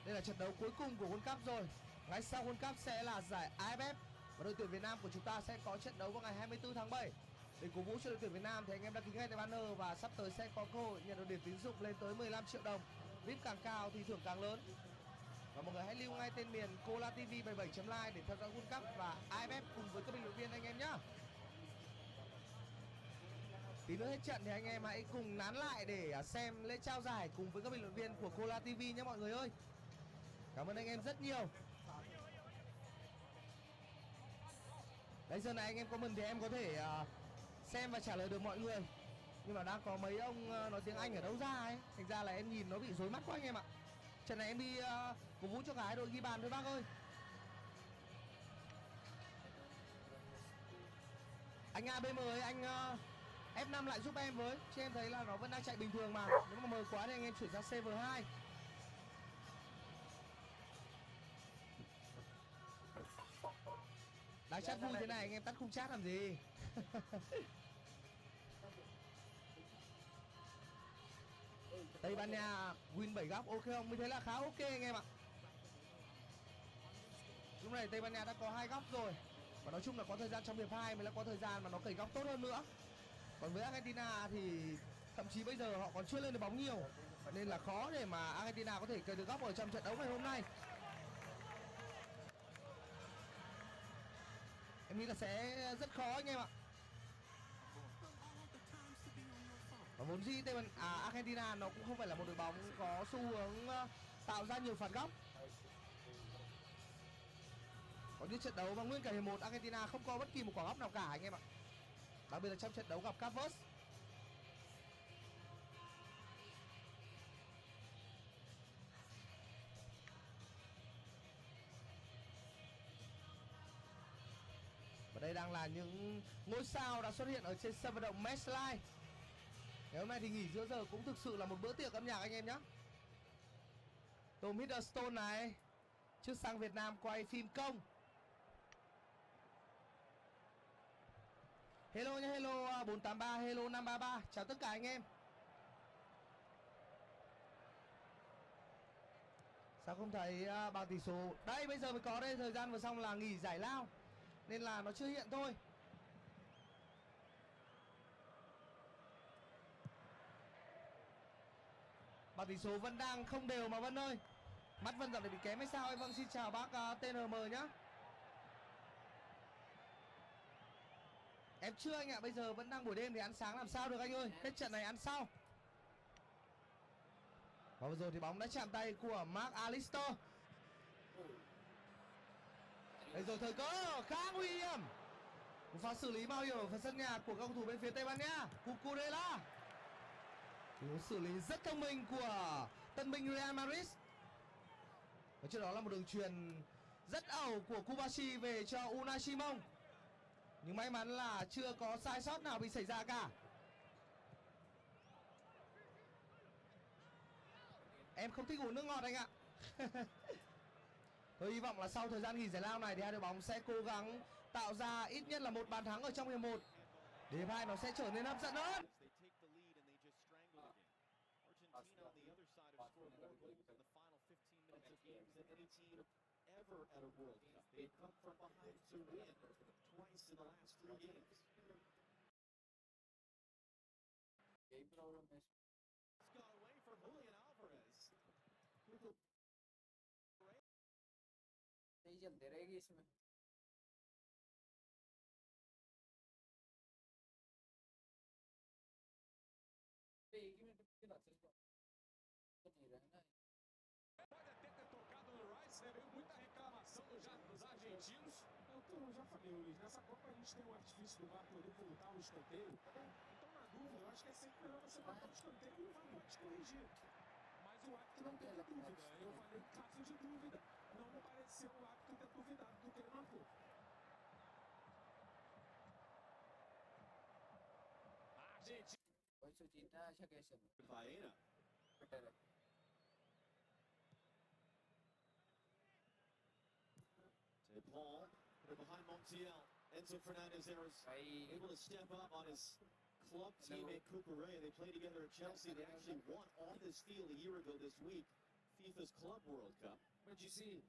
Đây là trận đấu cuối cùng của World Cup rồi. Ngay sau World Cup sẽ là giải AFF và đội tuyển Việt Nam của chúng ta sẽ có trận đấu vào ngày 24 tháng 7. Để cổ vũ cho đội tuyển Việt Nam thì anh em đăng ký ngay tại banner và sắp tới sẽ có cơ hội nhận được điểm tín dụng lên tới 15 triệu đồng. VIP càng cao thì thưởng càng lớn. Và mọi người hãy lưu ngay tên miền Cola TV 77.live để theo dõi World Cup và AFF cùng với các bình luận viên anh em nhé. Tí nữa hết trận thì anh em hãy cùng nán lại để xem lễ trao giải cùng với các bình luận viên của Cola TV nhé mọi người ơi. Cảm ơn anh em rất nhiều. Đấy, giờ này anh em comment thì em có thể xem và trả lời được mọi người. Nhưng mà đang có mấy ông nói tiếng Anh ở đâu ra ấy, thành ra là em nhìn nó bị rối mắt quá anh em ạ. Trận này em đi cổ vũ cho cả hai đội ghi bàn thôi bác ơi. Anh ABM ơi, anh F5 lại giúp em với, chứ em thấy là nó vẫn đang chạy bình thường mà. Nếu mà mờ quá thì anh em chuyển sang CV2. Đang chat vui thế này anh em tắt khung chat làm gì. Tây Ban Nha win 7 góc ok không? Mình thấy là khá ok anh em ạ. Lúc này Tây Ban Nha đã có 2 góc rồi. Và nói chung là có thời gian trong hiệp 2 mới là có thời gian mà nó cày góc tốt hơn nữa. Còn với Argentina thì thậm chí bây giờ họ còn chưa lên được bóng nhiều, nên là khó để mà Argentina có thể cày được góc ở trong trận đấu ngày hôm nay. Em nghĩ là sẽ rất khó anh em ạ. Và vốn dĩ Argentina nó cũng không phải là một đội bóng có xu hướng tạo ra nhiều phạt góc. Có những trận đấu mà nguyên cả hiệp 1 Argentina không có bất kỳ một quả góc nào cả anh em ạ. Đặc biệt là trong trận đấu gặp Cape Verde. Và đây đang là những ngôi sao đã xuất hiện ở trên sân vận động Messi. Ngày hôm nay thì nghỉ giữa giờ cũng thực sự là một bữa tiệc âm nhạc anh em nhé. Tom Hiddleston này trước sang Việt Nam quay phim công. Hello nhé, hello 483, hello 533. Chào tất cả anh em. Sao không thấy bảng tỷ số? Đây bây giờ mới có đây, thời gian vừa xong là nghỉ giải lao nên là nó chưa hiện thôi. Bảng tỷ số vẫn đang không đều mà Vân ơi. Mắt Vân dạo này bị kém hay sao? Vâng, xin chào bác TNM nhá. Em chưa anh ạ, bây giờ vẫn đang buổi đêm thì ăn sáng làm sao được anh ơi. Hết trận này ăn sau. Và vừa rồi thì bóng đã chạm tay của Mark Alister. Đây rồi thời cơ khá nguy hiểm. Một pha xử lý mạo hiểm ở phần sân nhà của các cầu thủ bên phía Tây Ban Nha. Cucurella. Một xử lý rất thông minh của tân binh Real Madrid. Và trước đó là một đường truyền rất ẩu của Kubashi về cho Unai Simon. Nhưng may mắn là chưa có sai sót nào bị xảy ra cả. Em không thích uống nước ngọt anh ạ. Tôi hy vọng là sau thời gian nghỉ giải lao này thì hai đội bóng sẽ cố gắng tạo ra ít nhất là một bàn thắng ở trong hiệp 1. Để hiệp 2 nó sẽ trở nên hấp dẫn hơn. Ever at a World Cup. They've come from behind to win twice in the last 3 games. It's got away from Julian Alvarez. नहीं चलते रहेगी इसमें. एक ही minute के बाद चल तो नहीं रहना. Pode até ter tocado no Rice, né? Veio muita reclamação dos argentinos. Eu já falei, Luiz, nessa Copa a gente tem o artifício do VAR poder voltar o escanteio. Então, na dúvida, eu acho que é sempre melhor você voltar o escanteio e o VAR te corrigir. Mas o árbitro não teve dúvida. Eu falei caso de dúvida. Não me pareceu o árbitro ter duvidado do que ele marcou. Argentina. Argentina já quer Baena. Paul, behind Montiel. Enzo Fernandez there is able to step up on his club teammate Cucurella. They played together at Chelsea. They actually won on this field a year ago this week. FIFA's Club World Cup. But you see,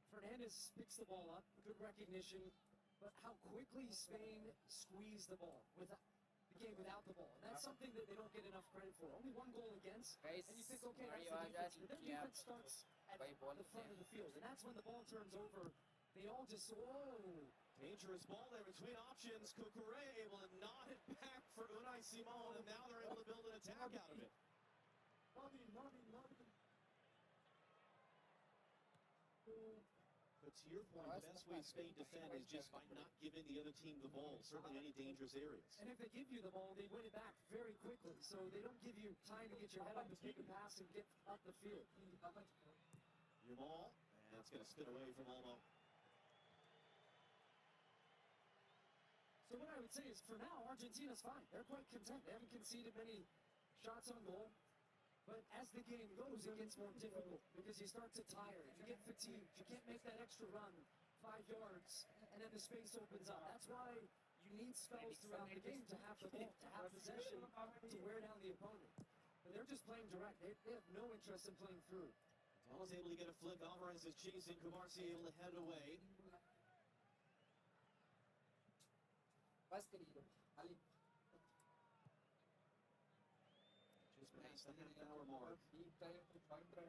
Fernandez picks the ball up, good recognition, but how quickly Spain squeezed the ball with the game without the ball. And that's something that they don't get enough credit for. Only one goal against, Guys, and you think, okay, that's the defense. But their defense starts at the front of the field, and that's when the ball turns over. They all just, whoa. Dangerous ball there between options. Kukure able to nod it back for Unai Simon, and now they're able to build an attack out of it. But to your point, the best way Spain defend is just by not giving the other team the ball, certainly any dangerous areas. And if they give you the ball, they win it back very quickly. So they don't give you time to get your head up and take a pass and get up the field. Your ball, and it's going to spin away from Olmo. So what I would say is, for now, Argentina's fine. They're quite content. They haven't conceded many shots on goal. But as the game goes, it gets more difficult because you start to tire. You get fatigued. You can't make that extra run 5 yards, and then the space opens up. That's why you need spells throughout the game to have the ball, to have possession, to wear down the opponent. But they're just playing direct. They have no interest in playing through. Ball's able to get a flick. Alvarez is chasing. Kumarsi able to head away. Bas querido. Ali. Just past the half-hour mark.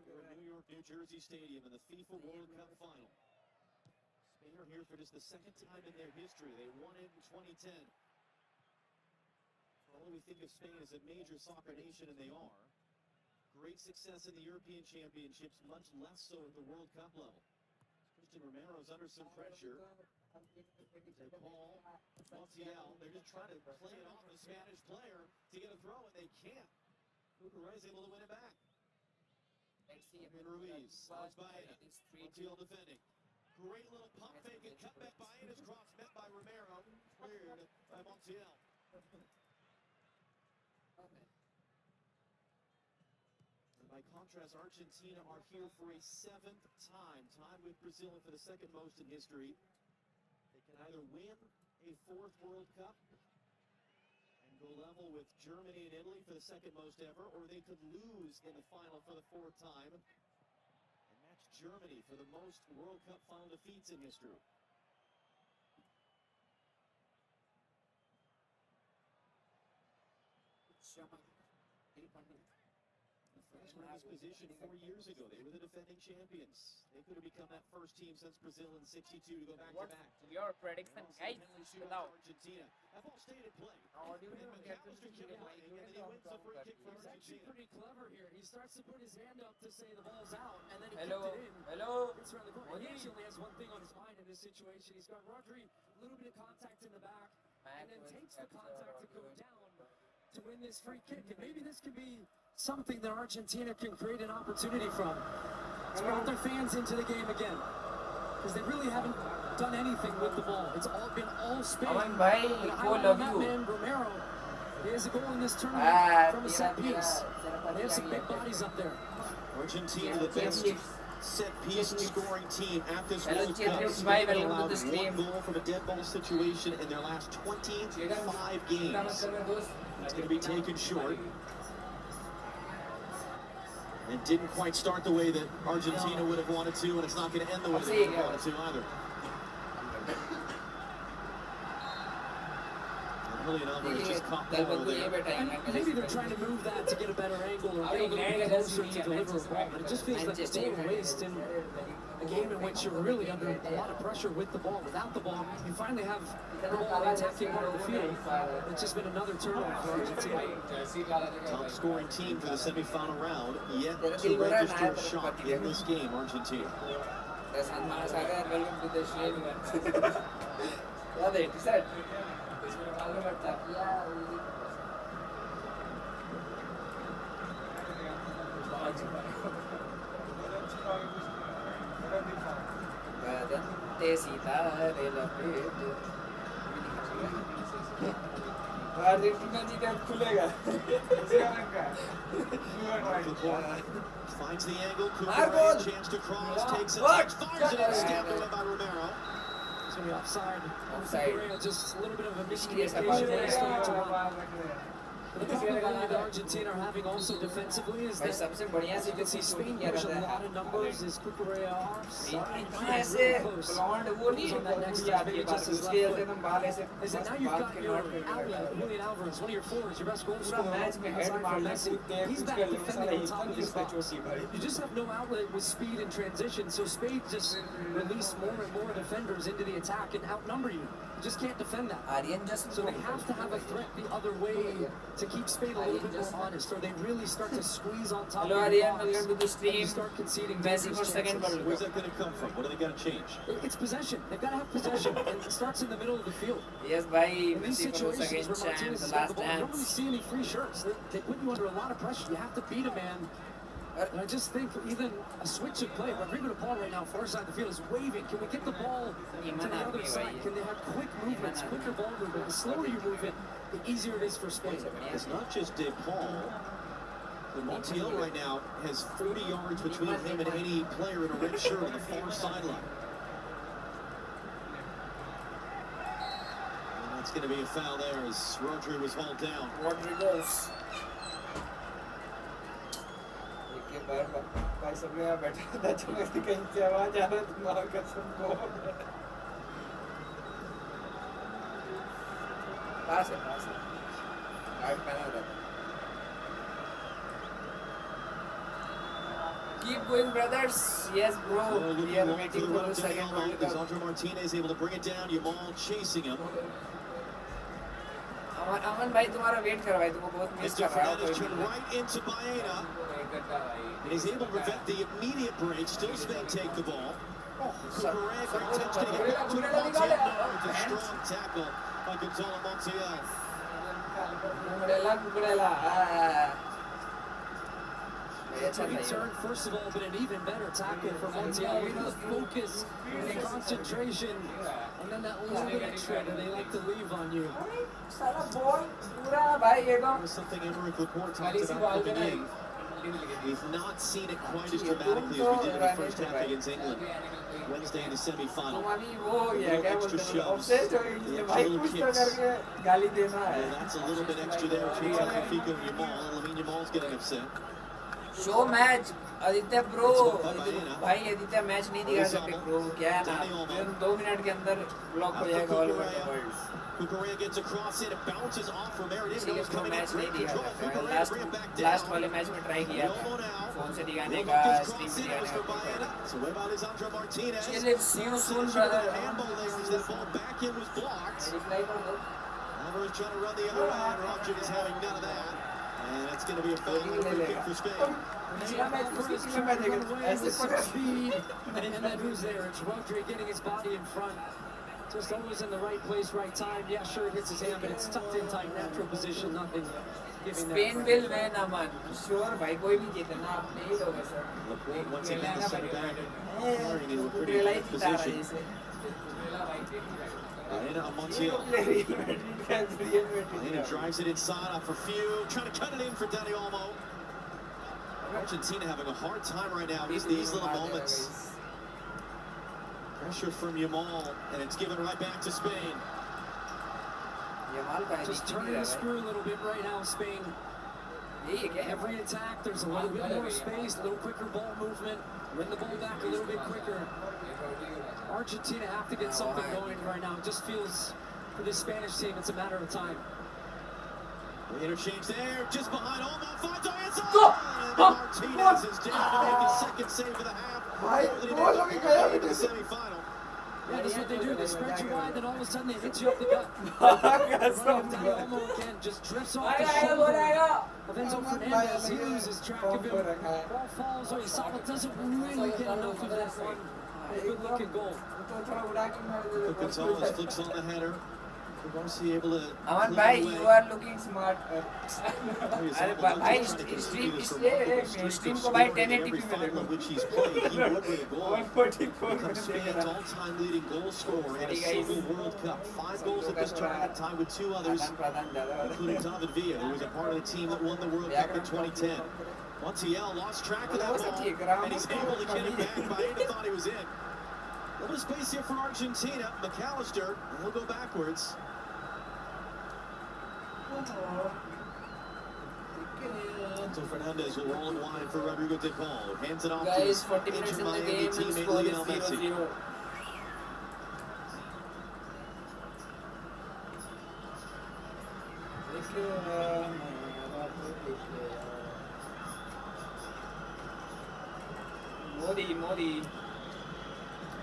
We're in New York, New Jersey Stadium in the FIFA World Cup final. Spain are here for just the second time in their history. They won it in 2010. For all we think of Spain as a major soccer nation, and they are. Great success in the European Championships, much less so at the World Cup level. Christian Romero's under some pressure. They call Watchalong. They're just trying to play it off the Spanish player to get a throw, and they can't. Kukure's able to win it back. And Ruiz slides by it. Watchalong defending. Great little pump fake and cut back by it. His cross met by Romero. Cleared by Watchalong. And by contrast, Argentina are here for a 7th time, tied with Brazil for the second most in history. They can either win a 4th World Cup and go level with Germany and Italy for the second most ever, or they could lose in the final for the 4th time and match Germany for the most World Cup final defeats in history. The France were in this position 4 years ago. They were the defending champions. They could have become that first team since Brazil in '62 to go back to back. Your prediction, guys. Now, Argentina. That ball stayed at play. how do you And McAllister kept playing, and then he wins the free kick for He's actually Argentina. pretty clever here. He starts to put his hand up to say the ball's out, and then he Hello, kicked it in. hello. It's around the corner. He actually only has one thing on his mind in this situation. He's got Rodri, a little bit of contact in the back, and then takes the contact to go down to win this free kick. And maybe this could be something that Argentina can create an opportunity from. It's brought their fans into the game again, because they really haven't done anything with the ball. It's all been all Spain. Aman bhai, And I goal love of that you. man, Romero. He has a goal in this tournament from a set piece. They have some big bodies up there. Argentina, the best set-piece scoring team at this Hello, World Chief Cup. Chiefs, Spain welcome to allowed the stream. 1 goal from a dead ball situation in their last 25 games. It's going to be taken short. It didn't quite start the way that Argentina would have wanted to, and it's not going to end the way they would have wanted to either. Julian Alvarez just caught the ball there. And maybe they're trying to move that to get a better angle or get a little bit closer to deliver a ball, but it just feels like a total waste in a game in which you're really under a lot of pressure with the ball. Without the ball, you finally have the ball in the attacking part of the field. It's just been another turnover for Argentina. Top scoring team for the semifinal round, yet to register a shot in this game, Argentina. Welcome to the stream. Yeah, said. Finds the angle, Cooper, chance to cross, takes a touch, fires it in, stabbed away by Romero. It's going to be offside. Offside. Just a little bit of a miscommunication. The problem that Argentina are having also defensively is भाई that सबसे बढ़िया as you can see Spain push a lot of numbers. Is Cucurella offside? ऐसे blonde वो नहीं On that next पूरी आती है बात उसके चलते तुम बाल ऐसे Is that now you've got your outlet, Julian Alvarez, one of your forwards, your best goal पूरा scorer. मैच में हेड aside from मारना Messi. कूदते हैं He's कुछ back कर ले वो सारा defending on hit top of his उसका box. चोसी भाई You just have no outlet with speed and transition, so Spain just release more and more defenders into the attack and outnumber you. You just can't defend that. Aryan just So they have to have a threat the other way to keep Spain a little bit more honest, or they really start to squeeze on top Hello of Aryan, the welcome to the box stream. and you start conceding Messi for dangerous second chances. World Where's Cup. that going to come from? What are they going to change? It's possession. They've got to have possession, and it starts in the middle of the field. Yes भाई In these Messi for situations second where chance, Martinez the has got last the ball, you don't really dance. see any free shirts. They put you under a lot of pressure. You have to beat a man. And I just think even a switch of play, Rodrigo de Paul right now, far side of the field, is waving. Can we get the ball to the other side? Can they have quick movements, quicker ball movement? The slower you move it, the easier it is for Spain. It's not just De Paul. Montiel right now has 40 yards between him and any player in a red shirt on the far sideline. And that's going to be a foul there as Rodri was hauled down. Rodriguez एक बार भाई सब यहाँ बैठा था चलो कहीं से आवाज आ रहा है तुम्हारा कसम को पास है गार्ड पहना रहता Keep going, brothers. Yes, bro. We are waiting for the second World Cup. Sandro Martinez able to bring it down. Yamal chasing him. अमन भाई तुम्हारा वेट कर भाई तुमको बहुत मिस Mr. कर रहा हूँ Fernandez turned right into Baena. And he's able to prevent the immediate break. Still Spain take the ball. Correa, great touch, getting it back to Montiel. No, it's a strong tackle by Gonzalo Montiel. कुकड़ेला Return, first of all, but an even better tackle for Montiel. With the focus and concentration, and then that little bit extra that they like to leave on you. साला ball पूरा भाई एकदम Here's something Emerick Laporte talked about at the beginning. We've not seen it quite as dramatically as we did in the first half against England. Wednesday in the semi-final. तुम अभी वो हो गया क्या Extra बोलते हैं shoves, ऑफसेट हो गई the भाई extra कुछ तो kicks. करके गाली देना है Yeah, that's a little bit extra there between Tagliafico and Yamal. Lamine Yamal's getting upset. Show match Aditya pro भाई आदित्य मैच नहीं दिखा सकते प्रो क्या है ना फिर 2 मिनट के अंदर ब्लॉक हो जाएगा all over the world Cucurella gets across it, it bounces off from there. It is इसलिए प्रो coming in मैच नहीं great दिखा control. सकते Cucurella bring it back down. Last वाले मैच में ट्राई किया था फोन से दिखाने का स्ट्रीम से दिखाने का So what about Lisandro Martinez? चलिए see you soon The brother handball there as that ball back in was blocked. Reply कर दो Alvarez trying to run the other way, and Roger is having none of that. And it's going to be a foul and a free kick for Spain. पिछला match पिछला match ऐसे पकड़ Speed, and then who's there? It's Rodri getting his body in front. Just always in the right place, right time. Yeah, sure, it hits his hand, but it's tucked in tight, natural position, nothing giving Spain that. Will win Aman sure भाई कोई भी जीतना आप नहीं लोगे sir Laporte once again the center back, firing into a pretty कुकड़ेला ही good जीता रहा है position. इसे Baena on Montiel. Baena drives it inside off for few, trying to cut it in for Dani Olmo. Argentina having a hard time right now. These little moments. Pressure from Yamal, and it's given right back to Spain. Just turning the screw a little bit right now, Spain. Every attack, there's a little bit more space, a little quicker ball movement. Win the ball back a little bit quicker. Argentina have to get something going right now. It just feels, for this Spanish team, it's a matter of time. The interchange there, just behind Olmo, finds Oyasson! And Martinez is down to make his second save of the half. More than he did in the semi-final. Yeah, that's what they do. They spread you wide, then all of a sudden they hit you up the gut. Dani Olmo again just drifts off the shoulder of Enzo Fernandez. He loses track of him. Ball falls. Oyasson doesn't really get enough of that one. A good-looking goal. Gonzalez flicks on the header. Garcia able to Aman clear भाई away. you are looking smart अरे भाई stream को भाई 1080p Every में final देखो in which he's played, he would win a goal. 144 Becomes Spain's all-time leading goal scorer in a single World Cup. 5 goals at this tournament, tied with 2 others, including David Villa, who was a part of the team that won the World Cup in 2010. Montiel lost track of that ball, and he's able to get it back. Baena thought he was in. A little space here for Argentina. McAllister, and he'll go backwards. So Fernandez will roll it wide for Rodrigo de Paul. Hands it off to Guys, his 40 minutes in the Miami game and teammate score is Lionel Messi. 0-0. Modi.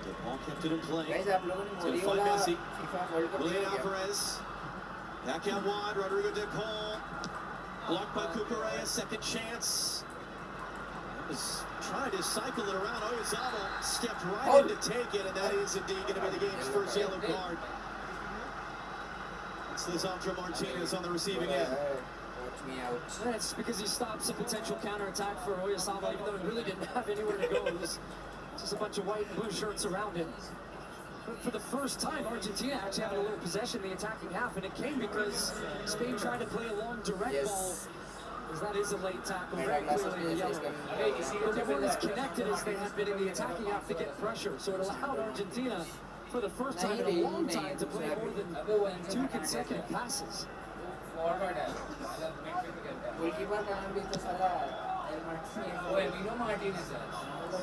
De Paul kept it in play. Guys, आप लोगों ने To Modi find वाला Messi. FIFA World Cup Julian देखा क्या? Alvarez. Back out wide. Rodrigo de Paul. Blocked by Cucurella. Second chance. Was trying to cycle it around. Oyazabal stepped right in to take it, and that is indeed going to be the game's first yellow card. It's Lisandro Martinez on the receiving end. Watch me out. That's because he stops a potential counterattack for Oyasama, even though he really didn't have anywhere to go. It was just a bunch of white and blue shirts around him. But for the first time, Argentina actually having a little possession in the attacking half, and it came because Spain tried to play a long direct ball. Because that is a late tackle, very clearly in yellow. But they weren't as connected as they had been in the attacking half to get pressure. So it allowed Argentina, for the first time in a long time, to play more than 2 consecutive passes. Goalkeeper का नाम भी तो साला amino Martinez है।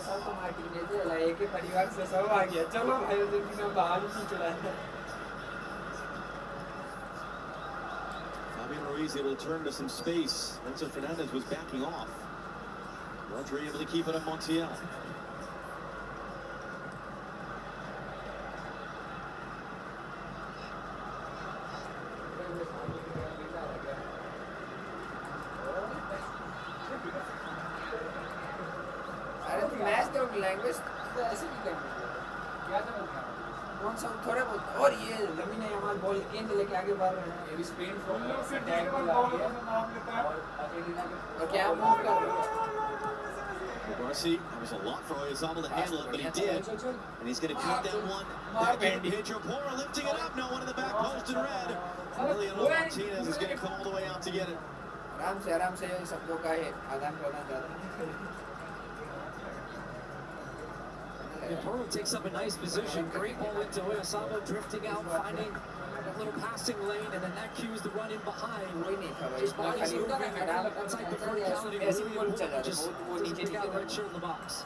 सब तो Martinez है, एक ही परिवार से सब आ गया। चलो भाई अर्जेंटीना बाहर ही चला है। Fabian Ruiz able to turn to some space. Enzo Fernandez was backing off. Rodri able to keep it on Montiel. Match तो लैंग्वेज ऐसे भी करना क्या था कौन सा थोड़ा बहुत और ये लमीन यमाल बॉल गेंद लेके आगे बढ़ रहे हैं ये स्पेन फ्रॉम अटैक में आ गया और क्या मूव कर रहे हैं Messi, there was a lot for Oyazabal to handle it, but he did. And he's going to cut that one. Back in Pedro Porro lifting it up. No one in the back post in red. Lionel Martinez is going to come all the way out to get it. आराम से सब लोग का है आदान प्रदान ज़्यादा And Porro takes up a nice position. Great ball into Oyasama, drifting out, finding a little passing lane, and then that cues the run in behind. His body's moving, and that type of verticality really important. Just pick out the right shirt in the box.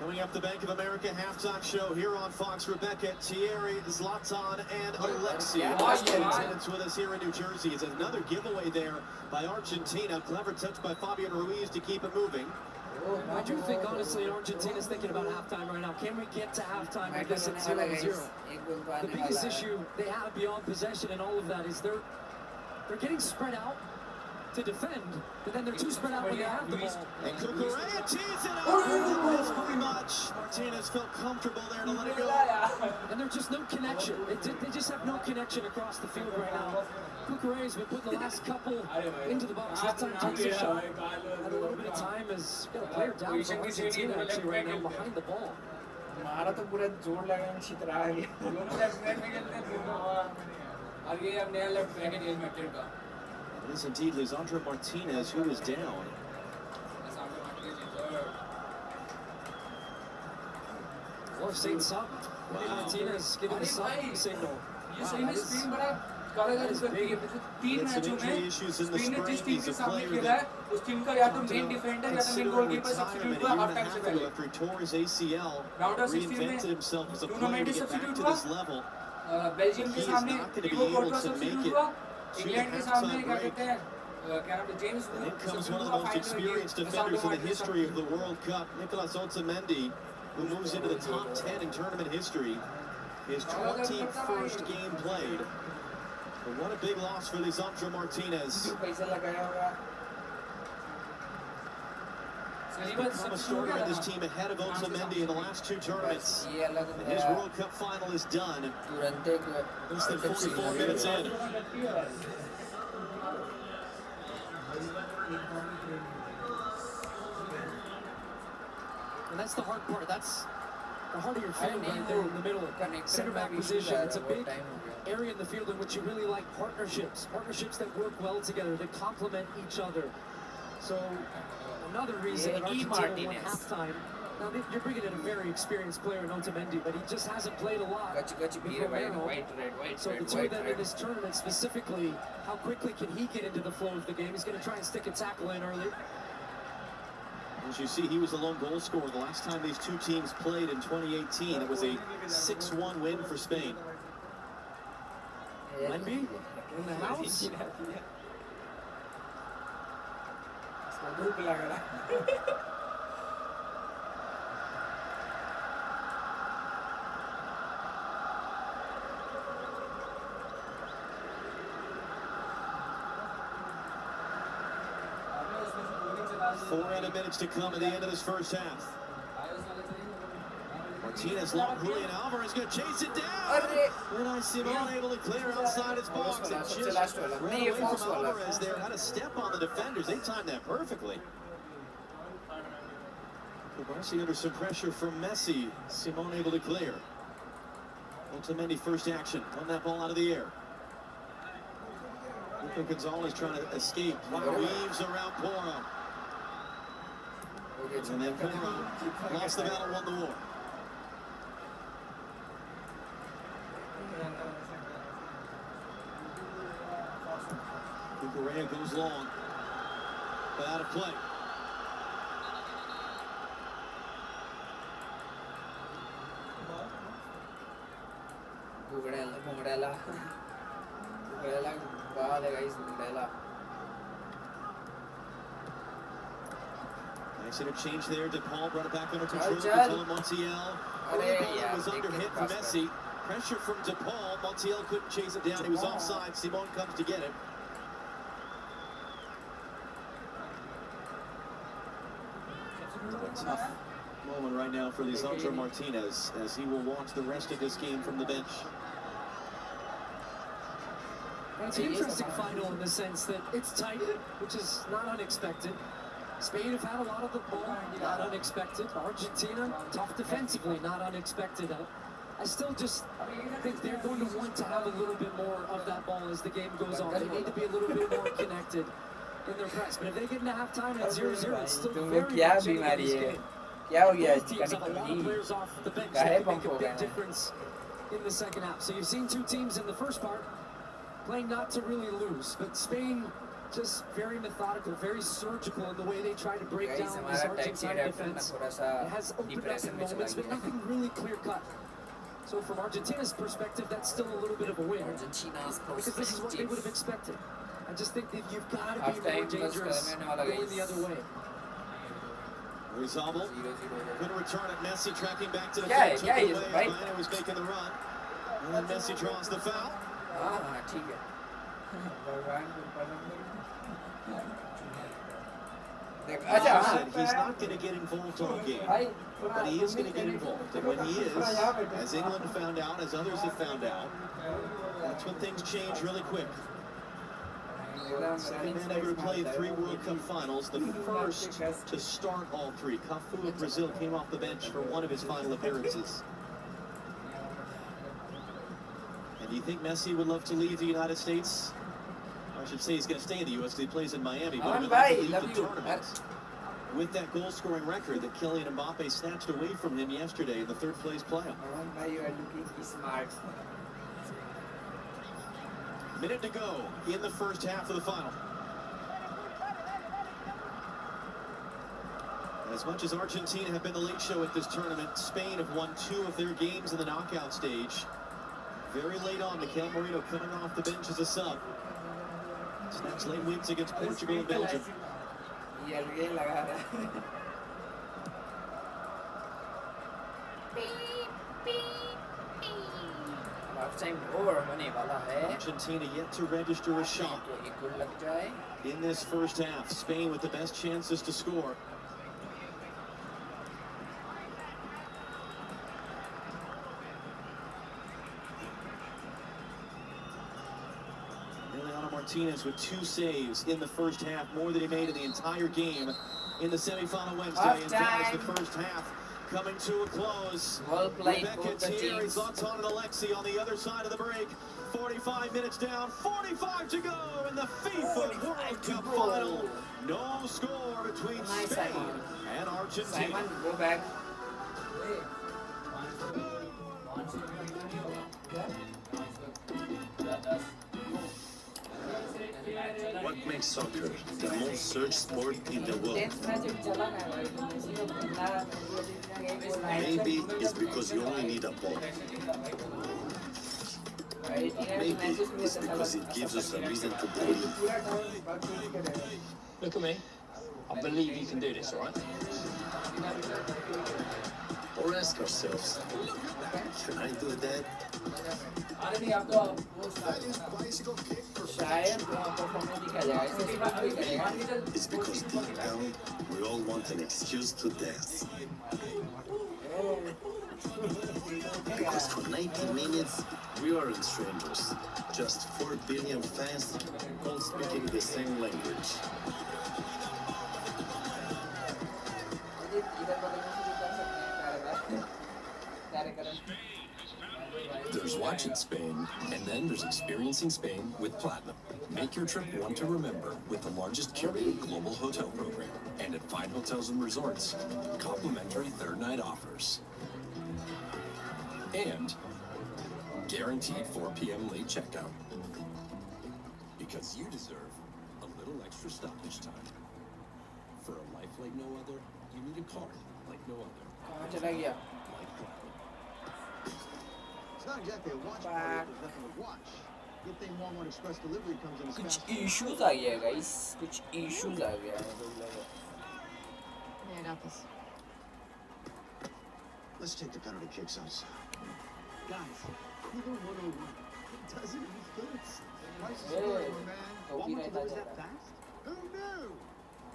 Coming up the Bank of America halftime show here on Fox, Rebecca, Thierry, Zlatan, and Alexi. Attendance with us here in New Jersey. It's another giveaway there by Argentina. Clever touch by Fabian Ruiz to keep it moving. I do think, honestly, Argentina's thinking about halftime right now. Can we get to halftime with this at 0-0? The biggest issue they have beyond possession and all of that is they're getting spread out to defend, but then they're too spread out when they have the ball. And Cucurella tees it up. Pretty much. Martinez felt comfortable there to let it go. And there's just no connection. They just have no connection across the field right now. Cucurella's been putting the last couple into the box. This time takes a shot. Had a little bit of time as got a player down for Argentina actually right now behind the ball. हमारा तो पूरा जोर लगा है छितरा आ गया दोनों left back में खेलते हैं दोनों और ये अब नया लेफ्ट बैक है रियल मैड्रिड का It is indeed Lisandro Martinez who is down. Or saying something. Martinez giving the something signal. ये सही में स्पेन बड़ा कारागार करती है तीन मैचों में स्पेन ने जिस टीम के सामने खेला है उस टीम का या तो मेन डिफेंडर या तो मेन गोलकीपर सब्स्टिट्यूट हुआ हाफ टाइम से पहले राउंड ऑफ 16 में टूर्नामेंट सब्स्टिट्यूट हुआ बेल्जियम के सामने टीबो कोर्टो सब्स्टिट्यूट हुआ इंग्लैंड के सामने क्या कहते हैं क्या नाम है James In comes one of the most experienced defenders in the history of the World Cup, Nicolas Otamendi, who moves into the top 10 in tournament history. His 21st game played. But what a big loss for Lisandro Martinez. पैसा लगाया होगा Become a starter in this team ahead of Otamendi in the last 2 tournaments. And his World Cup final is done. Less than 44 minutes in. And that's the hard part. That's the heart of your field right there in the middle. Center back position. It's a big area in the field in which you really like partnerships. Partnerships that work well together, that complement each other. So another reason that Argentina won halftime Now, you're bringing in a very experienced player in Otamendi, but he just hasn't played a lot. White, So the two of them in this tournament specifically, how quickly can he get into the flow of the game? He's going to try and stick a tackle in early. As you see, he was the lone goal scorer the last time these two teams played in 2018. It was a 6-1 win for Spain. Lenby in the house. Four minutes to come at the end of this first half. Martinez, long, Julian Alvarez going to chase it down. And Simon able to clear outside his box and just ran away from Alvarez there. Had a step on the defenders. They timed that perfectly. Barsi under some pressure from Messi. Simon able to clear. Otamendi first action. Won that ball out of the air. Nico Gonzalez trying to escape. Weaves around Poro. And then Poro lost the battle, won the war. Cucurella goes long, but out of play. Cucurella baad hai guys. Cucurella. Nice interchange there. DePaul brought it back under control. Montiel. Was under hit from Messi. Pressure from DePaul. Montiel couldn't chase it down. He was offside. Simon comes to get it. A tough moment right now for Lisandro Martinez as he will watch the rest of this game from the bench. It's an interesting final in the sense that it's tight, which is not unexpected. Spain have had a lot of the ball, not unexpected. Argentina, tough defensively, not unexpected. I still just think they're going to want to have a little bit more of that ball as the game goes on. They need to be a little bit more connected in their press. But if they get into halftime at 0-0, it's still very much in this game. Both teams have a lot of players off the bench that can make a big difference in the second half. So you've seen two teams in the first part playing not to really lose, but Spain just very methodical, very surgical in the way they try to break down this Argentine defense. It has opened up in moments, but nothing really clear-cut. So from Argentina's perspective, that's still a little bit of a win, because this is what they would have expected. I just think that you've got to be more dangerous going the other way. Rizabal couldn't return it. Messi tracking back to the field. Took it away. Mane was making the run. And then Messi draws the foul. He's not going to get involved all game, but he is going to get involved. And when he is, as England found out, as others have found out, that's when things change really quick. Second man ever to play 3 World Cup finals, the first to start all 3. Cafu of Brazil came off the bench for one of his final appearances. And do you think Messi would love to leave the United States? I should say he's going to stay in the U.S. because he plays in Miami, but he'd like to leave the tournament with that goal-scoring record that Kylian Mbappe snatched away from him yesterday in the third-place playoff. You are looking smart. Minute to go in the first half of the final. As much as Argentina have been the late show at this tournament, Spain have won 2 of their games in the knockout stage. Very late on, Mikel Merino coming off the bench as a sub. Snaps late wins against Portugal and Belgium. Argentina yet to register a shot in this first half. Spain with the best chances to score. Martinez with 2 saves in the first half, more than he made in the entire game in the semifinal Wednesday. And that is the first half coming to a close. Well played, Rebecca Thierry, Zlatan and Alexi on the other side of the break. 45 minutes down, 45 to go in the FIFA World Cup final. No score between Spain and Argentina. Simon, go back. What makes soccer the most searched sport in the world? Maybe it's because you only need a ball. Maybe it's because it gives us a reason to believe. Look at me. I believe you can do this, all right? Or ask ourselves, can I do that? It's because deep down, we all want an excuse to dance. Because for 90 minutes, we aren't strangers. Just 4 billion fans, all speaking the same language. There's watching Spain, and then there's experiencing Spain with Platinum. Make your trip one to remember with the largest curated global hotel program. And at fine hotels and resorts, complimentary third night offers. And guaranteed 4 p.m. late checkout. Because you deserve a little extra stoppage time. For a life like no other, you need a card like no other. Like Platinum. It's not exactly a watch party, there's nothing to watch. Good thing Walmart Express delivery comes in as कुछ fast. Issues आ गया guys कुछ issues आ गया Yeah, I got this. Let's take the penalty kicks outside. Guys, Cooler 101. It doesn't even fit. Price is good, man. Walmart delivers that fast? Who knew?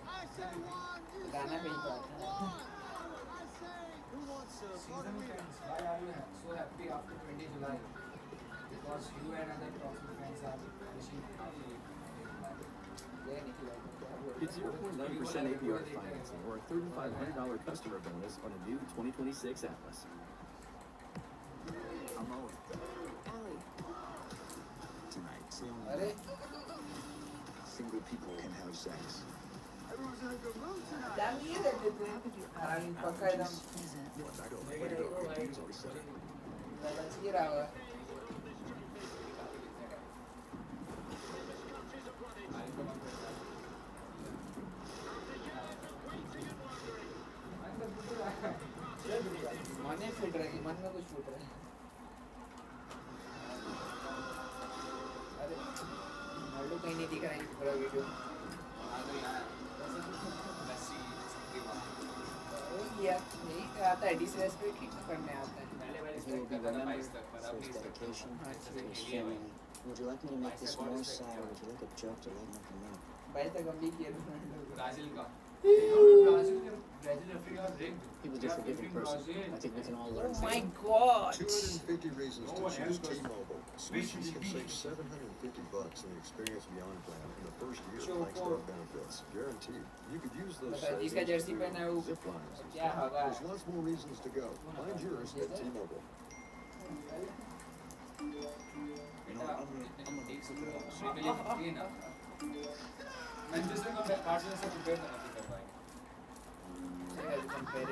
I say one, you गाना say पे ही बात है one. I say, who wants a Season fans, why are you so happy after 20 July? Because you and other Trophy fans are wishing happy. Get 0.9% APR financing or a $3,500 customer bonus on a new 2026 Atlas. I'm Owen. Allie. Tonight, it's the only अरे single people can have sex. Everyone's in a good mood tonight. जान ये रहते थे पक्का एकदम बच ही रहा होगा मन फूट रहा है मन में कुछ फूट रहा है अरे रोनाल्डो कहीं नहीं दिख रहा है पूरा वीडियो यार यही आता है डिसरेस्पेक्ट ही करने आता है He will be remembered for his dedication, for his filming. Would you like me to make this more sad, or would you like a joke to lighten up your mood? भाई तक अभी किया Ronaldo Brazil का Brazil Africa break He was just a forgiving person. I think we can all learn Oh from my him. god 250 reasons to choose T-Mobile. Switchers can save $750 in the Experience Beyond plan in the first year thanks to our benefits. Guaranteed. You could use those बता जिसका Jersey पहना है वो zip lines. क्या होगा There's lots more reasons to go. Find yours at T-Mobile. Manchester का Barcelona से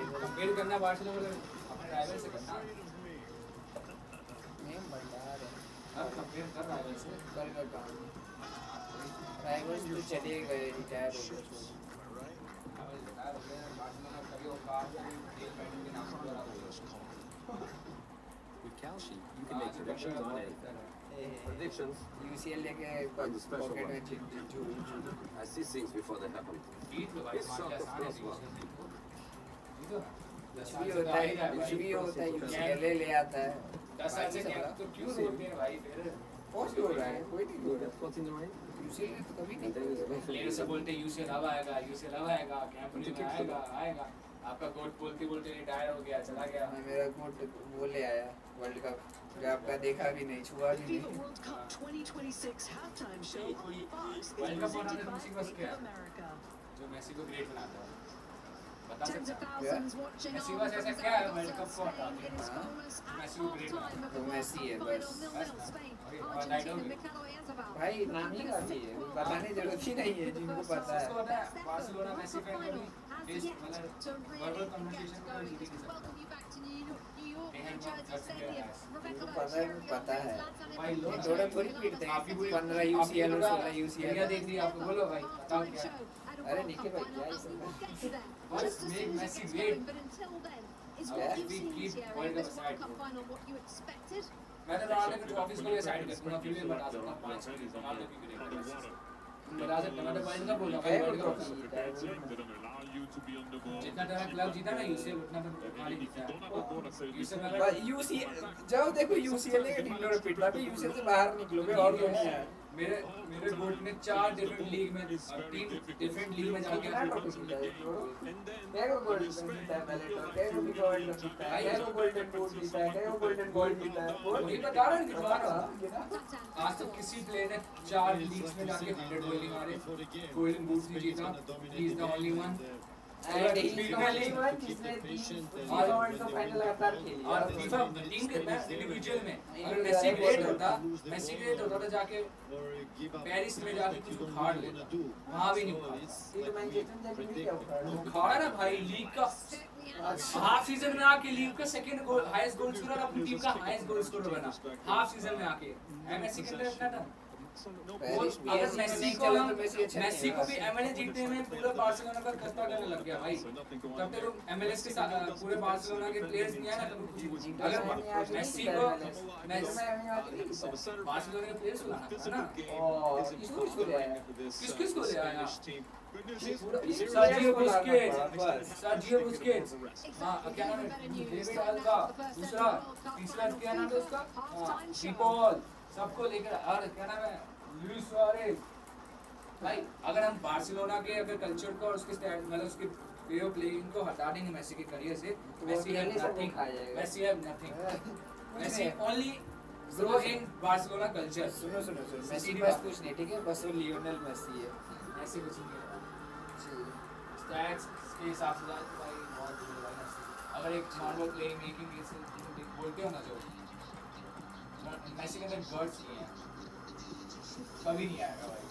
compare करना बार्सिलोना अपने राइवल से करना नेम बता रहे अब कंपेयर कर राइवल से कर काम राइवल्स तो चले गए रिटायर हो गए बार्सिलोना कभी और कार्ड रियल मैड्रिड के नाम पर With Kalshi, you can make predictions on anything. Predictions? UCL लेके पॉकेट में chip I see things before they happen. Eid तो भाई मार्च आने दी कुछ भी होता है यूसीएल ले आता है 10 साल से क्या तो क्यों रोते हैं भाई फिर पोस्ट हो रहा है कोई नहीं हो रहा What's in the rain? UCL ने तो कभी नहीं प्लेयर से बोलते यूसीएल अब आएगा कैंप में आएगा आपका कोच बोलते रिटायर हो गया चला गया मैं मेरा कोट वो ले आया वर्ल्ड कप जो आपका देखा भी नहीं छुआ भी FIFA नहीं World Cup 2026 halftime show on Fox is World Cup presented बनाने by में किसी FIFA को America. जो मेसी को ग्रेट बनाता है बता Tens सकता of है thousands watching Messi on was from ऐसा the क्या है वर्ल्ड South कप को Spain हटाते getting हैं scoreless at Messi को ग्रेट half-time of तो the मेसी है final बस 0-0 Spain. और Argentina डायलॉग Mikel Oyarzabal. भाई नाम ही काफी है बताने जरूरत ही नहीं है जिनको पता है उसको पता है बार्सिलोना मेसी फैन कभी Has फेस yet मतलब to verbal really communication get में going. जीत ही नहीं सकता Welcome you back to पता है भाई लो ना। थोड़ा थोड़ी पीटते हैं आप भी कोई 15 यूसीएल और 16 यूसीएल क्या देख रही है आपको बोलो भाई बताओ क्या अरे निखिल भाई क्या है सब Let's make Messi wait. We keep world cup aside. मैं तो रोनाल्डो के ट्रॉफीज को भी साइड कर दूंगा फिर भी बता सकता हूं 5 रोनाल्डो की करेगा बता सकता मैं तो वर्ल्ड कप बोल रहा हूं वर्ल्ड कप जितना तेरा क्लब जीता ना यूसीएल उतना तो तुम्हारी जीता है यूसीएल यूसीएल जाओ देखो यूसीएल के टीम ने पिटला भी यूसीएल से बाहर निकलोगे और कोई नहीं है मेरे गोट ने 4 डिफरेंट लीग में 3 डिफरेंट लीग में जाके कैगो गोल्ड जीता है पहले तो कैगो भी गोल्ड जीता है कैगो गोल्डन बूट जीता है कैगो गोल्डन बॉल जीता है ये बता रहा है कि तुम्हारा आज तक किसी प्लेयर ने 4 लीग्स में जाके 100 गोल मारे गोल्डन बूट नहीं जीता he is the only one and he is the only one जिसने 3 वर्ल्ड कप फाइनल लगातार खेली और फीफा टीम के मैच इंडिविजुअल में अगर मेसी ग्रेट होता तो जाके पेरिस में जाके कुछ उखाड़ लेता वहां भी नहीं उखाड़ा ये तो मैनचेस्टर जाके भी क्या उखाड़ा ना भाई लीग का हाफ सीजन में आके लीग का second goal highest goal scorer अपनी टीम का हाईएस्ट गोल स्कोरर बना हाफ सीजन में आके एमएससी के अंदर इतना था अगर मेसी को भी एमएलएस जीतने में पूरा बार्सिलोना का खस्ता करने लग गया भाई तब तक एमएलएस के साथ पूरे बार्सिलोना के प्लेयर्स नहीं आए ना तब अगर मेसी को बार्सिलोना के प्लेयर्स को लाना था ना किस ले आया सर्जियो बुस्केट्स हां क्या नाम है डेविड अल्बा दूसरा तीसरा क्या नाम है उसका डीपॉल सबको लेकर और क्या नाम है लुइस सुआरेज भाई अगर हम बार्सिलोना के अगर कल्चर को और उसके मतलब उसके वे ऑफ प्लेइंग को हटा देंगे मेसी के करियर से Messi have nothing Messi only grow in Barcelona culture सुनो मेसी की बात कुछ नहीं ठीक है बस वो लियोनेल मेसी है ऐसे कुछ नहीं है स्टैट्स के हिसाब से भाई बहुत बुरा है अगर एक नॉर्मल प्लेइंग मेकिंग से बोलते हो ना जो मेसी के अंदर गट्स नहीं है कभी नहीं आएगा भाई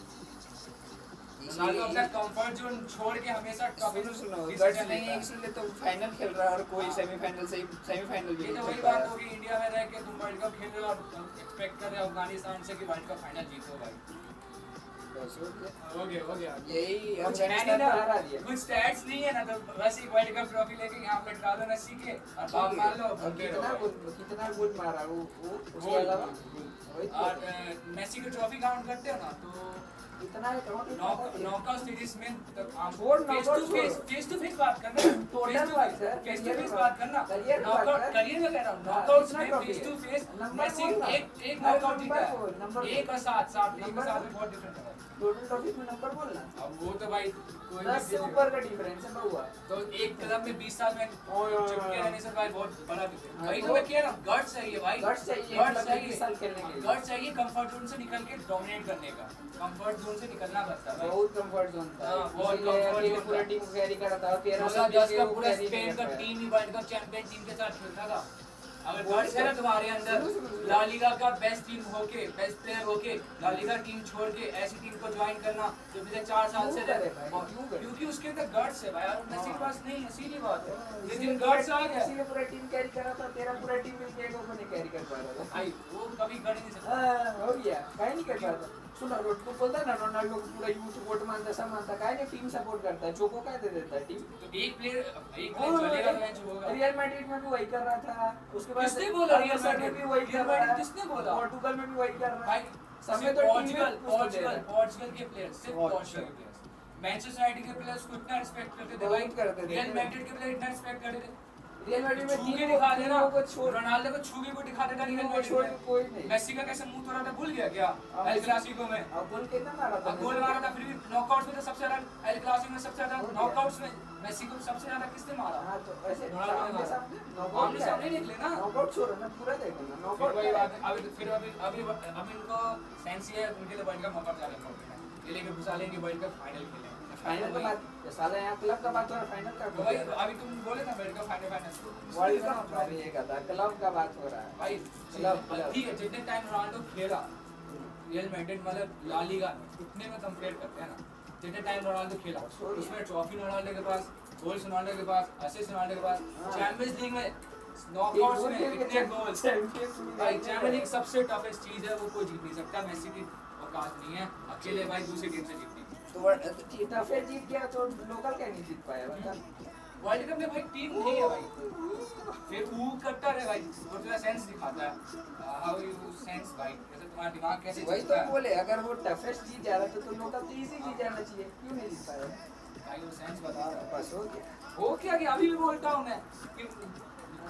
रोनाल्डो अपना कंफर्ट जोन छोड़ के हमेशा सुनो गट्स नहीं है इसलिए तो फाइनल खेल रहा है और कोई सेमीफाइनल भी ये तो वही बात होगी इंडिया में रह के तुम वर्ल्ड कप खेल रहे हो और एक्सपेक्ट कर रहे हो अफगानिस्तान से कि वर्ल्ड कप फाइनल जीतो भाई हो गया यही अफगानिस्तान हरा दिया कुछ स्टैट्स नहीं है ना तो बस एक वर्ल्ड कप ट्रॉफी लेके यहां पे लटका दो मेसी के और बाप मार लो कितना गोल मारा वो उसके अलावा और मेसी की ट्रॉफी काउंट करते हो ना तो इतना नॉकआउट सीरीज में छोड़ फेस टू फेस बात करना फेस टू फेस बात करना नॉकआउट करियर में कह रहा हूं नॉकआउट्स में फेस टू फेस मेसी एक नॉकआउट जीता है 1 और 7 में बहुत डिफरेंट है टोटल ट्रॉफी में नंबर बोलना अब वो तो भाई 10 से ऊपर का डिफरेंस है बहुआ तो एक क्लब में 20 साल में चिपके रहने से भाई बहुत बड़ा डिफरेंस भाई तो मैं कह रहा हूं गट्स चाहिए भाई गट्स चाहिए 20 साल खेलने के लिए गट्स चाहिए कंफर्ट जोन से निकल के डोमिनेट करने का कंफर्ट जोन से निकलना पड़ता है बहुत कंफर्ट जोन था हां बहुत कंफर्ट जोन पूरा टीम कैरी कर रहा था 13 का पूरा स्पेन का टीम ही वर्ल्ड कप चैंपियन टीम के साथ खेलता था अगर गट्स है ना तुम्हारे अंदर ला लीगा का बेस्ट टीम होके बेस्ट प्लेयर होके ला लीगा टीम छोड़ के ऐसी टीम को ज्वाइन करना जो पिछले 4 साल से क्योंकि उसके अंदर गट्स है भाई और मेसी के पास नहीं है सीधी बात है लेकिन गट्स आ गया इसीलिए पूरा टीम कैरी कर रहा था तेरा पूरा टीम मिलके को नहीं कैरी कर पा रहा था भाई वो कभी कर नहीं सकता हां हो गया काहे नहीं कर पा रहा सुनो रोटको बोलता ना रोनाल्डो को पूरा यूथ सपोर्ट मानता सब मानता काहे नहीं टीम सपोर्ट करता है चोको काहे दे देता है टीम तो एक प्लेयर चलेगा तो मैच होगा रियल मैड्रिड में भी वही कर रहा था उसके बाद किसने बोला रियल मैड्रिड में भी वही कर रहा है किसने बोला पोर्टुगल में भी वही कर रहा है भाई समय तो पोर्चुगल के प्लेयर्स सिर्फ पोर्चुगल के प्लेयर्स मैनचेस्टर यूनाइटेड के प्लेयर्स को इतना रिस्पेक्ट करते थे भाई रियल मैड्रिड के प्लेयर इतना रिस्पेक्ट करते थे रियल मैड्रिड में छू के दिखा देना रोनाल्डो को छू के को दिखा देता रियल मैड्रिड कोई नहीं मेसी का कैसे मुंह तोड़ा था भूल गया क्या एल क्लासिको में अब गोल कितना मारा था गोल मारा था फिर भी नॉकआउट्स में तो सबसे ज्यादा एल क्लासिको में सबसे ज्यादा नॉकआउट्स में मेसी को सबसे ज्यादा किसने मारा हां तो ऐसे रोनाल्डो ने नॉकआउट सामने निकले ना नॉकआउट छोड़ो ना पूरा देखो ना नॉकआउट वही बात है अभी इनको सेंस ये है उनके लिए वर्ल्ड कप मौका मिला है ये लेके घुसा लेंगे वर्ल्ड कप फाइनल खेलेंगे फाइनल का बात साला यहां क्लब का बात हो रहा है फाइनल का भाई अभी तुम बोले ना world cup final world cup अभी ये कहता क्लब का बात हो रहा है भाई क्लब ठीक है जितने टाइम रोनाल्डो खेला रियल मैड्रिड मतलब ला लीगा उतने में कंपेयर करते हैं ना जितने टाइम रोनाल्डो खेला उसमें ट्रॉफी रोनाल्डो के पास गोल्स रोनाल्डो के पास असिस्ट रोनाल्डो के पास चैंपियंस लीग में नॉकआउट्स में इतने गोल्स भाई चैंपियंस लीग सबसे टफेस्ट चीज है, वो कोई जीत नहीं सकता। मेसी की औकात नहीं है अकेले भाई दूसरी टीम से जीतने की। तो टफे जीत गया तो लोकल क्या नहीं जीत पाया बता। वर्ल्ड कप में भाई टीम नहीं है भाई, फिर वो करता है भाई और थोड़ा सेंस दिखाता है, हाउ यू सेंस भाई, जैसे तुम्हारा दिमाग कैसे वही तो बोले, अगर वो टफेस्ट जीत जा रहा तो लोकल तो इजी जीत जाना चाहिए, क्यों नहीं जीत पाया भाई? वो सेंस बता रहा है बस हो गया। हो क्या कि अभी भी बोलता हूँ मैं कि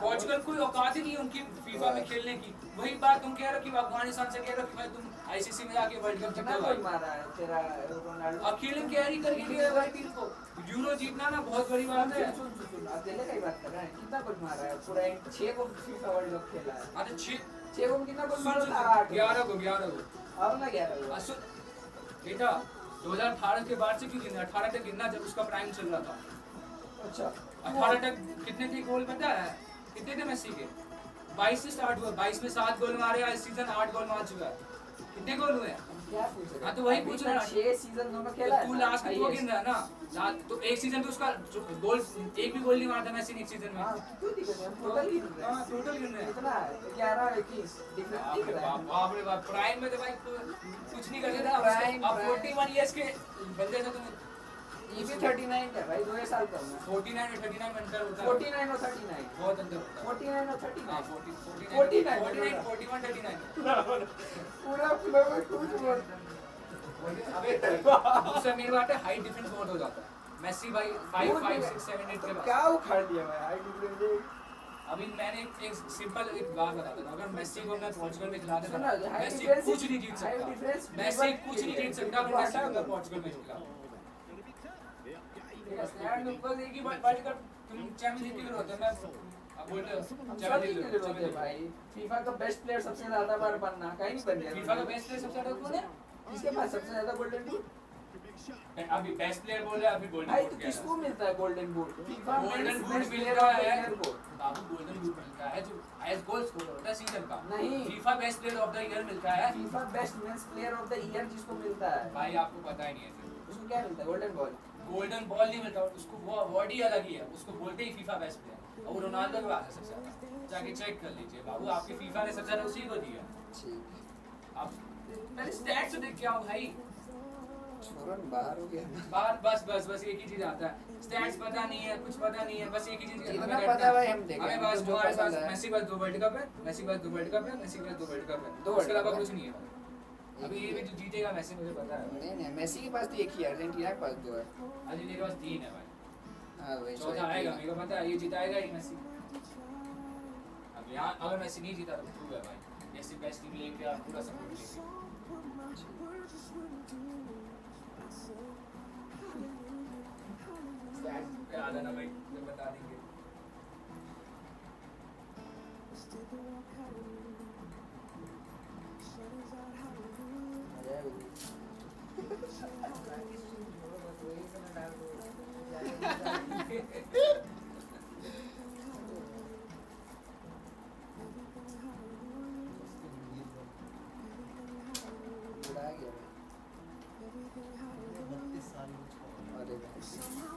पोर्चुगल कोई औकात ही नहीं है उनकी फीफा में खेलने की। वही बात तुम कह रहे हो कि अफगानिस्तान से कह रहे हो कि भाई तुम आईसीसी में जाके वर्ल्ड कप जीतो भाई। मारा है तेरा रोनाल्डो, अकेले कैरी करके गया भाई टीम को। यूरो जीतना ना बहुत बड़ी बात है। अकेले का ही बात कर रहा है, कितना कुछ मारा है, पूरा 6 को फीफा वर्ल्ड कप खेला है। अरे 6 को कितना कुछ मारा था, 11 को अब ना 11 को असुर बेटा 2018 के बाद से क्यों गिना? 18 तक गिनना जब उसका प्राइम चल रहा था। अच्छा 18 तक कितने थे गोल पता है? कितने थे मेसी के? 22 से स्टार्ट हुआ, 22 में 7 गोल मारे, इस सीजन 8 गोल मार चुका है। कितने गोल हुए? क्या पूछ रहा है? तो वही पूछ रहा है। 6 सीजन दोनों खेला है। तू लास्ट में वो गिन रहा है ना, तो एक सीजन तो उसका गोल एक भी गोल नहीं मारता मेसी ने एक सीजन में। हां क्यों दिक्कत है, टोटल गिन रहे हैं। हां टोटल गिन रहे हैं कितना 11 21 डिफरेंस दिख रहा है। बाप रे बाप, प्राइम में तो भाई कुछ नहीं करते था। अब 41 इयर्स के बंदे से तुम ये भी 39 का भाई, 2 साल का है। 49 और 39 में अंतर होता है। 49 और 39 बहुत अंतर होता है। 49 और 39 हां 49 41 39 पूरा फ्लो में कुछ बोल। अबे दूसरा मेन बात है हाइट डिफरेंस बहुत हो जाता है। मेसी भाई 5 5 6 7 8 के बाद क्या उखाड़ दिया भाई हाइट डिफरेंस। अभी मैंने एक सिंपल एक बात बता देता हूं, अगर मेसी को मैं पोर्चुगल में खिला देता मेसी कुछ नहीं जीत सकता। मेसी कुछ नहीं जीत सकता अगर मेसी को पोर्चुगल में खिला। यार बिल्कुल एक ही वर्ल्ड कप तुम चैंपियंस लीग के लिए होते हैं। मैं अब बोलते हो चैंपियंस लीग होते भाई। फीफा का बेस्ट प्लेयर सबसे ज्यादा बार बनना कहीं नहीं बन गया। फीफा का बेस्ट प्लेयर सबसे ज्यादा कौन है? जिसके पास सबसे ज्यादा गोल्डन बूट। अभी बेस्ट प्लेयर बोल रहा है, अभी गोल्डन भाई बूट तो किसको मिलता है golden boot? FIFA golden boot मिलता है बाबू, गोल्डन बूट मिलता है जो हाईएस्ट गोल स्कोर होता है सीजन का। नहीं, FIFA best player of the year मिलता है। FIFA best men's player of the year जिसको मिलता है भाई आपको पता ही नहीं है फिर उसको क्या मिलता है? Golden ball. गोल्डन बॉल नहीं मिलता, उसको वो अवार्ड ही अलग ही है, उसको बोलते ही फीफा बेस्ट प्लेयर। और वो रोनाल्डो के पास है सबसे ज्यादा, जाके चेक कर लीजिए बाबू, आपके फीफा ने सबसे ज्यादा उसी को दिया। ठीक आप पहले स्टैट्स देख के आओ भाई। छोरन बाहर हो गया बाहर बस एक ही चीज आता है, स्टैट्स पता नहीं है, कुछ पता नहीं है, बस एक ही चीज इतना पता है भाई हम देखें। हमें बस हमारे पास मेसी बस 2 वर्ल्ड कप है, मेसी बस 2 वर्ल्ड कप है, मेसी बस 2 वर्ल्ड कप है, उसके अलावा कुछ नहीं है। अभी ये भी जो जीतेगा मेसी मुझे पता है। नहीं मेसी के पास तो एक ही है, अर्जेंटीना के पास 2 है। अर्जेंटीना के पास 3 है भाई। हां वही चौथा आएगा, मेरे को पता है ये जिताएगा ही मेसी। अब यहाँ अगर मेसी नहीं जीता तो प्रूव है भाई, जैसे बेस्ट टीम लेके और पूरा सपोर्ट लेके स्टैट्स पे आ जाना भाई, मैं बता देंगे।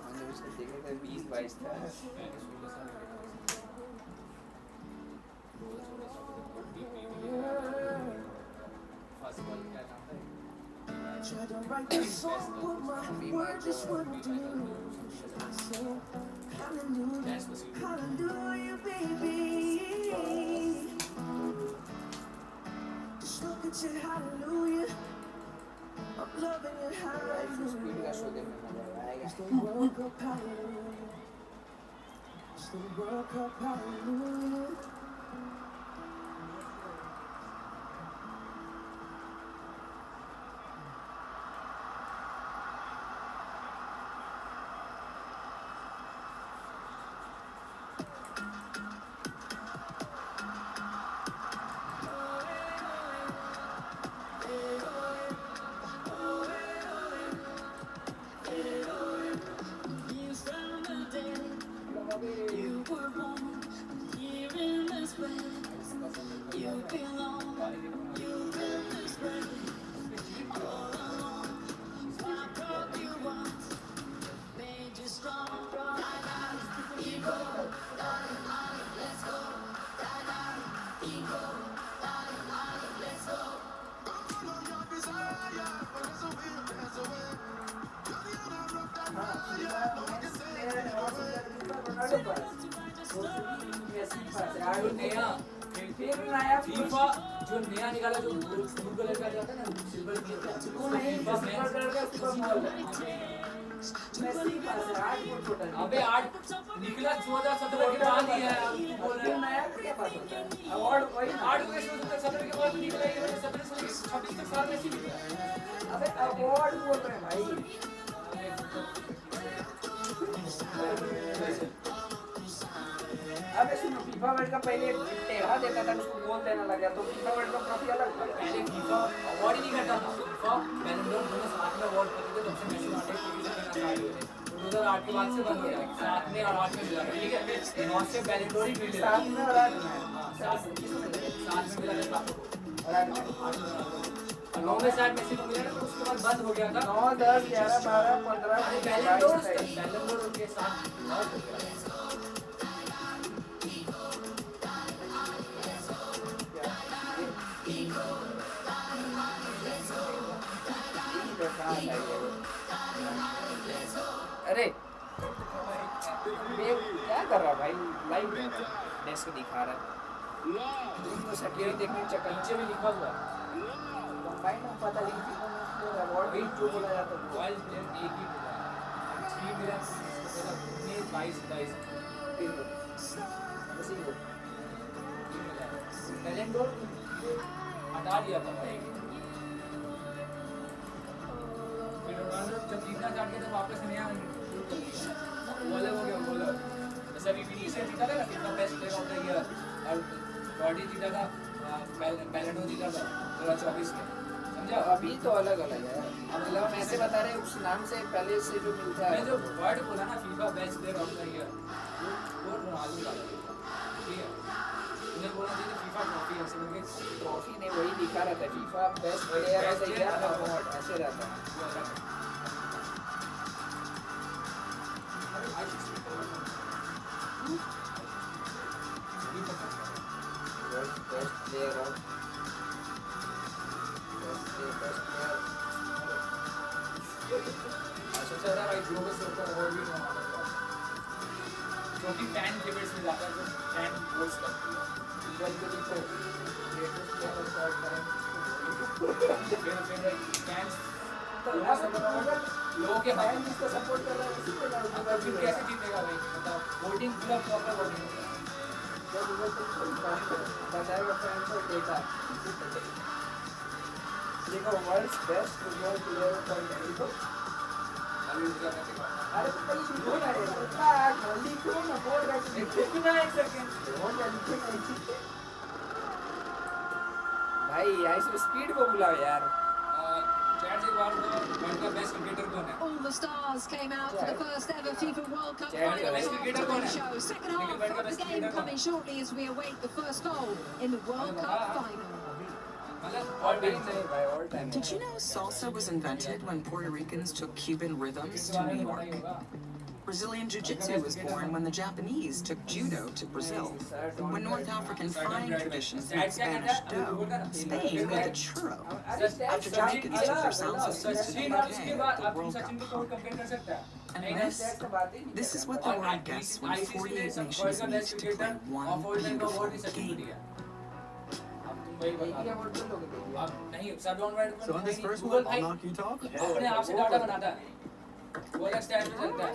मैंने उसको देखा था 20-22 था। Hallelujah, baby. Just look at you, hallelujah. I'm loving it, hallelujah. It's the World Cup, hallelujah. It's the World Cup, hallelujah. जो नया फिर नया फीफा जो नया निकाला जो ब्लू कलर का जाता है ना सिल्वर कलर का वो नहीं सिल्वर कलर का सुपर बॉल मेसी पास है 8 फुट छोटा अबे 8 निकला 2017 के बाद ही है अब तू बोल रहा है नया क्या पास होता है अवार्ड वही 8 वर्ष में 17 के बाद निकला ये 17 से 26 तक साल मेसी निकला अबे अवार्ड बोल रहे हैं भाई अबे सुनो फीफा वर्ल्ड कप पहले टेढ़ा देता था उसको गोल देने लगा तो फीफा वर्ल्ड कप ट्रॉफी अलग था पहले फीफा अवार्ड ही नहीं करता था फीफा बैलेंडोर दोनों साथ में अवार्ड करते थे तब से मेसी वाले पोजीशन में स्टार्ट हुए थे 2008 के बाद से बंद हो गया 7 में और 8 में मिला था ठीक है नौ से बैलेंडोर ही मिले 7 में और 8 में 7 में मिला था और 8 में 9 में शायद मेसी को मिला था तो उसके बाद बंद हो गया था 9 10 11 12 15 बैलेंडोर के साथ बहुत हो गया अरे क्या कर रहा भाई लाइव डेस्क दिखा रहा है तो सेक्यूरिटी देखने चक्कर नीचे में लिखा हुआ है कंबाइन में पता नहीं कि अवार्ड भी जो बोला जाता है वाइल्ड प्लेयर एक ही मिला 3 मिलियन मतलब 22 बैलेंडोर हटा दिया था भाई फिर रोनाल्डो जब जीतना चाह गया तो वापस नया शुरू कर दिया वो अलग हो गया वो अलग जैसे अभी विनीसियस जीता था ना FIFA best player of the year और बॉडी जीता था बैलेंडोर जीता था 2024 में समझा अभी तो अलग अलग है मतलब हम ऐसे बता रहे हैं उस नाम से पहले से जो मिलता है मैं जो वर्ड बोला ना FIFA best player of the year वो रोनाल्डो का ठीक है उन्हें बोलना चाहिए फीफा ट्रॉफी ऐसे करके ट्रॉफी ने वही दिखा रहता है FIFA best player of the year award ऐसे रहता है बेस्ट प्लेयर ऑफ सबसे ज्यादा भाई ग्लोबल सर्कल अवार्ड भी जो कि फैन फेवरेट्स में जाता है जो फैन वोट्स करती है वर्ल्ड कप को greatest player of all time fans लोगों के फैन जिसको सपोर्ट कर रहा है उसी पे अब फिर कैसे जीतेगा भाई मतलब वोटिंग पूरा प्रॉपर वोटिंग जब गूगल पे बताएगा फैन को डेटा देखो world's best football player of all time अभी उसका मैं देखा अरे तो पहले लिखो ना रे लिखो ना बोल रहा है कितना एक सेकंड भाई ऐसे स्पीड को बुलाओ यार चैट से बात वर्ल्ड का बेस्ट क्रिकेटर कौन है All the stars came out for the first ever FIFA World Cup Yeah, final best cricketer on कौन the है? show. Second Lekin half world का of the best game cricketer coming shortly as we await the first goal in the World Cup final. मतलब all time से भाई all time Did you know salsa was invented when Puerto Ricans took Cuban rhythms to New York? Brazilian Jiu-Jitsu was born when the Japanese took Judo to Brazil. When North African frying traditions made Spanish dough, Spain made the churro. After Jamaicans took their salsa seeds to the UK at the World Cup. And this is what the world gets when 48 nations meet to play one beautiful game. अब नहीं सब down wide So on this first one, I'll knock you talk. अपने आप से data बनाता है वो अलग स्टैंड पे चलता है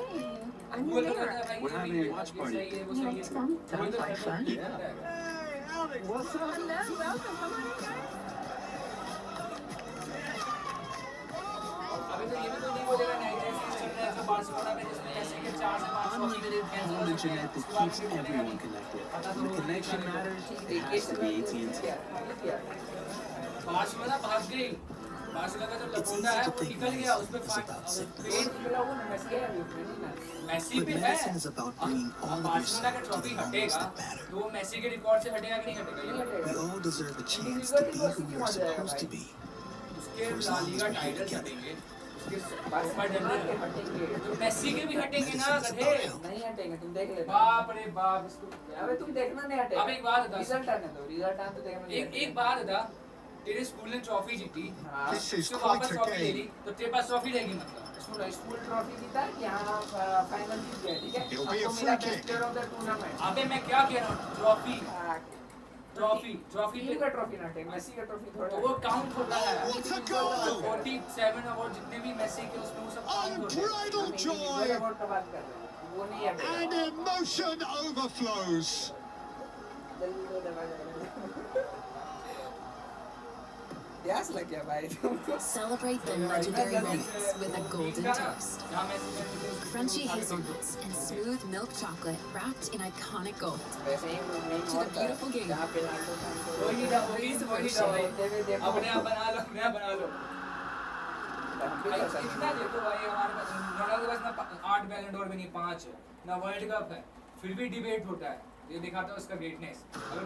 गूगल पे करता है भाई We're having a watch party. वो सही है Sounds like fun. What's up? Hello, welcome. Come on in, guys. अभी तो ये भी तो नहीं बोलेगा नहीं चल रहा है जो बार्सिलोना में जिसमें पैसे के 4 से 5 Unlimited and on the internet that keeps everyone connected. When the connection matters, it has to be AT&T. Barcelona भाग गई बार्सिलोना का जो लपोटा है वो निकल गया उसमें मेसी पे है Medicine is about bringing all of your Barcelona का self to trophy the moments हटेगा that matter. तो वो मेसी के रिकॉर्ड से हटेगा कि नहीं हटेगा ये We all deserve a chance to be who we are supposed to be. उसके ला लीगा टाइटल्स हटेंगे उसके सुपर जनरल तो मेसी के भी हटेंगे ना गधे नहीं हटेंगे तुम देख लेना बाप रे बाप इसको अबे तुम देखना नहीं हटेगा अब एक बात बता रिजल्ट आने दो रिजल्ट आने तो देखना नहीं एक बात बता तेरे स्कूल ने ट्रॉफी जीती हाँ This is उसको quite वापस a ट्रॉफी ले ली game. तो तेरे पास ट्रॉफी रहेगी मतलब सुनो स्कूल ट्रॉफी जीता यहाँ फाइनल जीत गया ठीक है It'll be a आपको free मिला kick. Best player of the tournament अबे मैं क्या कह रहा हूँ ट्रॉफी टीम का ट्रॉफी ना टेक मेसी का ट्रॉफी थोड़ा तो वो काउंट होता है What a goal! 47 अवार्ड जितने भी मेसी के उसमें वो सब काउंट होते हैं Unbridled joy अवार्ड का बात कर रहे हैं वो नहीं है and emotion overflows. जल्दी दो दबा प्यास लग गया भाई तुमको Celebrate the legendary moments with a golden toast. Crunchy hazelnuts and smooth milk chocolate wrapped in iconic gold. वैसे ही नहीं To the beautiful game. जहाँ पे लाखों फैन को वही दवाई अपने आप बना लो भाई इतना देखो भाई हमारे पास रोनाल्डो के पास ना 8 बैलन डोर भी नहीं 5 है ना वर्ल्ड कप है फिर भी डिबेट होता है ये दिखाता है उसका ग्रेटनेस अगर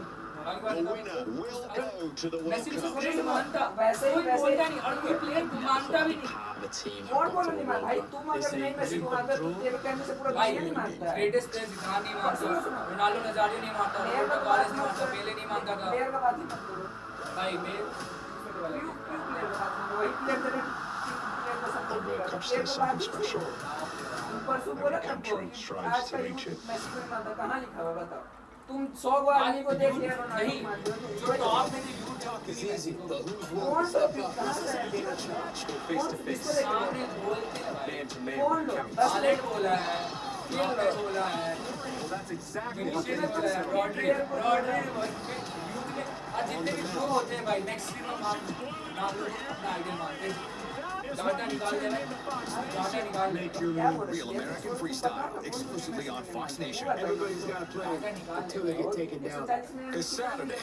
रोनाल्डो के The winner will go to the World Messi Cup. को नहीं मानता वैसे ही बोलता नहीं और कोई प्लेयर मानता भी नहीं The team कौन have बोल got to नहीं the मानता भाई World Cup. तुम अगर नहीं मेसी को मानता तो तेरे कहने से पूरा भाई दुनिया नहीं मानता है ग्रेटेस्ट प्लेयर जितना नहीं मानता रोनाल्डो नजारियो नहीं मानता रोबर्टो कार्लोस नहीं मानता पेले नहीं मानता था प्लेयर का बात ही मत करो भाई मैं क्यों प्लेयर का बात वही प्लेयर तेरे प्लेयर का The सपोर्ट World करता Cup प्लेयर stays का बात something ही special. ऊपर से बोला Every तब country strives आज to का reach it. मेसी को नहीं मानता कहाँ लिखा हुआ बताओ तुम 100 गो आदमी को देख लिया रोनाल्डो को मानते हो जो टॉप में जो Talk is easy, but who's कौन willing to सा step up कहाँ and से say है clutch match, go कौन face to face, किसको देख रहे हो? सामने बोलते हैं भाई man to man कौन with लोग count. बस हालेंड बोला है बापे बोला है Well, that's exactly what Vinicius they बोला है said. रॉड्री यूथ में आज जितने भी प्रो होते हैं भाई मैक्सिमम नाम लोग अपना आइडियल मानते हैं डाटा निकाल दे डाटा निकाल Make your move. Real American freestyle exclusively on Fox Nation. Everybody's got to play until they get taken down. It's Saturday,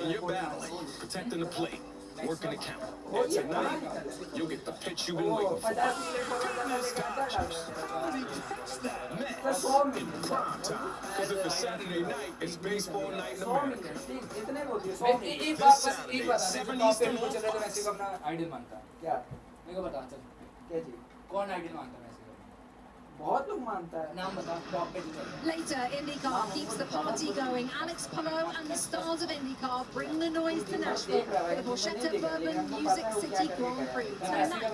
and you're battling, protecting the plate, working the count. And tonight, you'll get the pitch you've been waiting for. 100 minute Prime time. Because if it's Saturday night, it's baseball night in 100 America. Minute इतने बोलती है 100 मैं minute एक बात बस एक बात top पे को चल रहा है तो मैसी को अपना आइडियल मानता है क्या मेरे को बता चल क्या जी कौन आइडियल मानता है मैसी को बहुत लोग मानता है नाम बता टॉप पे चल रहा है Later, IndyCar keeps the party going. Alex Palou and the stars of IndyCar bring the noise to Nashville for the Borchetta Bourbon Music City Grand Prix tonight,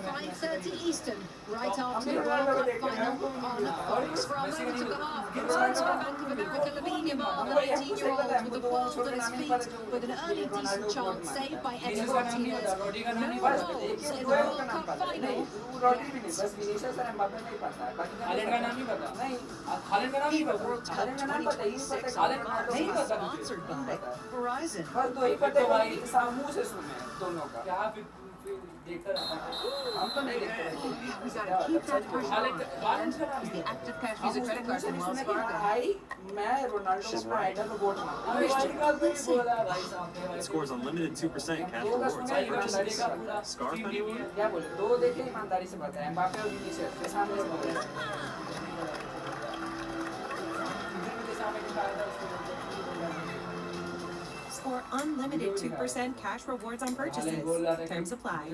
5:30 Eastern, right after the World Cup final on Fox. For a moment of the half, return to Bank of America, Lavine Yamal, the 19-year-old with the world at his feet, with an early decent chance saved by Eddie Martinez. No goals in the World Cup final. Rodri भी नहीं बस Vinicius और Mbappe नहीं पता है बाकी हालेंड का नाम नहीं पता नहीं हालेंड का नाम नहीं FIFA पता World Cup हालेंड का नाम पता ही नहीं पता 2026 हालेंड रोनाल्डो नहीं का पता sponsored by Verizon. बस दो ही पता है कि सामू से सुने दोनों का क्या फिर देखता रहता है हम तो नहीं देखते We gotta keep that pressure हालेंड on. हालेंड का And नाम the active cash music credit card from Wells सुने Fargo. भाई मैं रोनाल्डो को अपना आइडल को वोट मानता अरे हूं वर्ल्ड कप में बोला भाई सामने भाई Scores unlimited 2% cash दो का rewards सुना on purchases. का पूरा Scarf टीम anyone? क्या बोले दो देखे ईमानदारी से बताया एम्बापे और विनीशियस के सामने से बोल रहे हैं Score unlimited 2% cash rewards on purchases. Terms apply.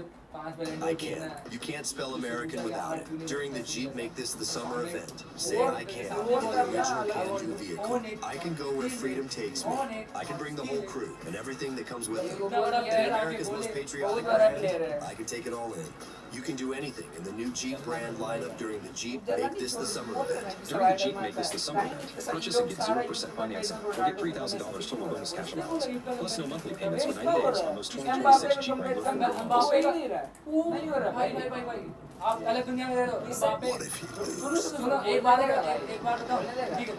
I can. You can't spell American without it. During the Jeep Make This the Summer event, say I can. The original can-do vehicle. I can go where freedom takes me. I can bring the whole crew and everything that comes with it. And America's most patriotic brand, I can take it all in. You can do anything in the new Jeep brand lineup during the Jeep Make This the Summer event. During the Jeep Make This the Summer event, purchase and get 0% financing or get $3,000 total bonus cash allowance. Plus no monthly payments for 90 days on those 2026 Jeep Wrangler 4x4s. नहीं हो रहा भाई भाई भाई भाई आप अलग दुनिया में रह रहे हो बाप What if he सुनो loses? सुनो एक बार बताओ ठीक है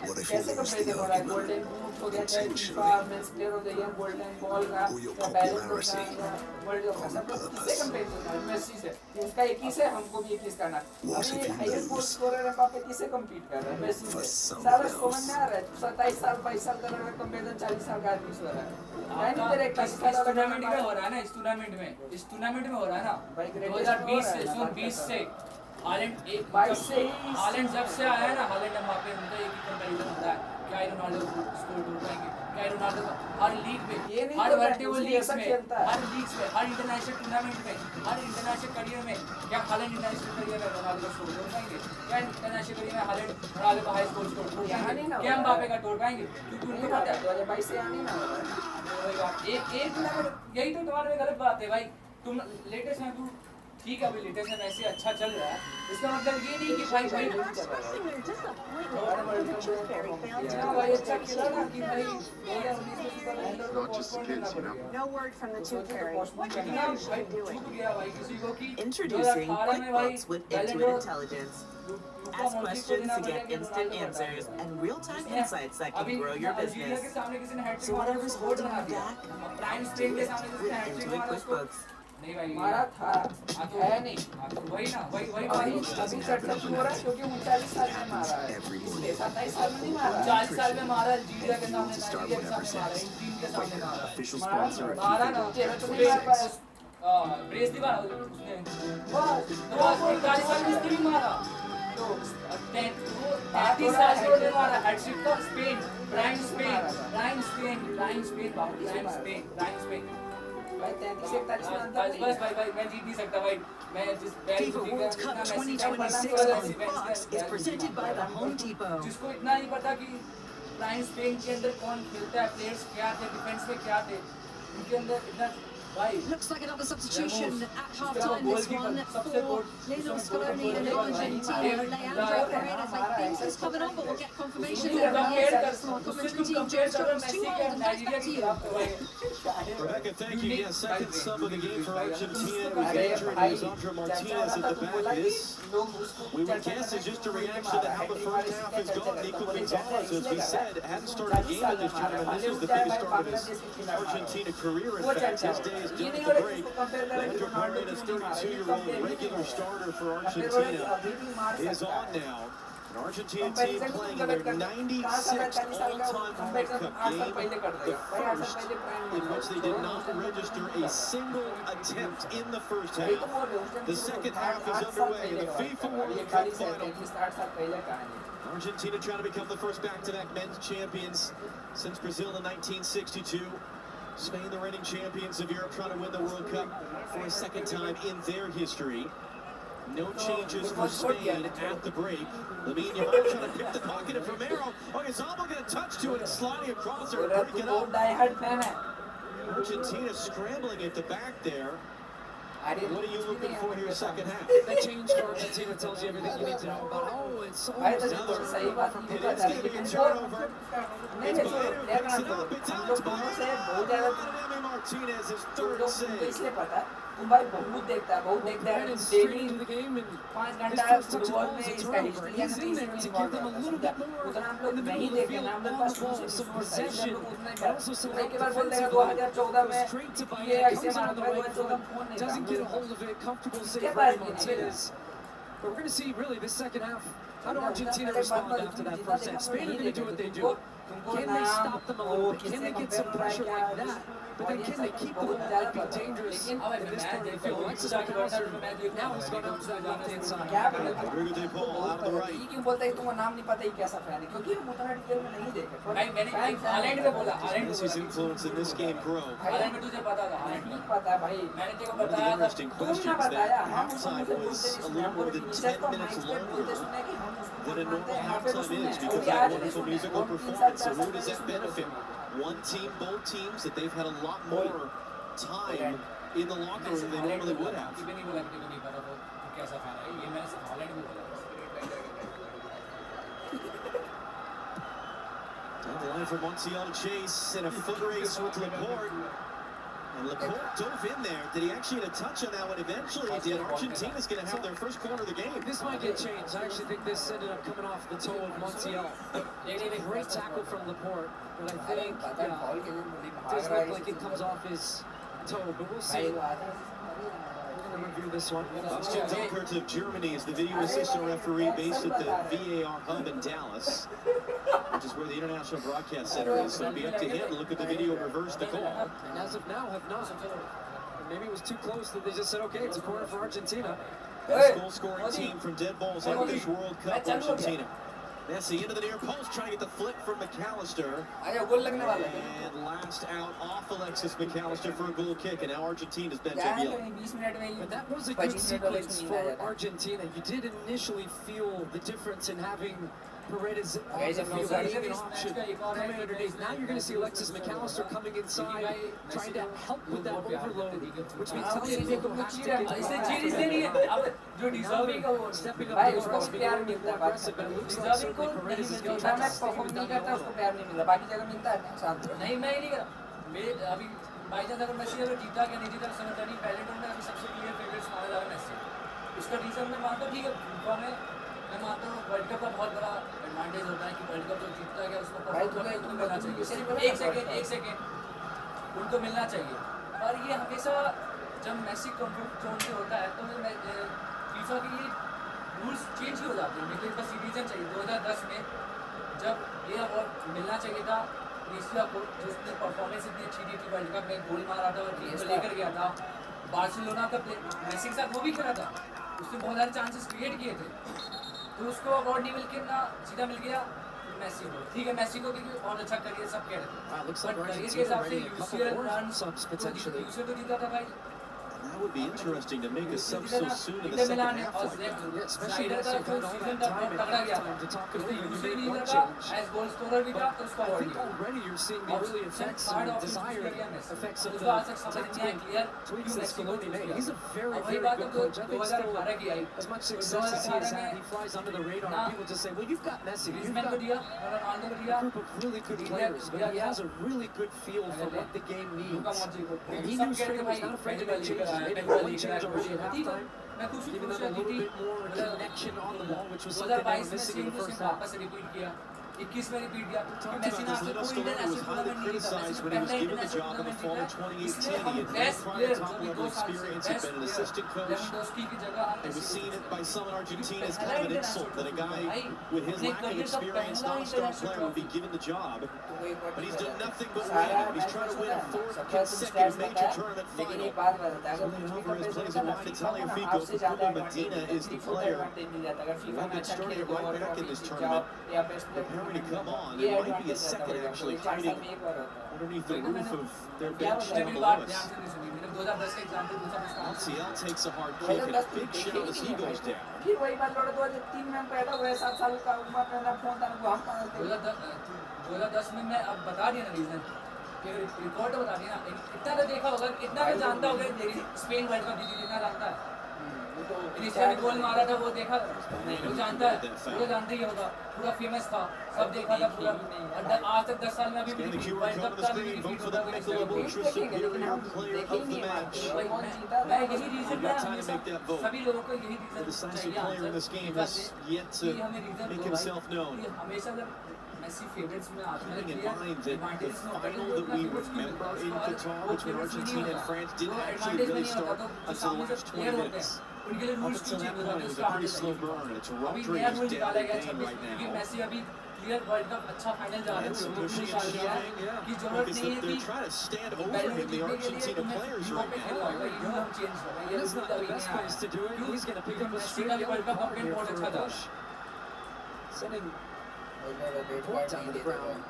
What if he कैसे loses कंपेयर the हो रहा है argument? गोल्डन बूट हो गया चाहे FIFA men's player of the year golden ball का Your या बैलन का popularity. वर्ल्ड कप का सब लोग किससे कंपेयर कर रहा है मेसी से उसका 21 है हमको भी 21 करना What अभी if he highest goal loses? Scorer Mbappe किससे कम्पीट कर रहा है मेसी For से someone सारा स्कोर else. में आ रहा है 27 साल 22 साल का लड़का कंपेरिजन 40 साल का आदमी से हो रहा है मैं नहीं तेरे इस टूर्नामेंट में हो रहा है ना इस टूर्नामेंट में हो रहा है ना भाई ग्रेटेस्ट 2020 से सुन 20 से हालैंड एक 22 से ही हालैंड जब से आया है ना हालैंड एम्बापे उनका एक ही कंपैरिजन होता है क्या ही रोनाल्डो स्कोर कर पाएंगे क्या ही रोनाल्डो हर लीग ये में नहीं हर तो वर्ल्ड उसकी ऐसा लीग्स में खेलता है। हर लीग्स में हर इंटरनेशनल टूर्नामेंट में हर इंटरनेशनल करियर में क्या हालैंड इंटरनेशनल करियर में रोनाल्डो का स्कोर तोड़ पाएंगे क्या इंटरनेशनल करियर में हालैंड रोनाल्डो का हाई स्कोर तोड़ पाएंगे क्या एम्बापे का तोड़ पाएंगे क्योंकि उनको पता है 2022 से आने ना हो रहा है एक टूर्नामेंट यही तो तुम्हारे में गलत बात है भाई तुम लेटेस्ट में तू ठीक है अभी लेटेस्ट में ऐसे अच्छा चल रहा है इसका मतलब ये नहीं कि भाई भाई भाई अच्छा खेला ना कि भाई 2019 में FIFA Not just the kids, you know. No word from the tooth fairy. What do you think should do it? Introducing QuickBooks with Intuit Intelligence. Ask questions to get instant answers and real-time insights that can grow your business. So whatever's holding you back, do it with Intuit QuickBooks. मारा था है नहीं वही ना वही अभी चर्चा क्यों हो रहा है क्योंकि 39 साल में मारा है 27 साल में नहीं मारा 40 साल में मारा जीडिया के सामने नाइजीरिया के सामने मारा टीम के सामने मारा ना तेरा तो नहीं मार पाया ब्रेस दिवा उसने बस 41 साल में इसने भी मारा तो 33 साल में मारा हैट्रिक का स्पेन ब्राइन स्पेन भाई 33-41 में अंतर बस भाई मैं जीत नहीं सकता भाई मैं जिस FIFA World Cup 2026 on Fox is presented by the Home Depot. जिसको इतना नहीं पता कि ब्राइन स्पेन के अंदर कौन खेलता है प्लेयर्स क्या थे डिफेंस में क्या थे उनके अंदर इतना Looks like another substitution at half-time this one for Lionel Scaloni and Argentina. Leandro Paredes, I think, is coming on, but we'll get confirmation from our commentary team. George Jones, 2 goals, and back to you. Rebecca, thank you. Yeah, second sub of the game for Argentina. It was injured. It was Andre Martinez at the back. We would guess it's just a reaction to how the first half has gone. Nico Gonzalez, as we said, hadn't started a game in this tournament. This was the biggest start of his Argentina career. In fact, his day is done at the break. Leandro Paredes, 32-year-old regular starter for Argentina, is on now. An Argentina team playing in their 96th all-time World Cup game, the first in which they did not register a single attempt in the first half. The second half is underway in the FIFA World Cup final. Argentina trying to become the first back-to-back men's champions since Brazil in 1962. Spain, the reigning champions of Europe, trying to win the World Cup for a second time in their history. No changes for Spain at the break. Lamine Yamal trying to pick the pocket of Romero. Oh, Gonzalo going to touch to it and sliding across there and break it up. Argentina scrambling at the back there. What are you looking for here second half? The change for Argentina tells you everything you need to know about. Oh, it's almost another. It is going to be a turnover. It's Bader who picks it up. It's Alex Bader. Martinez's third save. भाई बहुत देखता है daily 5 घंटा football में इसका history है उतना हम लोग नहीं देखे ना हम लोग पास पोजीशन उतना ही एक बार बोल देगा 2014 में ये ऐसे मारा था 2014 फोन नहीं क्या बात Martinez. But we're going to see really this second half. How do Argentina respond after that first half? Spain are going to do what they do. Can they stop them a little bit? Can they get some pressure like that? But then can they keep the ball and be dangerous in this part of the field? Alexis McAllister now has gone out to the left-hand side. Rodrigo De Paul out of the right. क्यों बोलता है तुमको नाम नहीं पता ही कैसा fan है क्योंकि वो उतना डिटेल में नहीं देखे मैंने हालैंड में बोला Messi's influence in this game grow. Holland में तुझे पता था नहीं पता भाई मैंने तेरे को बताया था interesting questions that halftime was a little more than 10 minutes longer than a normal halftime is because of that wonderful musical performance. So who does that benefit? One team, both teams, that they've had a lot more time in the locker room than they normally would have. Down the line for Montiel to chase in a foot race with Laporte. And Laporte dove in there. Did he actually get a touch on that one? Eventually he did. Argentina's going to have their first corner of the game. This might get changed. I actually think this ended up coming off the toe of Montiel. Great tackle from Laporte, but I think it does look like it comes off his toe, but we'll see. We're going to review this one. Bastian Dunkert of Germany is the video assistant referee based at the VAR hub in Dallas, which is where the International Broadcast Center is. So it'll be up to him to look at the video and reverse the call. And as of now, have not. Maybe it was too close that they just said, okay, it's a corner for Argentina. Best goal-scoring team from dead balls in this World Cup, Argentina. Messi into the near post, trying to get the flip from McAllister. And last out off Alexis McAllister for a goal kick, and now Argentina's bench up yelling. But that was a good sequence for Argentina. You did initially feel the difference in having Paredes on the field, being an option, coming underneath. Now you're going to see Alexis McAllister coming inside, trying to help with that overload, which means Tagliafico has to get stepping up the press, being a little bit more aggressive, but it looks like certainly Paredes is going to try to stay with अभी by chance अगर Messi अगर जीता क्या नहीं जीता समझता नहीं पहले टूर में अभी सबसे क्लियर फेवरेट्स माना जा रहा है मेसी उसका रीजन मैं मानता हूँ ठीक है फीफा में मैं मानता हूँ वर्ल्ड कप का बहुत बड़ा एडवांटेज होता है कि वर्ल्ड कप जो जीतता है उसको परफॉर्म करना उनको मिलना चाहिए सिर्फ एक सेकेंड उनको मिलना चाहिए और ये हमेशा जब मेसी कंफर्ट जोन से होता है तो फीफा के ये रूल्स चेंज ही हो जाते हैं लेकिन इसका रीजन चाहिए 2010 में जब ये अवार्ड मिलना चाहिए था इसलिए आपको जिसने परफॉर्मेंस इतनी अच्छी दी थी वर्ल्ड कप में गोल मारा था और टीम को लेकर गया था बार्सिलोना का मेसी के साथ वो भी खेला था उसने बहुत सारे चांसेस क्रिएट किए थे तो उसको अवार्ड नहीं मिल के ना सीधा मिल गया मेसी को ठीक है मेसी को क्योंकि बहुत अच्छा करियर सब कह रहे थे बट करियर के हिसाब से यूसीएल रन यूसीएल तो जीता था भाई That would be interesting to make a sub so soon in the second half like that. Especially once you've had all that time and time to talk about it. You make one change. But I think already you're seeing the early effects and the desired effects of the tactical tweaks that Scaloni made. He's a very, very good coach. I think still, as much success as he has had, he flies under the radar. People just say, well, you've got Messi. You've got a group of really good players. But he has a really good feel for what the game needs. And he knew straight away he's not afraid to make changes. Maybe one change already at halftime, giving them a little bit more connection on the ball, which was something they were missing in the first half. 21 में repeat किया Messi ने Scaloni was highly criticized when he was given the job in the fall of 2018. He had no prior top-level experience, had been an assistant coach. It was seen by some in Argentina as kind of an insult that a guy with his lack of experience, non-star player, would be given the job. But he's done nothing but win. He's trying to win a fourth consecutive major tournament final. Julian Alvarez plays a wide Tagliafico. Bruno Medina is the player who had been starting it right back in this tournament. Preparing to come on. There might be a second actually hiding underneath the roof of their bench down below us. Martial takes a hard kick and a big shout as he goes down. 2010 में मैं अब बता दिया ना reason record बता दिया ना इतना तो देखा होगा इतना तो जानता होगा स्पेन वर्ल्ड कप जीती इतना जानता है इनिशियली गोल मारा था वो देखा वो जानता है वो जानते ही होगा पूरा फेमस था सब देखा था पूरा आज तक 10 साल में अभी वर्ल्ड कप का भी रिपीट होता है मैं यही रीजन सभी लोगों को यही रीजन चाहिए कि हमें रीजन हमेशा Messi favorites में आते हैं Keeping in mind that the final that we remember in Qatar between Argentina and France didn't actually really start until the last 20 minutes. Up until that point, it was a pretty slow burn, and Toronto is dead in the game right now. Messi अभी clear World Cup अच्छा final जा रहा है Some pushing and shoving, because they're trying to stand over him, the Argentina players right now. That's not the best place to do it. He's going to pick up a straight yellow card here for a push. Sending Ford down to the ground.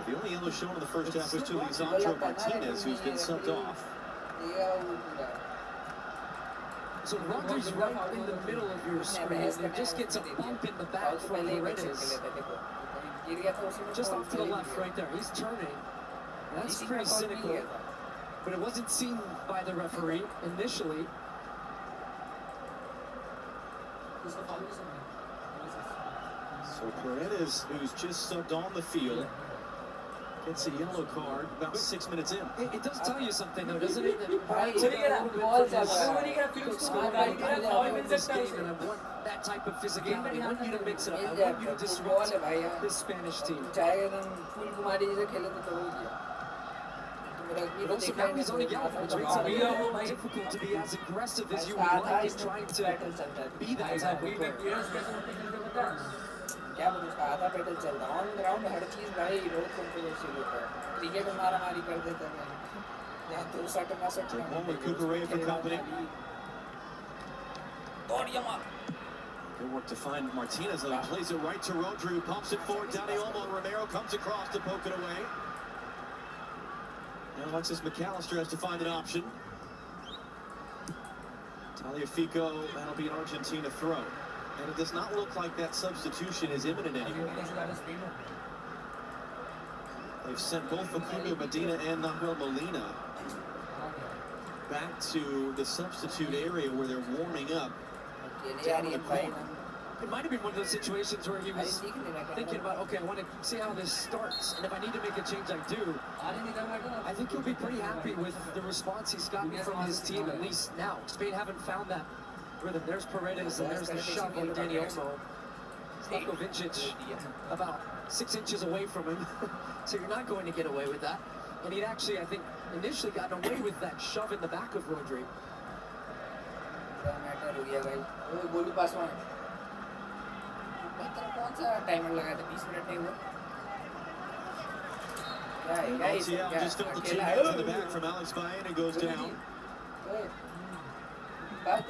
The only yellow shown in the first half was to Lisandro Martinez, who's been subbed off. So Rodri's right in the middle of your screen, and just gets a bump in the back from Paredes. Just off to the left right there. He's turning. That's pretty cynical. But it wasn't seen by the referee initially. So Paredes, who's just subbed on the field, gets a yellow card about 6 minutes in. It does tell you something, though, doesn't it? That and I want that type of physicality. I want you to mix it up. I want you to disrupt this Spanish team. But also now he's on a yellow, which makes it really difficult to be as aggressive as you would like. He's trying to be that type of player. क्या बोलूं उसका आधा पैदल चलता on ground हर चीज भाई बहुत controversial होता है क्रिकेट में मारामारी कर देते हैं यहां तो सट ना सट Good work to find Martinez, though. He plays it right to Rodri, who pumps it forward. Dani Olmo, Romero comes across to poke it away. Now Alexis McAllister has to find an option. Tagliafico, that'll be an Argentina throw. And it does not look like that substitution is imminent anymore. They've sent both Facundo Medina and Nahuel Molina back to the substitute area where they're warming up down in the corner. It might have been one of those situations where he was thinking about, okay, I want to see how this starts, and if I need to make a change, I do. I think he'll be pretty happy with the response he's gotten from his team, at least now. Spain haven't found that rhythm. There's Paredes, and there's the shove on Dani Olmo. Slavko Vincic about 6 inches away from him, so you're not going to get away with that. And he'd actually, I think, initially gotten away with that shove in the back of Rodri. Montiel just felt the 2 hands in the back from Alex Baena and goes down. They're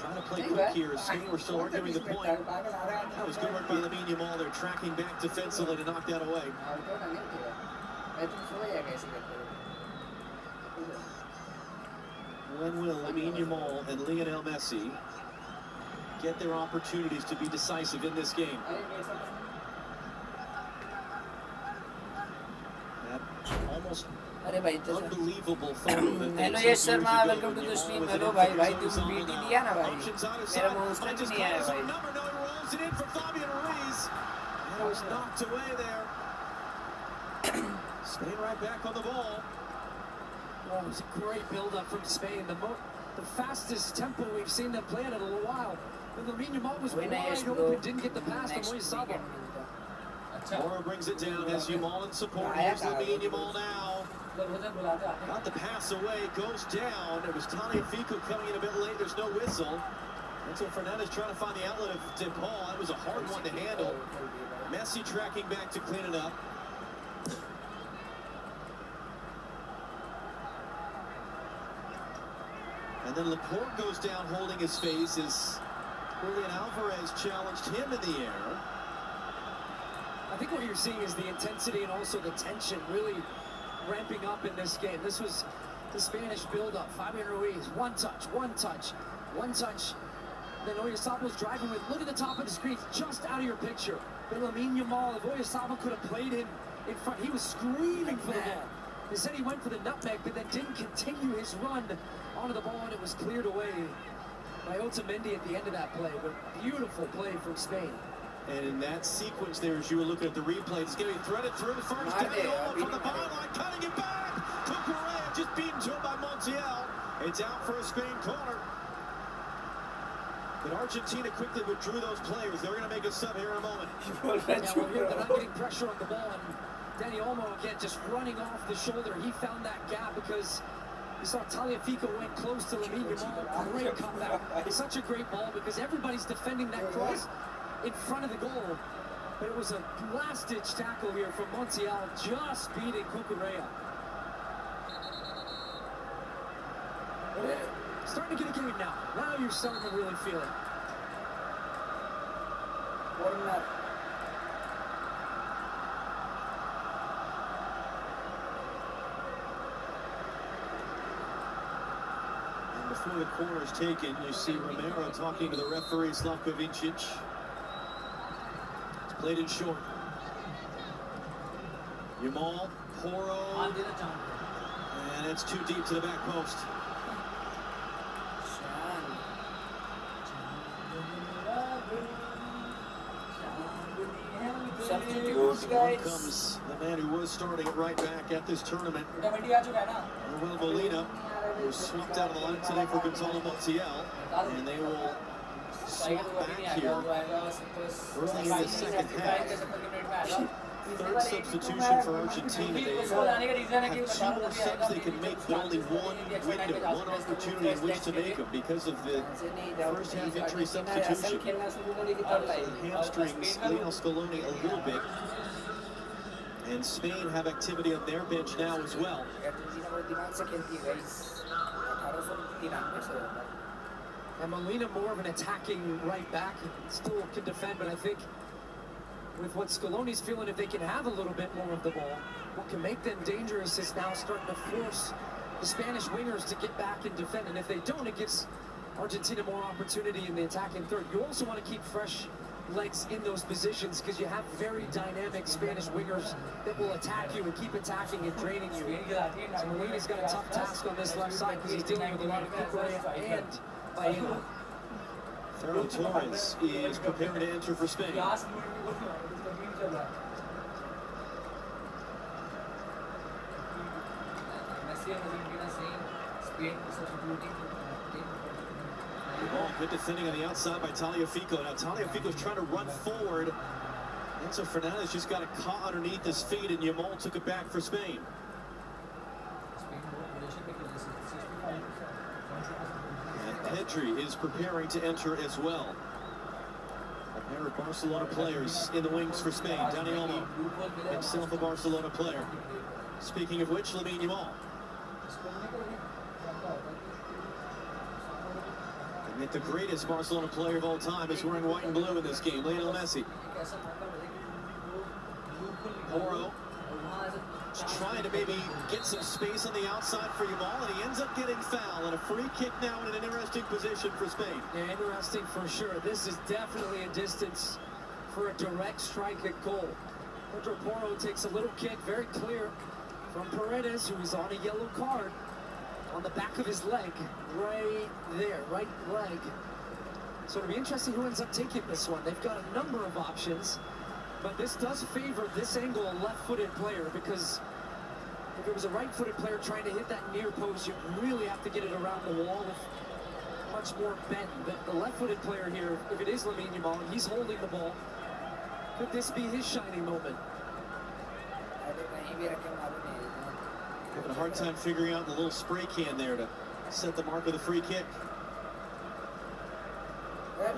trying to play quick here. Spain were still arguing the point. That was good work by Lamine Yamal. They're tracking back defensively to knock that away. When will Lamine Yamal and Lionel Messi get their opportunities to be decisive in this game? That almost unbelievable thought of it. Hello yes Sharma, welcome to the stream. Hello bhai, bhai tu BT diya na bhai. Mera muh uska nahi aaya bhai. Rolls it in for Fabian Ruiz. That was knocked away there. Spain right back on the ball. Oh, it was a great build-up from Spain. The fastest tempo we've seen them play in a little while. But Lamine Yamal was wide open, didn't get the pass from Oyarzabal. Mora brings it down, has Yamal in support. Here's Lamine Yamal now. Got the pass away, goes down. It was Tagliafico coming in a bit late. There's no whistle. Enzo Fernandez trying to find the outlet of De Paul. That was a hard one to handle. Messi tracking back to clean it up. And then Laporte goes down holding his face as Julian Alvarez challenged him in the air. I think what you're seeing is the intensity and also the tension really ramping up in this game. This was the Spanish build-up. Fabian Ruiz, one touch, one touch, one touch. Then Oyarzabal's driving with, look at the top of the screen, just out of your picture. But Lamine Yamal, if Oyarzabal could have played him in front, he was screaming for the ball. They said he went for the nutmeg, but then didn't continue his run onto the ball, and it was cleared away by Otamendi at the end of that play. But beautiful play from Spain. And in that sequence there, as you were looking at the replay, it's going to be threaded through the first down from the byline, cutting it back. Cucurella just beaten to him by Montiel. It's out for a Spain corner. But Argentina quickly withdrew those players. They're going to make a sub here in a moment. They're not getting pressure on the ball, and Dani Olmo again just running off the shoulder. He found that gap because you saw Tagliafico went close to Lamine Yamal. Great comeback. It's such a great ball because everybody's defending that cross in front of the goal. But it was a last-ditch tackle here from Montiel, just beating Cucurella. Starting to get a game now. Now you're starting to really feel it. And before the corner is taken, you see Romero talking to the referee, Slavko Vincic. It's played in short. Yamal, Poro, and it's too deep to the back post. Substitutes, guys. Comes the man who was starting at right back at this tournament, Manuel Molina, who was swapped out of the line today for Gonzalo Montiel, and they will swap back here early in the second half. Third substitution for Argentina. They have 2 more subs they can make, but only one window, one opportunity in which to make them because of the first half injury substitution. Hamstrings Lionel Scaloni a little bit. And Spain have activity on their bench now as well. And Molina more of an attacking right back, still can defend, but I think with what Scaloni's feeling, if they can have a little bit more of the ball, what can make them dangerous is now starting to force the Spanish wingers to get back and defend. And if they don't, it gives Argentina more opportunity in the attacking third. You also want to keep fresh legs in those positions because you have very dynamic Spanish wingers that will attack you and keep attacking and draining you. So Molina's got a tough task on this left side because he's dealing with a lot of Cucurella and Baena. Ferran Torres is preparing to enter for Spain. Good defending on the outside by Tagliafico. Now Tagliafico's trying to run forward. Enzo Fernandez just got it caught underneath his feet, and Yamal took it back for Spain. And Pedri is preparing to enter as well. A pair of Barcelona players in the wings for Spain. Dani Olmo, himself a Barcelona player. Speaking of which, Lamine Yamal. And the greatest Barcelona player of all time is wearing white and blue in this game, Lionel Messi. Porro trying to maybe get some space on the outside for Yamal, and he ends up getting fouled, and a free kick now in an interesting position for Spain. Yeah, interesting for sure. This is definitely a distance for a direct strike at goal. Pedro Porro takes a little kick, very clear, from Paredes, who is on a yellow card, on the back of his leg, right there, right leg. So it'll be interesting who ends up taking this one. They've got a number of options, but this does favor this angle a left-footed player, because if it was a right-footed player trying to hit that near post, you really have to get it around the wall with much more bend. But the left-footed player here, if it is Lamine Yamal, and he's holding the ball, could this be his shining moment? Having a hard time figuring out the little spray can there to set the mark of the free kick.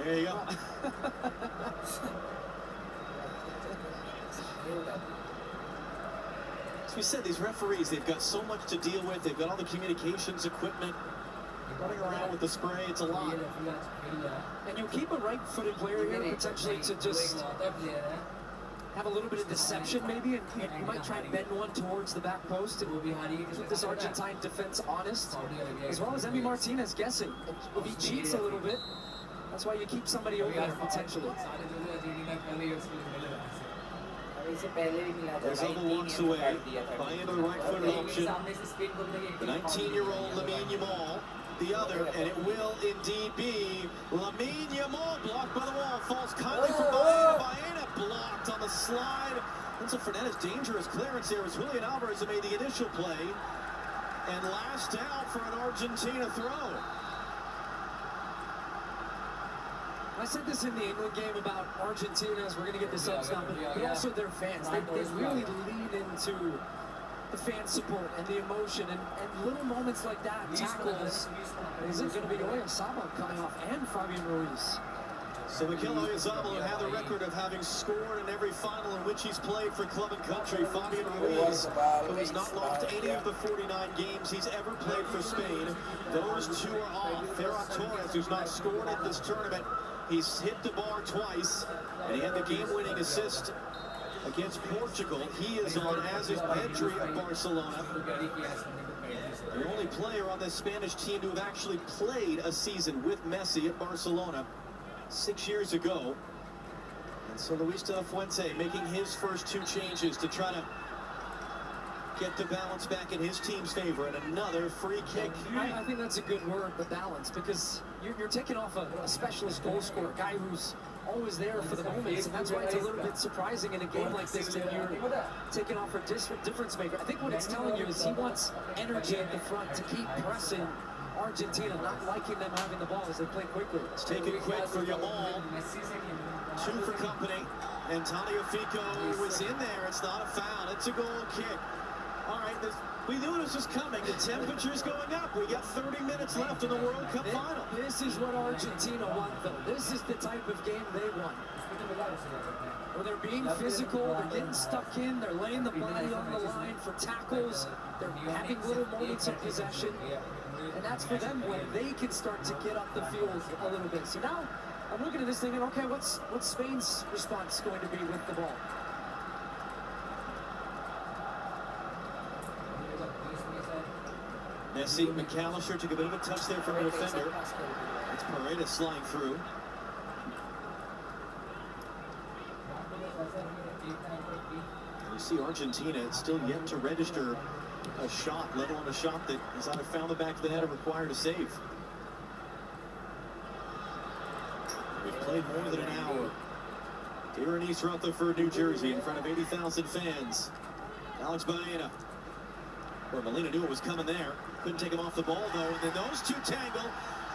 There you go. As we said, these referees, they've got so much to deal with. They've got all the communications equipment. Running around with the spray, it's a lot. And you keep a right-footed player here potentially to just have a little bit of deception maybe, and you might try and bend one towards the back post and keep this Argentine defense honest, as well as Emi Martinez guessing. If he cheats a little bit, that's why you keep somebody over there potentially. Ozil walks away, Baena the right-footed option. The 19-year-old Lamine Yamal, the other, and it will indeed be Lamine Yamal, blocked by the wall, falls kindly from Baena. Baena blocked on the slide. Enzo Fernandez, dangerous clearance there as Julian Alvarez made the initial play, and last out for an Argentina throw. I said this in the England game about Argentina's, we're going to get the subs now, but also their fans. They really lean into the fan support and the emotion, and little moments like that, tackles. Is it going to be Oyarzabal coming off and Fabian Ruiz? So Mikel Oyarzabal had the record of having scored in every final in which he's played for club and country. Fabian Ruiz, who has not lost any of the 49 games he's ever played for Spain. Those two are off. Ferran Torres, who's not scored at this tournament, he's hit the bar twice, and he had the game-winning assist against Portugal. He is on, as is Pedri of Barcelona. The only player on this Spanish team to have actually played a season with Messi at Barcelona 6 years ago. And so Luis de la Fuente making his first two changes to try to get the balance back in his team's favor, and another free kick. I think that's a good word, the balance, because you're taking off a specialist goal scorer, a guy who's always there for the moments, and that's why it's a little bit surprising in a game like this that you're taking off a difference maker. I think what it's telling you is he wants energy at the front to keep pressing Argentina, not liking them having the ball as they play quickly. It's taken quick for Yamal. Two for company, and Tagliafico was in there. It's not a foul, it's a goal kick. All right, we knew this was coming. The temperature's going up. We got 30 minutes left in the World Cup final. This is what Argentina want, though. This is the type of game they want. Where they're being physical, they're getting stuck in, they're laying the body on the line for tackles, they're having little moments of possession, and that's for them when they can start to get up the field a little bit. So now, I'm looking at this thinking, okay, what's Spain's response going to be with the ball? Messi, McAllister took a bit of a touch there from the defender. It's Paredes sliding through. You see Argentina still yet to register a shot, let alone a shot that has either found the back of the net or required a save. We've played more than an hour here in East Rutherford, New Jersey, in front of 80,000 fans. Alex Baena. Or Molina knew it was coming there. Couldn't take him off the ball, though. And then those two tangle.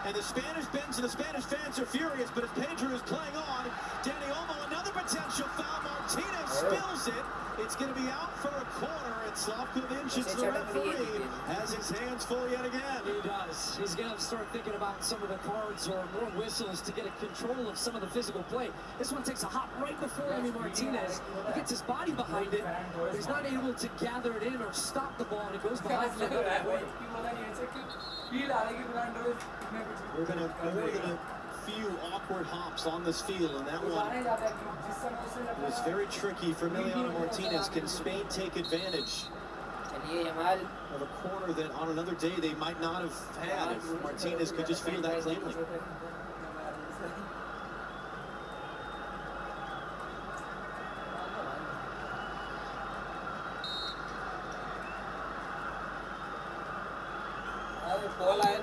And the Spanish bench and the Spanish fans are furious, but as Pedro is playing on, Dani Olmo, another potential foul. Martinez spills it. It's going to be out for a corner. And Slavko Vincic, the referee, has his hands full yet again. He does. He's going to start thinking about some of the cards or more whistles to get a control of some of the physical play. This one takes a hop right before Martinez. He gets his body behind it, but he's not able to gather it in or stop the ball, and it goes behind the net. We're going to more than a few awkward hops on this field, and that one was very tricky for Emiliano Martinez. Can Spain take advantage of a corner that on another day they might not have had if Martinez could just feel that cleanly?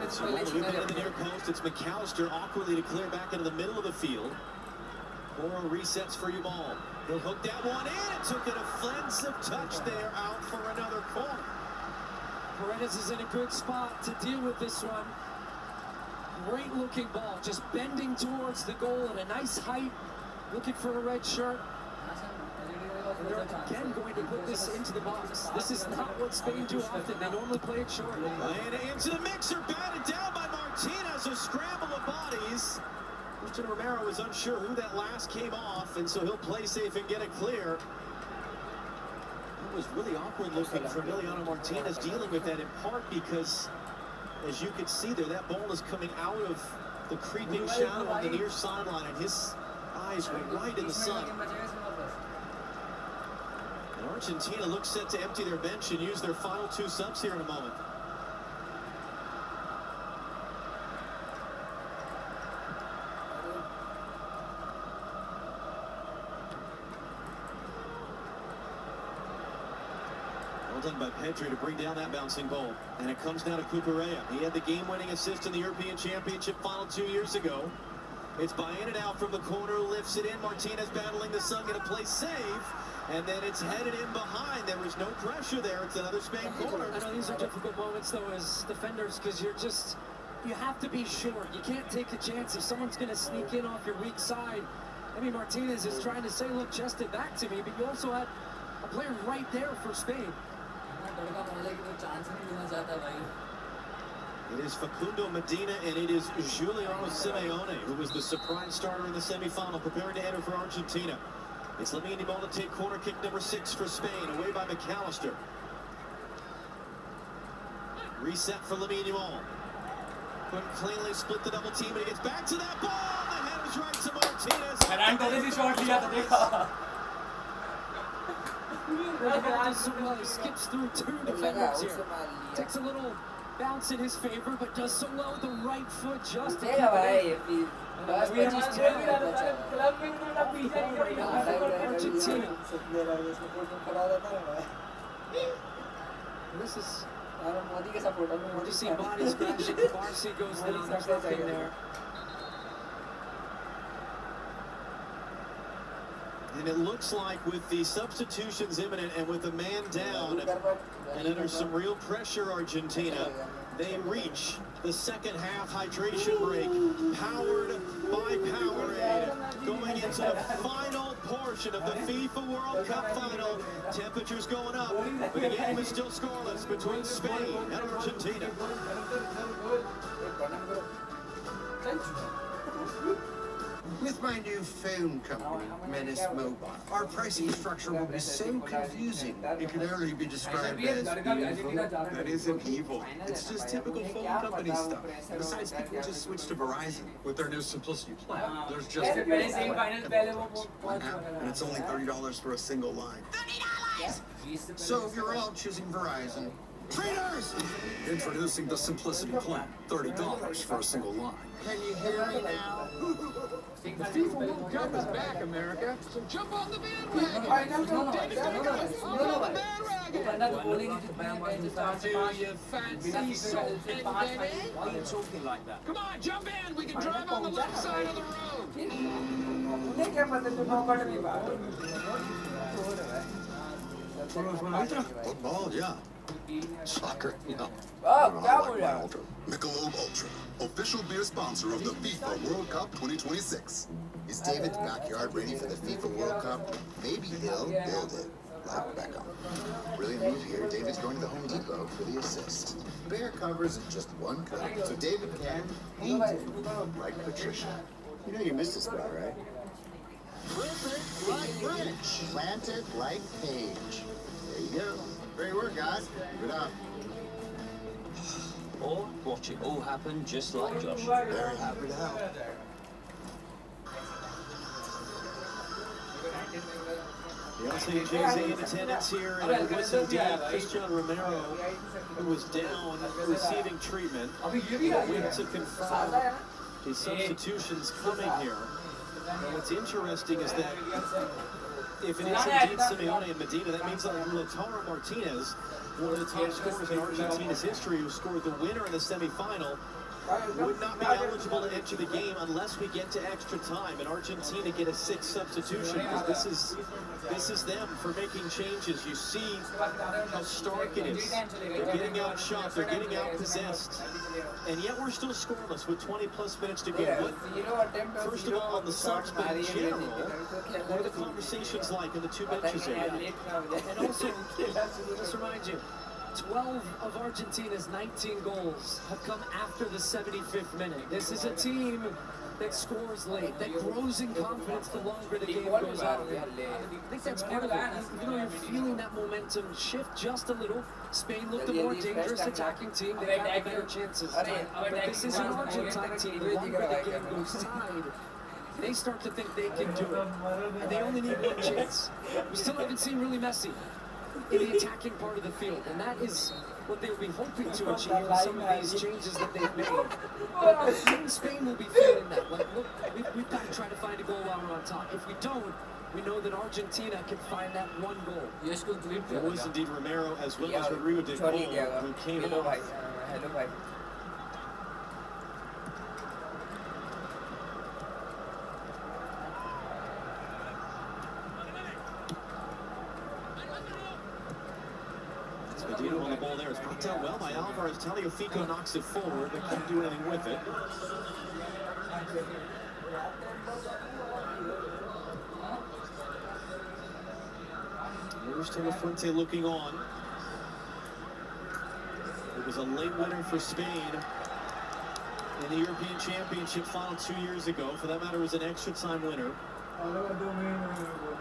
It's in the near post. It's McAllister awkwardly to clear back into the middle of the field. Moro resets for Yamal. He'll hook that one in. It took an offensive touch there, out for another corner. Paredes is in a good spot to deal with this one. Great looking ball, just bending towards the goal at a nice height, looking for a red shirt. And they're again going to put this into the box. This is not what Spain do often. They normally play it short. And into the mixer, batted down by Martinez. A scramble of bodies. Christian Romero was unsure who that last came off, and so he'll play safe and get it clear. It was really awkward looking for Emiliano Martinez dealing with that, in part because, as you can see there, that ball is coming out of the creeping shadow on the near sideline, and his eyes were right in the sun. And Argentina looks set to empty their bench and use their final two subs here in a moment. Well done by Pedri to bring down that bouncing ball. And it comes down to Cucurella. He had the game-winning assist in the European Championship final 2 years ago. It's Baena now from the corner, lifts it in. Martinez battling the sun, going to play save. And then it's headed in behind. There was no pressure there. It's another Spain corner. I know these are difficult moments, though, as defenders, because you have to be sure. You can't take a chance if someone's going to sneak in off your weak side. I mean, Martinez is trying to say, look, chest it back to me, but you also had a player right there for Spain. It is Facundo Medina, and it is Giuliano Simeone, who was the surprise starter in the semifinal, preparing to enter for Argentina. It's Lamine Yamal to take corner kick number 6 for Spain, away by McAllister. Reset for Lamine Yamal. Couldn't cleanly split the double team, and he gets back to that ball. The header's right to Martinez. He skips through 2 defenders here. Takes a little bounce in his favor, but does so well with the right foot just to keep it in. Argentina. This is you see bodies crashing. Barcy goes down. There's nothing there. And it looks like with the substitutions imminent and with a man down and under some real pressure, Argentina, they reach the second half hydration break, powered by Powerade, going into the final portion of the FIFA World Cup final. Temperatures going up, but the game is still scoreless between Spain and Argentina. With my new phone company, Menace Mobile, our pricing structure will be so confusing, it can only be described as evil. That isn't evil. It's just typical phone company stuff. Besides, people just switched to Verizon with their new Simplicity plan. There's just one app, and it's only $30 for a single line. $30! So if you're all choosing Verizon, Trainers! Introducing the Simplicity Plan. $30 for a single line. Can you hear me now? The FIFA World Cup is back, America. So jump on the bandwagon. You fancy salt and Benny? Why are you talking like that? Come on, jump in. We can drive on the left side of the road. Football, yeah. Soccer, no. Ultra. Michelob Ultra, official beer sponsor of the FIFA World Cup 2026. Is David's backyard ready for the FIFA World Cup? Maybe he'll build it. Like Beckham. Brilliant move here. David's going to the Home Depot for the assist. Bare covers in just one coat. So David can eat like Patricia. You know you missed this spot, right? Flip it like Bridge. Plant it like Paige. There you go. Great work, guys. Keep it up. Or watch it all happen just like Josh. Very happy to help. Beyonce Jay-Z in attendance here, and it was indeed Cristiano Romero who was down receiving treatment. Went to confirm his substitutions coming here. And what's interesting is that if it is indeed Simeone and Medina, that means that Lautaro Martinez, one of the top scorers in Argentina's history, who scored the winner in the semifinal, would not be eligible to enter the game unless we get to extra time and Argentina get a sixth substitution, because this is them for making changes. You see how stark it is. They're getting outshot, they're getting outpossessed, and yet we're still scoreless with 20 plus minutes to go. But first of all, on the subs, but in general, what are the conversations like in the two benches area? And also, let's remind you, 12 of Argentina's 19 goals have come after the 75th minute. This is a team that scores late, that grows in confidence the longer the game goes on. I think that's part of it. You know, you're feeling that momentum shift just a little. Spain looked the more dangerous attacking team. They had the better chances. But this is an Argentine team. The longer the game goes tied, they start to think they can do it. And they only need one chance. We still haven't seen really Messi in the attacking part of the field, and that is what they'll be hoping to achieve with some of these changes that they've made. But even Spain will be feeling that. Like, look, we've got to try to find a goal while we're on top. If we don't, we know that Argentina can find that one goal. It was indeed Romero as well as Rodrigo de Paul who came off. Medina on the ball there. It's brought out well by Alvarez. Tagliafico knocks it forward, but can't do anything with it. Here's Telefuente looking on. It was a late winner for Spain in the European Championship final 2 years ago. For that matter, it was an extra time winner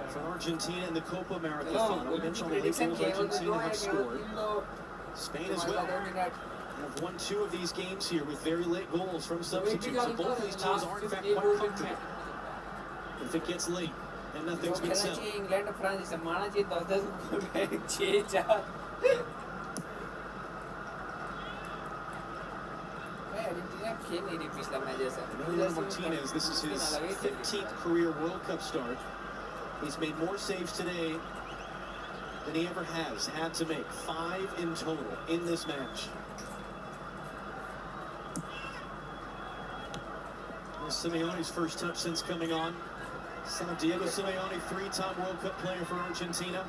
for Argentina in the Copa America final. We mentioned the late goals Argentina have scored. Spain as well have won 2 of these games here with very late goals from substitutes. So both of these teams are in fact quite comfortable if it gets late and nothing's been settled. Emiliano Martinez, this is his 15th career World Cup start. He's made more saves today than he ever has had to make. 5 in total in this match. Simeone's first touch since coming on. Son of Diego Simeone, 3-time World Cup player for Argentina.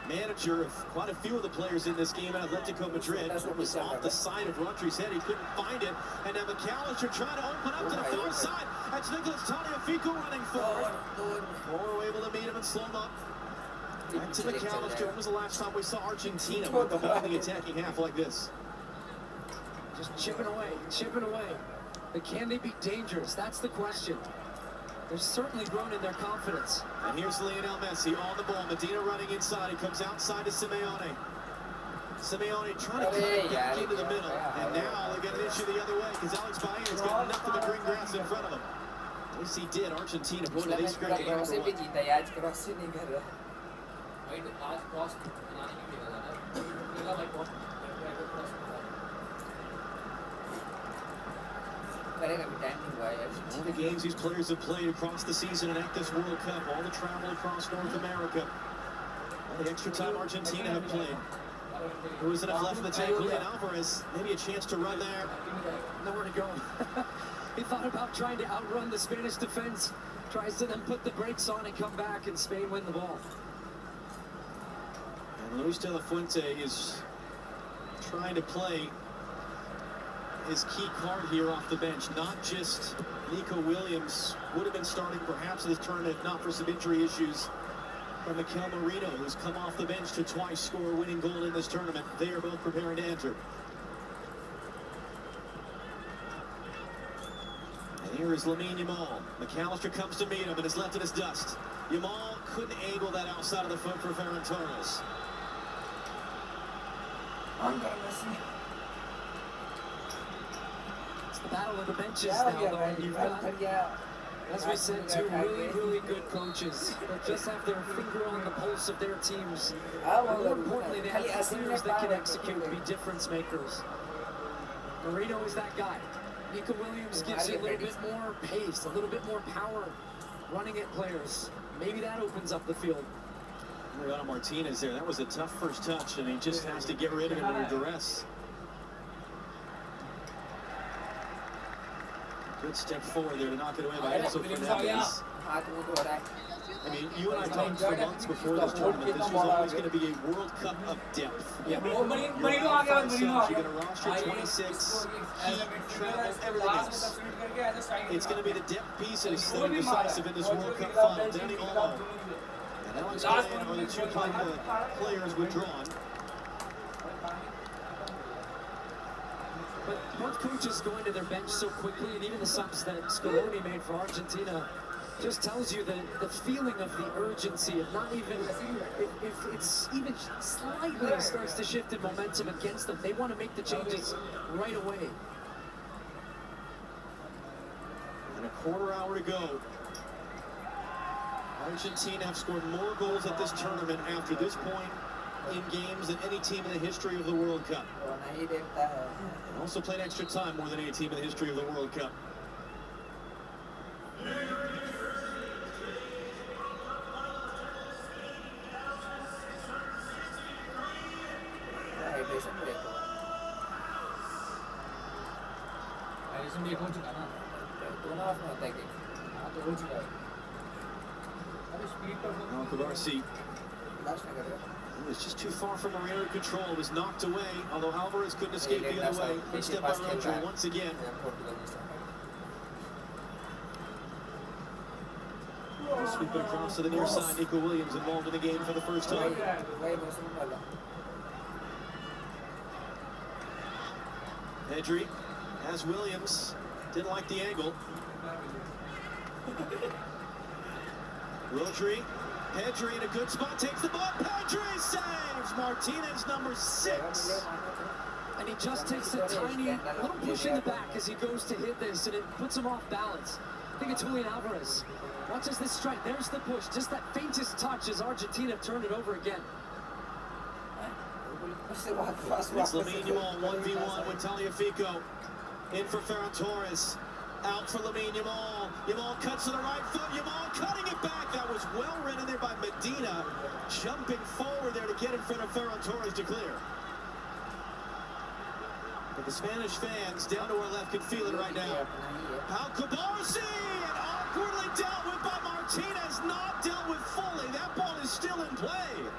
Manager of quite a few of the players in this game at Atletico Madrid. It was off the side of Rodri's head. He couldn't find it. And now McAllister trying to open up to the far side. That's Nicolas Tagliafico running forward. Moro able to meet him and slow him up. Back to McAllister. When was the last time we saw Argentina with the ball in the attacking half like this? Just chipping away, chipping away. But can they be dangerous? That's the question. They're certainly grown in their confidence. And here's Lionel Messi on the ball. Medina running inside. He comes outside to Simeone. Simeone trying to cut it back into the middle. And now they got an issue the other way because Alex Bailly's got nothing but green grass in front of him. At least he did. Argentina, boy, did they scrape the number one. All the games these players have played across the season and at this World Cup, all the travel across North America, all the extra time Argentina have played. There was enough left in the tank. Julian Alvarez, maybe a chance to run there. Nowhere to go. He thought about trying to outrun the Spanish defense, tries to then put the brakes on and come back, and Spain win the ball. And Luis de la Fuente is trying to play his key card here off the bench. Not just Nico Williams would have been starting perhaps in this tournament if not for some injury issues from Mikel Merino, who's come off the bench to twice score a winning goal in this tournament. They are both preparing to enter. And here is Lamine Yamal. McAllister comes to meet him and is left in his dust. Yamal couldn't angle that outside of the foot for Ferran Torres. It's the battle of the benches now, though. You've got, as we said, two really good coaches that just have their finger on the pulse of their teams. But more importantly, they have players that can execute, be difference makers. Marino is that guy. Nico Williams gives you a little bit more pace, a little bit more power running at players. Maybe that opens up the field. Mariano Martinez there. That was a tough first touch, and he just has to get rid of him under duress. Good step forward there to knock it away by Enzo Fernandez. I mean, you and I talked for months before this tournament. This was always going to be a World Cup of depth. Yeah. You're going to roster 26, heat, travel, everything else. It's going to be the depth pieces that are decisive in this World Cup final. Danny Olmo and Alex Ryan are the two players withdrawn. But both coaches going to their bench so quickly, and even the subs that Scaloni made for Argentina just tells you the feeling of the urgency of not even, if it's even slightly starts to shift in momentum against them, they want to make the changes right away. And a quarter hour to go. Argentina have scored more goals at this tournament after this point in games than any team in the history of the World Cup. And also played extra time more than any team in the history of the World Cup. Alcabarsi was just too far from Marino to control. It was knocked away, although Alvarez couldn't escape the other way. Good step by Rodri once again. Sweep it across to the near side. Nico Williams involved in the game for the first time. Pedri has Williams. Didn't like the angle. Rodri. Pedri in a good spot, takes the ball. Pedri saves! Martinez, number 6. And he just takes a tiny little push in the back as he goes to hit this, and it puts him off balance. I think it's Julian Alvarez. Watches this strike. There's the push. Just that faintest touch as Argentina turned it over again. It's Lamine Yamal 1v1 with Tagliafico. In for Ferran Torres. Out for Lamine Yamal. Yamal cuts to the right foot. Yamal cutting it back. That was well read in there by Medina. Jumping forward there to get in front of Ferran Torres to clear. But the Spanish fans down to our left can feel it right now. Alcabarsi! And awkwardly dealt with by Martinez. Not dealt with fully. That ball is still in play.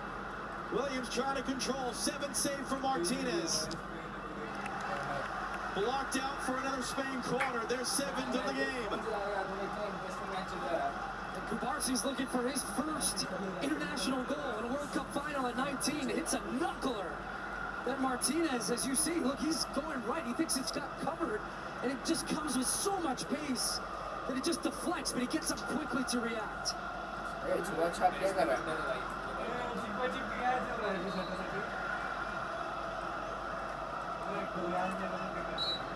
Williams trying to control. 7 save for Martinez. Blocked out for another Spain corner. There's 7th of the game. And Kubarsi's looking for his first international goal in a World Cup final at 19. Hits a knuckler. That Martinez, as you see, look, he's going right. He thinks it's got covered, and it just comes with so much pace that it just deflects, but he gets up quickly to react.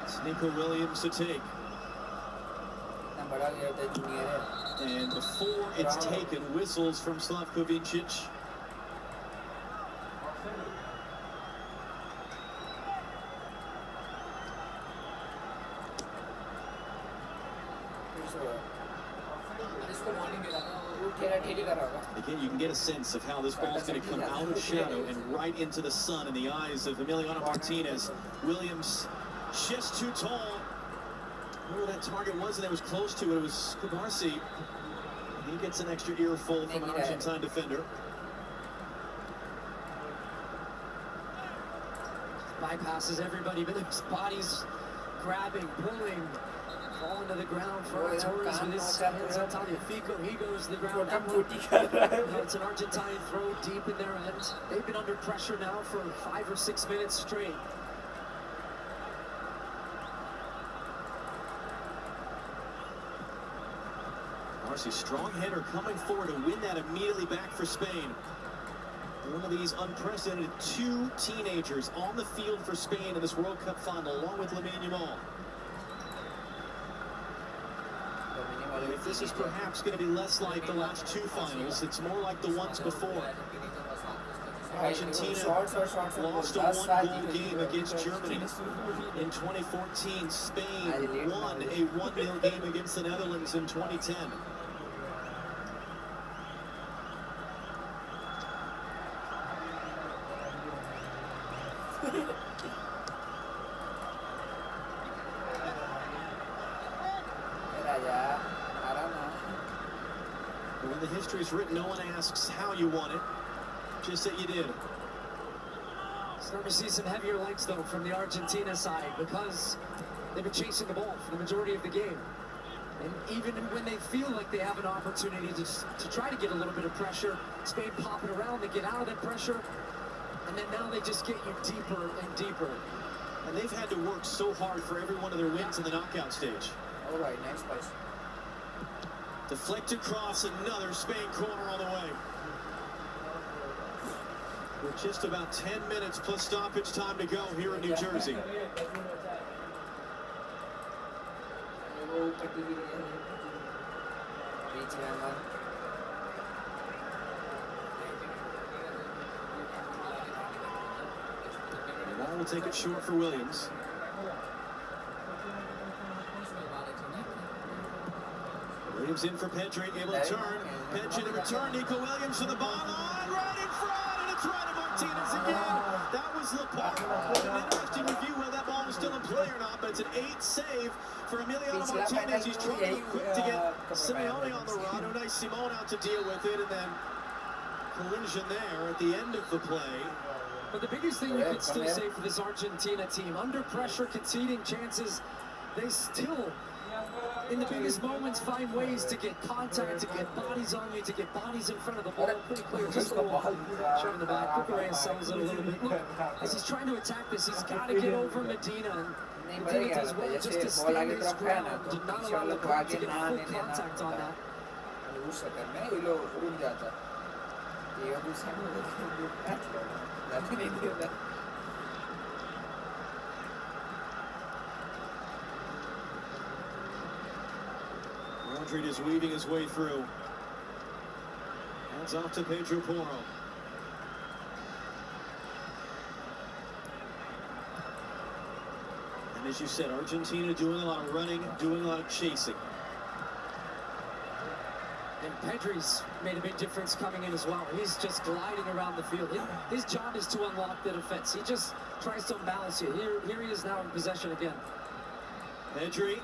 It's Nico Williams to take. And before it's taken, whistles from Slavko Vincic. get a sense of how this ball's going to come out of shadow and right into the sun in the eyes of Emiliano Martinez. Williams just too tall. Where that target was, and that was close to it. It was Kubarsi. He gets an extra earful from an Argentine defender. Bypasses everybody, but there's bodies grabbing, pulling, falling to the ground. Torres with his hands on Taliafico. He goes to the ground. It's an Argentine throw deep in their end. They've been under pressure now for 5 or 6 minutes straight. Marcy, strong header coming forward to win that immediately back for Spain. One of these unprecedented 2 teenagers on the field for Spain in this World Cup final, along with Lamine Yamal. If this is perhaps going to be less like the last 2 finals, it's more like the ones before. Argentina lost a 1-goal game against Germany. In 2014, Spain won a 1-0 game against the Netherlands in 2010. When the history is written, no one asks how you won it, just that you did. Starting to see some heavier legs, though, from the Argentina side because they've been chasing the ball for the majority of the game. And even when they feel like they have an opportunity to try to get a little bit of pressure, Spain pop it around, they get out of that pressure, and then now they just get you deeper and deeper. And they've had to work so hard for every one of their wins in the knockout stage. All right, next place. Deflected cross, another Spain corner on the way. With just about 10 minutes plus stoppage time to go here in New Jersey. The ball will take it short for Williams. Williams in for Pedri, able to turn. Pedri to return. Nico Williams to the byline, right in front, and it's right to Martinez again. That was Laporte. An interesting review whether that ball was still in play or not, but it's an 8 save for Emiliano Martinez. He's trying to look quick to get Simeone on the run. Unai Simon out to deal with it, and then collision there at the end of the play. But the biggest thing you could still say for this Argentina team, under pressure, conceding chances, they still, in the biggest moments, find ways to get contact, to get bodies on you, to get bodies in front of the ball. Pretty clear, just shove in the back. Cucurella sells it a little bit. Look, as he's trying to attack this, he's got to get over Medina. And Medina does well just to stand his ground, to not allow Laporte to get full contact on that. Rodri is weaving his way through. Hands off to Pedro Porro. And as you said, Argentina doing a lot of running, doing a lot of chasing. And Pedri's made a big difference coming in as well. He's just gliding around the field. His job is to unlock the defense. He just tries to unbalance you. Here he is now in possession again. Pedri.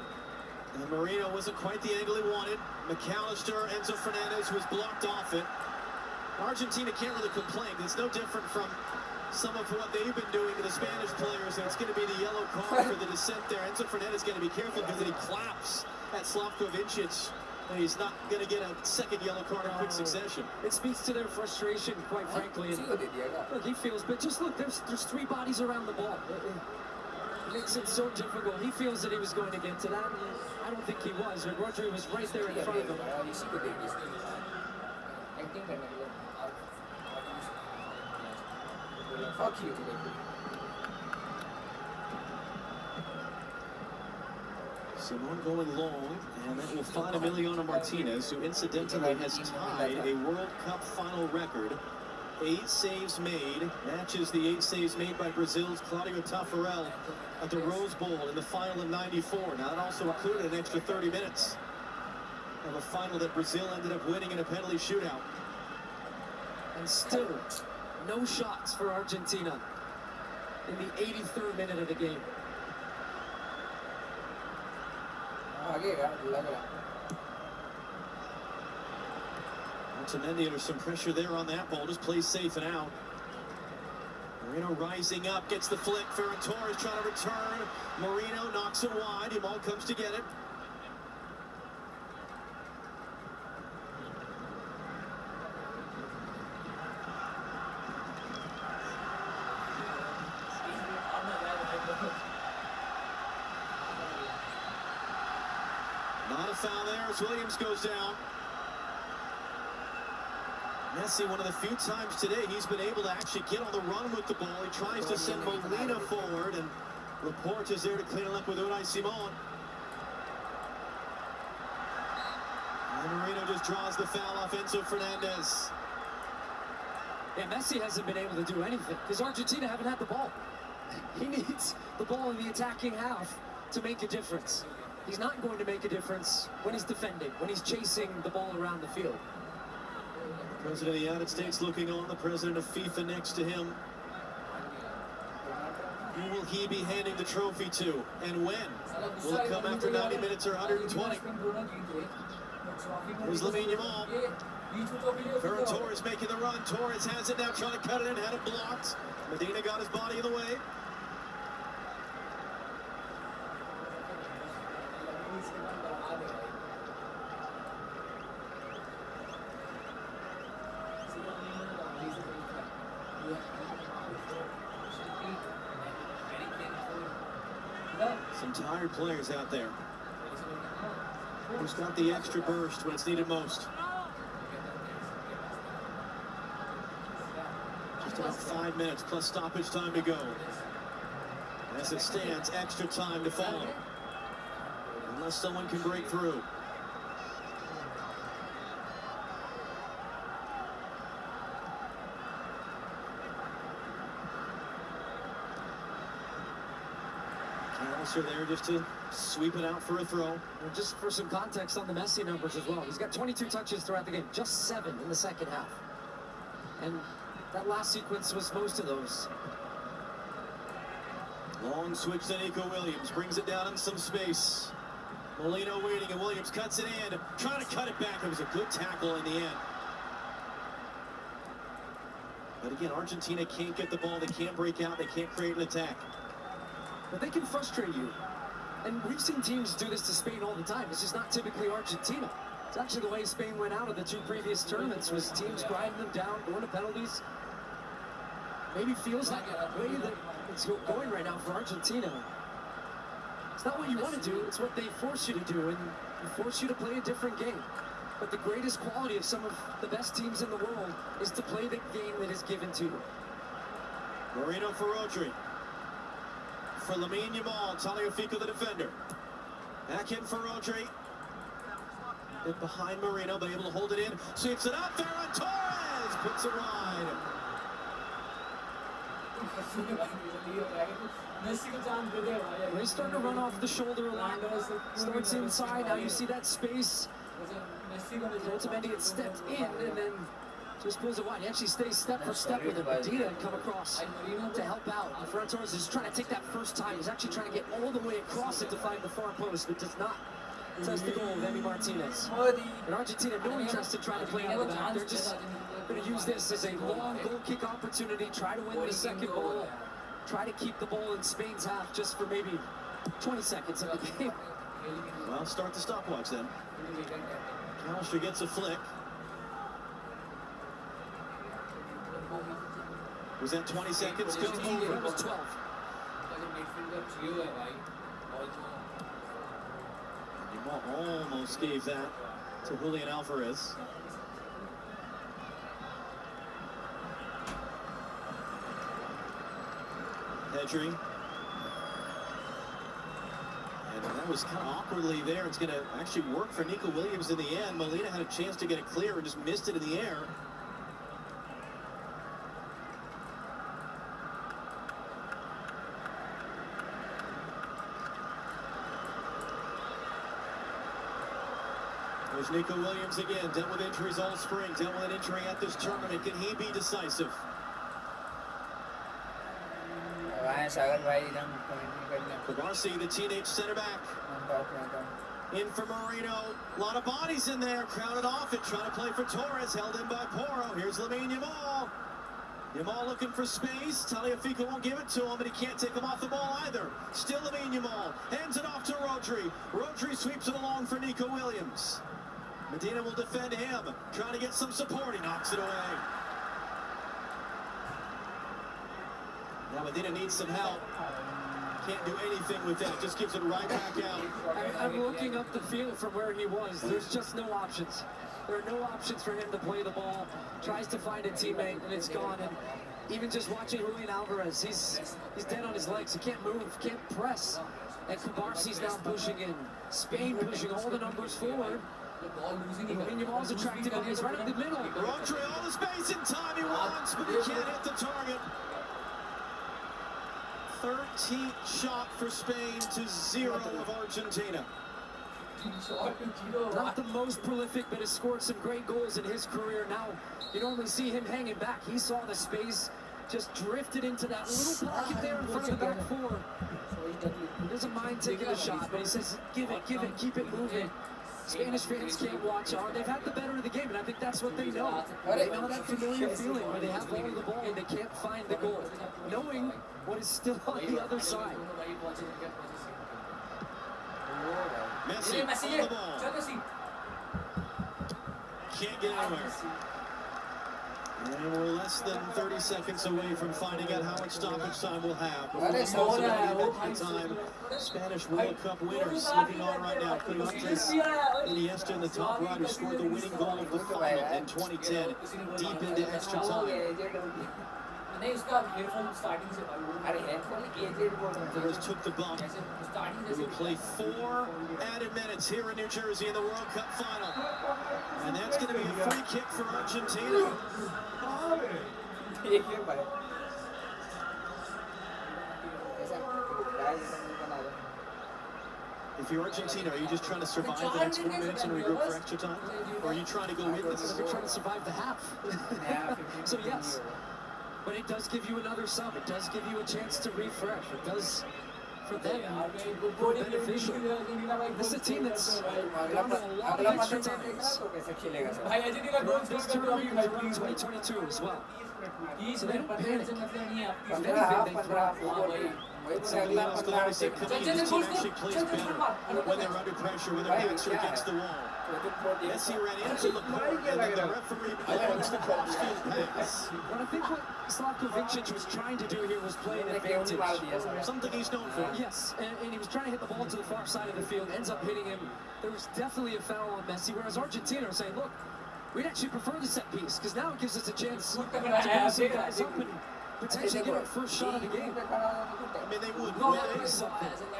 And Marino wasn't quite the angle he wanted. McAllister, Enzo Fernandez was blocked off it. Argentina can't really complain. It's no different from some of what they've been doing to the Spanish players, and it's going to be the yellow card for the descent there. Enzo Fernandez is going to be careful because he claps at Slavko Vincic, and he's not going to get a second yellow card in quick succession. It speaks to their frustration, quite frankly. And look, he feels, but just look, there's 3 bodies around the ball. It makes it so difficult. He feels that he was going to get to that. I don't think he was. Rodri was right there in front of him. Fuck you. Simon going long, and that will find Emiliano Martinez, who incidentally has tied a World Cup final record. 8 saves made, matches the 8 saves made by Brazil's Claudio Taffarel at the Rose Bowl in the final of '94. Now that also included an extra 30 minutes of a final that Brazil ended up winning in a penalty shootout. And still, no shots for Argentina in the 83rd minute of the game. Otamendi under some pressure there on that ball, just plays safe and out. Moreno rising up, gets the flick. Ferran Torres trying to return. Moreno knocks it wide. Yamal comes to get it. Not a foul there as Williams goes down. Messi, one of the few times today he's been able to actually get on the run with the ball. He tries to send Molina forward, and Laporte is there to clean it up with Unai Simon. And Moreno just draws the foul off Enzo Fernandez. Yeah, Messi hasn't been able to do anything because Argentina haven't had the ball. He needs the ball in the attacking half to make a difference. He's not going to make a difference when he's defending, when he's chasing the ball around the field. President of the United States looking on, the president of FIFA next to him. Who will he be handing the trophy to, and when? Will it come after 90 minutes or 120? Here's Lamine Yamal. Ferran Torres making the run. Torres has it now, trying to cut it in, had it blocked. Medina got his body in the way. Some tired players out there. Who's got the extra burst when it's needed most? Just about 5 minutes plus stoppage time to go. As it stands, extra time to follow. Unless someone can break through. Are there just to sweep it out for a throw. And just for some context on the Messi numbers as well, he's got 22 touches throughout the game, just 7 in the second half. And that last sequence was most of those. Long switch to Nico Williams, brings it down in some space. Molina waiting, and Williams cuts it in, trying to cut it back. It was a good tackle in the end. But again, Argentina can't get the ball, they can't break out, they can't create an attack. But they can frustrate you. And we've seen teams do this to Spain all the time. It's just not typically Argentina. It's actually the way Spain went out of the 2 previous tournaments, was teams grinding them down, going to penalties. Maybe feels like the way that it's going right now for Argentina. It's not what you want to do, it's what they force you to do, and they force you to play a different game. But the greatest quality of some of the best teams in the world is to play the game that is given to you. Moreno for Rodri. For Lamine Yamal, Tagliafico the defender. Back in for Rodri. Bit behind Moreno, but able to hold it in. Sweeps it up, Ferran Torres puts it wide. He's starting to run off the shoulder a lot. Starts inside, now you see that space. Otamendi had stepped in and then just pulls it wide. He actually stays step for step with him. Medina had come across to help out. And Ferran Torres is trying to take that first time. He's actually trying to get all the way across it to find the far post, but does not test the goal of Emi Martinez. And Argentina, no interest in trying to play out of the back. They're just going to use this as a long goal kick opportunity, try to win the second goal, try to keep the ball in Spain's half just for maybe 20 seconds of the game. Well, start the stopwatch then. McAllister gets a flick. Was that 20 seconds? Good over. That was 12. Almost gave that to Julian Alvarez. Pedri. And that was kind of awkwardly there. It's going to actually work for Nico Williams in the end. Molina had a chance to get it clear and just missed it in the air. Here's Nico Williams again, dealt with injuries all spring, dealt with an injury at this tournament. Can he be decisive? Kubarsi, the teenage center back. In for Marino. A lot of bodies in there, crowded off it, trying to play for Torres, held in by Porro. Here's Lamine Yamal. Yamal looking for space. Tagliafico won't give it to him, but he can't take him off the ball either. Still Lamine Yamal. Hands it off to Rodri. Rodri sweeps it along for Nico Williams. Medina will defend him, trying to get some support. He knocks it away. Now Medina needs some help. Can't do anything with that, just gives it right back out. I'm looking up the field from where he was. There's just no options. There are no options for him to play the ball. Tries to find a teammate, and it's gone. And even just watching Julian Alvarez, he's dead on his legs. He can't move, can't press. And Kubarsi's now pushing in. Spain pushing all the numbers forward. Lamine Yamal's attracted him. He's right in the middle. Rodri, all the space and time he wants, but he can't hit the target. 13th shot for Spain to 0 of Argentina. Not the most prolific, but has scored some great goals in his career. Now, you normally see him hanging back. He saw the space, just drifted into that little pocket there in front of the back four. He doesn't mind taking a shot, but he says, give it, keep it moving. Spanish fans can't watch on. They've had the better of the game, and I think that's what they know. They know that familiar feeling where they have all of the ball and they can't find the goal, knowing what is still on the other side. Messi on the ball. Can't get anywhere. And we're less than 30 seconds away from finding out how much stoppage time we'll have. Time. Spanish World Cup winners looking on right now. Andres Iniesta in the top right, who scored the winning goal of the final in 2010, deep into extra time. Torres took the bump. We will play 4 added minutes here in New Jersey in the World Cup final. And that's going to be a free kick for Argentina. If you're Argentina, are you just trying to survive the next 4 minutes and regroup for extra time? Or are you trying to go with this? We're trying to survive the half. So yes. But it does give you another sub. It does give you a chance to refresh. It does, for them, beneficial. This is a team that's gone to a lot of extra times. This tournament is around 2022 as well. So they don't panic. If anything, they thrive. Somebody else could always say, come in, this team actually plays better when they're under pressure, when their backs are against the wall. Messi ran into the court, and then the referee blows the cross-field pass. But I think what Slavko Vincic was trying to do here was play an advantage. Something he's known for. Yes, and he was trying to hit the ball to the far side of the field, ends up hitting him. There was definitely a foul on Messi, whereas Argentina are saying, look, we'd actually prefer the set piece, because now it gives us a chance to move some guys up and potentially get our first shot of the game. I mean, they would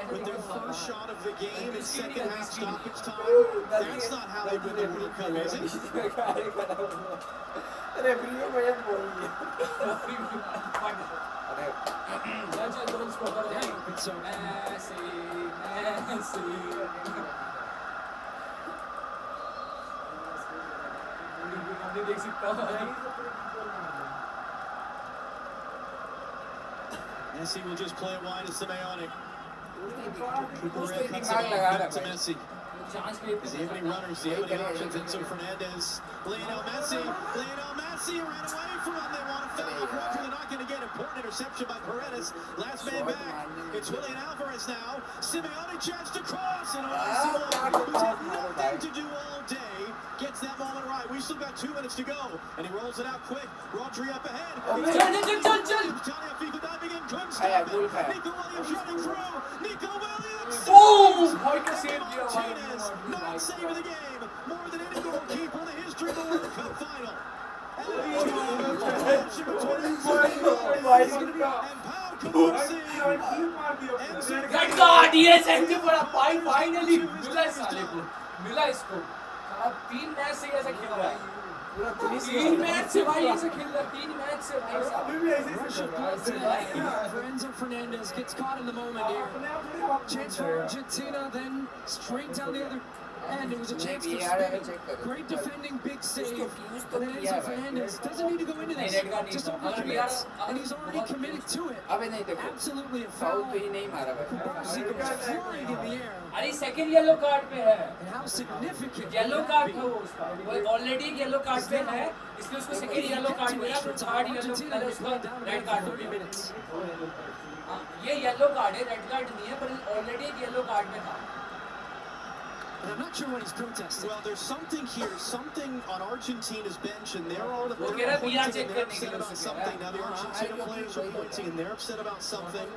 with their first shot of the game in second half stoppage time. That's not how they win the World Cup, is it? Messi will just play it wide to Simeone. Cucurella cuts it off back to Messi. Does he have any runners? Does he have any options? Enzo Fernandez. Lionel Messi ran away from him. They want to foul off Roger. They're not going to get important interception by Paredes. Last man back. It's Julian Alvarez now. Simeone chance to cross. And Simone, who's had nothing to do all day, gets that moment right. We've still got 2 minutes to go. And he rolls it out quick. Rodri up ahead. Tagliafico diving in. Couldn't stop it. Nico Williams running through. Nico Williams. Oh! Martinez not saving the game. More than any goalkeeper in the history of the World Cup final. Finally मिला इसको 3 match से ऐसा खेल रहा है 3 match से भाई ऐसा खेल रहा है 3 मैच से भाई Enzo Fernandez gets caught in the moment here. Chance for Argentina, then straight down the other And it was a chance for Spain. Great defending, big save. And then Enzo Fernandez doesn't need to go into this. Just overcommits. And he's already committed to it. Absolutely a foul. Kubarsi goes flying in the air. अरे second yellow card पे है. And how significant Yellow card था वो उसका. वो already yellow card पे है. इसलिए उसको second yellow card मिला तो third yellow पहले उसका red card हो गया. ये yellow card है, red card नहीं है, पर already yellow card पे था. And I'm not sure what he's protesting. Well, there's something here, something on Argentina's bench, and they're pointing and they're upset about something. Now the Argentina players are pointing and they're upset about something.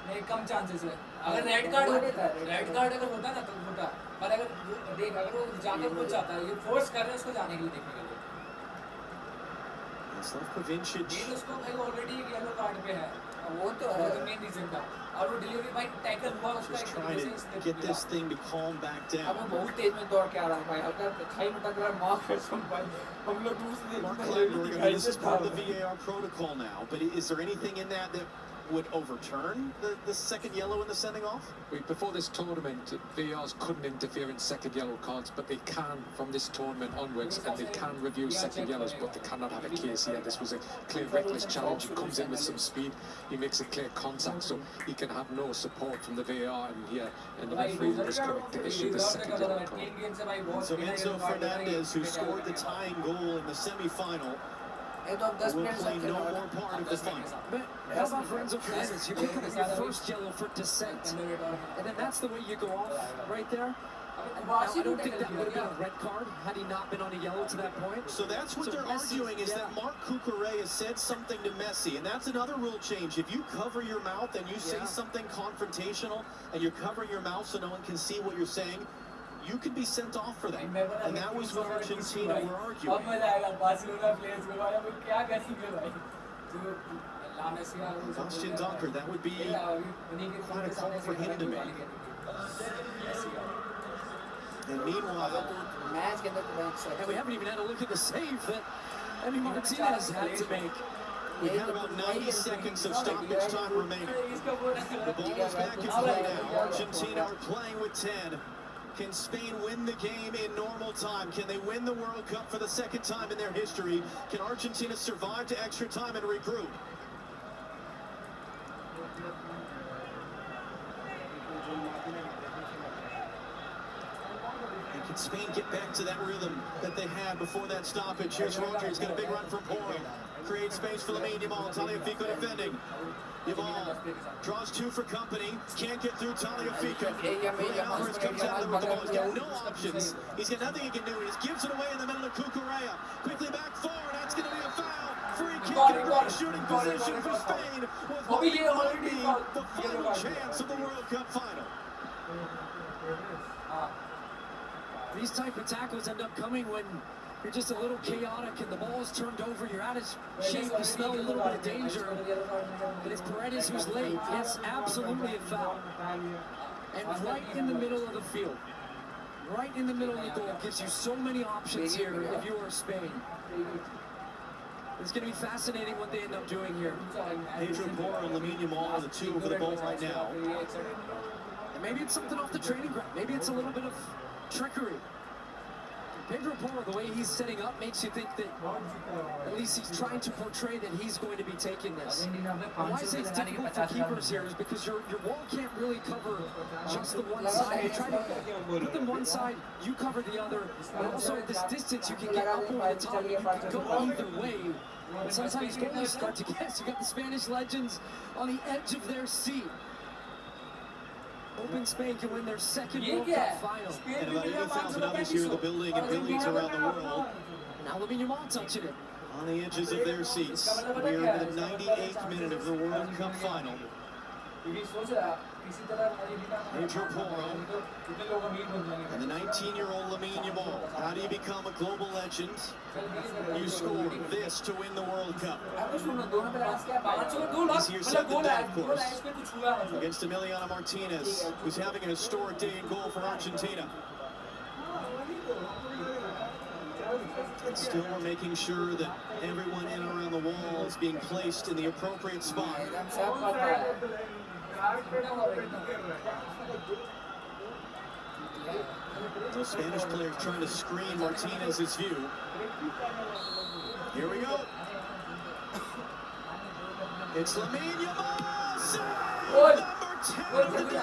नहीं कम chances है. अगर red card अगर होता ना तो होता. पर अगर देख अगर वो जाकर कुछ जाता है, ये force कर रहे हैं उसको जाने के लिए देखने के लिए. ये उसको भाई already एक yellow card पे है. वो तो main reason था. और वो delivery भाई tackle हुआ उसका एक trying to get this thing to calm back down. अब वो बहुत तेज में दौड़ के आ रहा है भाई. हल्का खाई में टकरा मार कर संभाल. हम लोग दूसरे This is part of the VAR protocol now, but is there anything in that would overturn the second yellow in the sending off? Before this tournament, VARs couldn't interfere in second yellow cards, but they can from this tournament onwards, and they can review second yellows, but they cannot have a case here. This was a clear reckless challenge. He comes in with some speed, he makes a clear contact, so he can have no support from the VAR in here, and the referee was correct to issue the second yellow card. So Enzo Fernandez, who scored the tying goal in the semi-final, will play no more part of the final. But how about for Enzo Fernandez? You pick up your first yellow for dissent, and then that's the way you go off right there. Now, I don't think that would have been a red card had he not been on a yellow to that point. So that's what they're arguing, is that Marc Cucurella said something to Messi, and that's another rule change. If you cover your mouth and you say something confrontational, and you're covering your mouth so no one can see what you're saying, you could be sent off for that. And that was what Argentina were arguing. Bastian Dunker, that would be quite a call for him to make. And meanwhile, and we haven't even had a look at the save that Emi Martinez had to make. We had about 90 seconds of stoppage time remaining. The ball is back in play now. Argentina are playing with 10. Can Spain win the game in normal time? Can they win the World Cup for the second time in their history? Can Argentina survive to extra time and regroup? And can Spain get back to that rhythm that they had before that stoppage? Here's Rodri, he's got a big run from Porro. Creates space for Lamine Yamal, Tagliafico defending. Yamal draws two for company, can't get through Tagliafico. Alvarez comes out there with the ball, he's got no options. He's got nothing he can do, he just gives it away in the middle of Cucurella. Quickly back forward, that's going to be a foul. Free kick and a great shooting position for Spain. With what might be the final chance of the World Cup final. These type of tackles end up coming when you're just a little chaotic and the ball's turned over, you're out of shape, you smell a little bit of danger. But it's Paredes who's late. Yes, absolutely a foul. And right in the middle of the field, right in the middle of the goal, gives you so many options here if you are Spain. It's going to be fascinating what they end up doing here. Pedro Porro and Lamine Yamal are the two over the ball right now. And maybe it's something off the training ground. Maybe it's a little bit of trickery. Pedro Porro, the way he's setting up, makes you think that at least he's trying to portray that he's going to be taking this. And why I say it's difficult for keepers here is because your wall can't really cover just the one side. You try to put them one side, you cover the other, but also at this distance you can get up over the top, you can go either way. But sometimes goalies start to guess. You got the Spanish legends on the edge of their seat. Hoping Spain can win their second World Cup final. And about 80,000 others here in the building and buildings around the world. Now Lamine Yamal touching it. On the edges of their seats. We are in the 98th minute of the World Cup final. Pedro Porro and the 19-year-old Lamine Yamal. How do you become a global legend? You score this to win the World Cup. Easier said than done, of course. Against Emiliano Martinez, who's having a historic day in goal for Argentina. And still we're making sure that everyone in and around the wall is being placed in the appropriate spot. The Spanish players trying to screen Martinez's view. Here we go. It's Lamine Yamal. Number 10 of the day.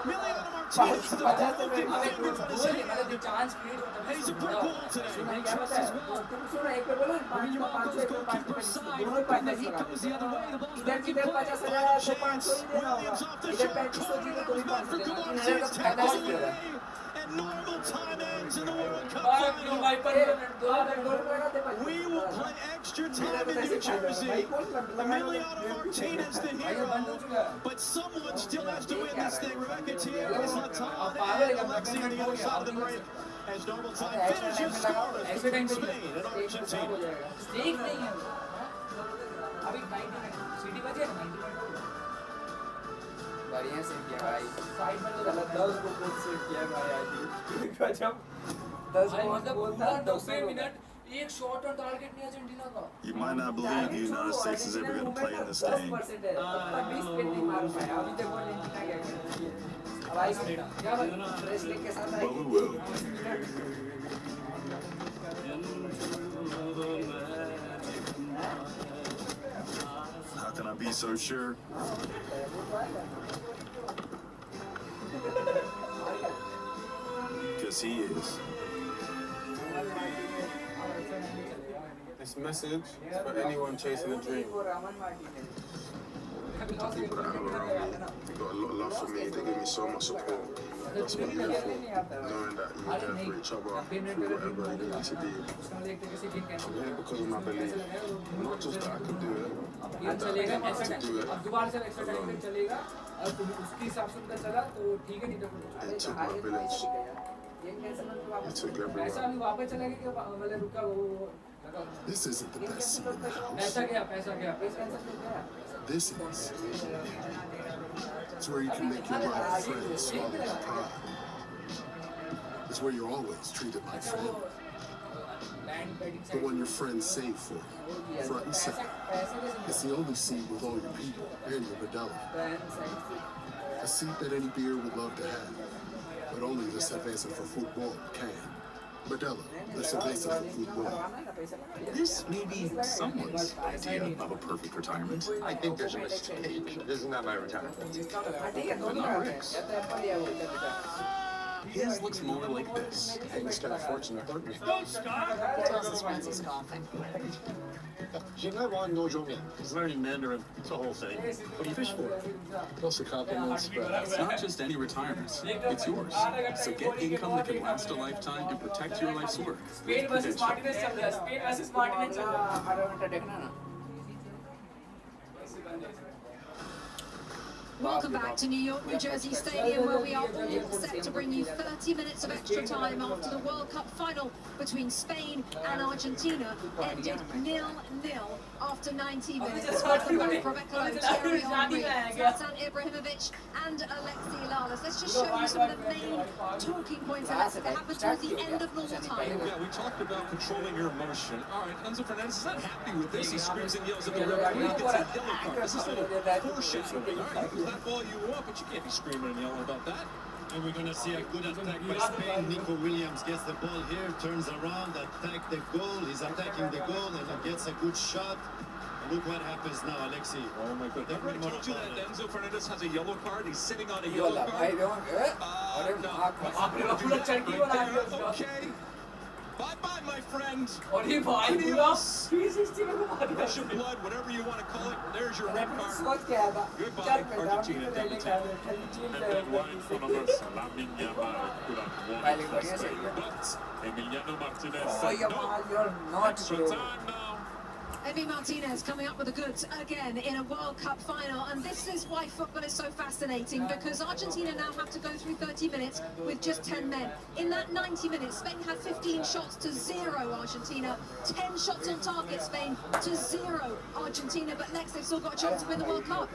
Emiliano Martinez, the looking finger on his hand. And he's a brick wall today. Just as well. When Yamal goes goalkeeper side, hoping that he goes the other way. The ball's back in play. Final chance. Williams off the short corner. That was meant for Guardians. Tackles away. And normal time ends in the World Cup final. We will play extra time in New Jersey. Emiliano Martinez, the hero. But someone still has to win this thing. Rebecca Tier is on top. And Alexi on the other side of the break. As normal time finishes scoreless between Spain and Argentina. बढ़िया से किया भाई side में तो गलत 10 को खुद से किया भाई आज गजब 10 को बोलता 90 मिनट एक शॉट ऑन टारगेट नहीं अर्जेंटीना का You might not believe the United States is ever going to play in this game. 20% है तब 20 पे नहीं मार पाया अभी देखो अर्जेंटीना क्या कर रही है भाई क्या भाई रेसलिंग के साथ आई But we will. How can I be so sure? Because he is. This message is for anyone chasing a dream. People that I have around me got a lot of love for me. They give me so much support. That's what I'm here for. Knowing that you're there for each other through whatever you need to be. I'm here because of my belief. Not just that I can do it, but that I want to do it alone. It took my village. It took everyone. This isn't the best seat in the house. This is. It's where you can make your wild friends swallow your pride. It's where you're always treated like family. The one your friends save for you, front and center. It's the only seat with all your people and your Medella. A seat that any beer would love to have, but only the cerveza for football can. Medella, the cerveza for football. This may be someone's idea of a perfect retirement. I think there's a mistake. This is not my retirement. But not Rick's. His looks more like this. Hey, this got a fortune to hurt me. He tells his friends he's golfing. It's learning Mandarin. It's a whole thing. What do you fish for? Those are compliments, but It's not just any retirement. It's yours. So get income that can last a lifetime and protect your life's work. Spain versus Martinez चल रहा है Spain versus Martinez चल रहा है 18 minute देखना ना Welcome back to New York, New Jersey Stadium, where we are all set to bring you 30 minutes of extra time after the World Cup final between Spain and Argentina ended 0-0 after 90 minutes. With the both Rebecca Thierry Henry, Zlatan Ibrahimovic and Alexi Lalas. Let's just show you some of the main talking points that happened towards the end of normal time. Yeah, we talked about controlling your emotion. All right, Enzo Fernandez is not happy with this. He screams and yells at the referee. He gets a yellow card. This is a little foreshadowing. All right, clap all you want, but you can't be screaming and yelling about that. And we're going to see a good attack by Spain. Nico Williams gets the ball here, turns around, attack the goal. He's attacking the goal and he gets a good shot. Look what happens now, Alexi. Oh my God. Remember I told you that Enzo Fernandez has a yellow card? He's sitting on a yellow card. Okay. Bye-bye, my friend. Adios. Russian blood, whatever you want to call it. There's your red card. Goodbye, Argentina. And then right in front of us, Lamine Yamal could have won it for Spain. But Emiliano Martinez said no. Extra time now. Emi Martinez coming up with the goods again in a World Cup final, and this is why football is so fascinating, because Argentina now have to go through 30 minutes with just 10 men. In that 90 minutes, Spain had 15 shots to 0 Argentina, 10 shots on target Spain to 0 Argentina, but next they've still got a chance to win the World Cup.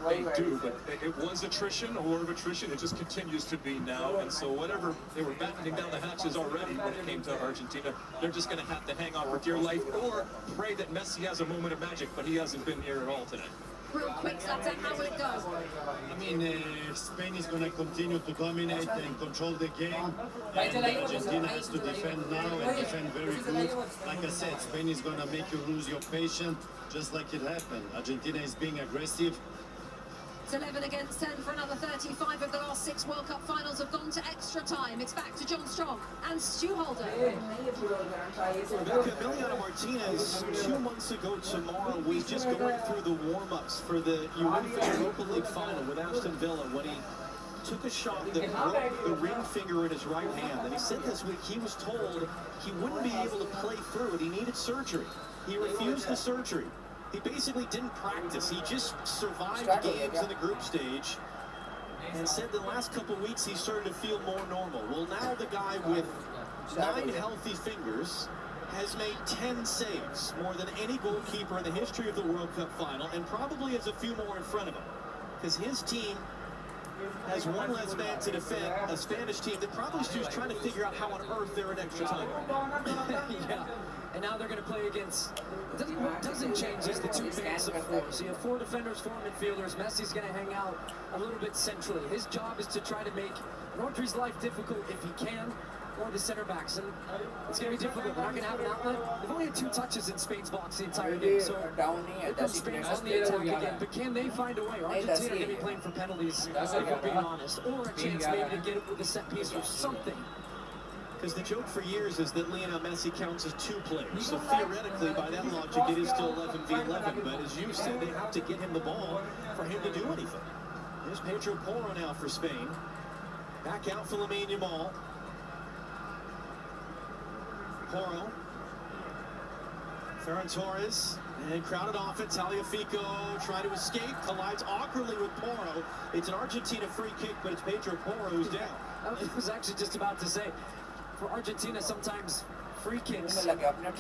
They do, but it was attrition, a war of attrition. It just continues to be now. And so whatever, they were battening down the hatches already when it came to Argentina. They're just going to have to hang on for dear life or pray that Messi has a moment of magic, but he hasn't been here at all today. Real quick, Zlatan, how will it go? I mean, Spain is going to continue to dominate and control the game. And Argentina has to defend now and defend very good. Like I said, Spain is going to make you lose your patience, just like it happened. Argentina is being aggressive. It's 11 against 10 for another 35 of the last 6 World Cup finals have gone to extra time. It's back to John Strong and Stu Holder. Rebecca, Emiliano Martinez 2 months ago tomorrow was just going through the warm-ups for the UEFA Europa League final with Aston Villa when he took a shot that broke the ring finger in his right hand. And he said this week he was told he wouldn't be able to play through it. He needed surgery. He refused the surgery. He basically didn't practice. He just survived games in the group stage and said the last couple of weeks he started to feel more normal. Well, now the guy with 9 healthy fingers has made 10 saves, more than any goalkeeper in the history of the World Cup final, and probably has a few more in front of him, because his team has one less man to defend, a Spanish team that probably is trying to figure out how on earth they're in extra time. Yeah, and now they're going to play against, what doesn't change is the 2 banks of 4. So you have 4 defenders, 4 midfielders. Messi's going to hang out a little bit centrally. His job is to try to make Rodri's life difficult if he can, or the center backs, and it's going to be difficult. They're not going to have an outlet. They've only had 2 touches in Spain's box the entire game, so here comes Spain on the attack again. But can they find a way? Argentina are going to be playing for penalties, if we're being honest, or a chance maybe to get it with a set piece or something. Because the joke for years is that Lionel Messi counts as 2 players, so theoretically, by that logic, it is still 11v11, but as you said, they have to get him the ball for him to do anything. Here's Pedro Porro now for Spain. Back out for Lamine Yamal. Porro, Ferran Torres, and crowded off it. Tagliafico trying to escape, collides awkwardly with Porro. It's an Argentina free kick, but it's Pedro Porro who's down. I was actually just about to say, for Argentina, sometimes free kicks can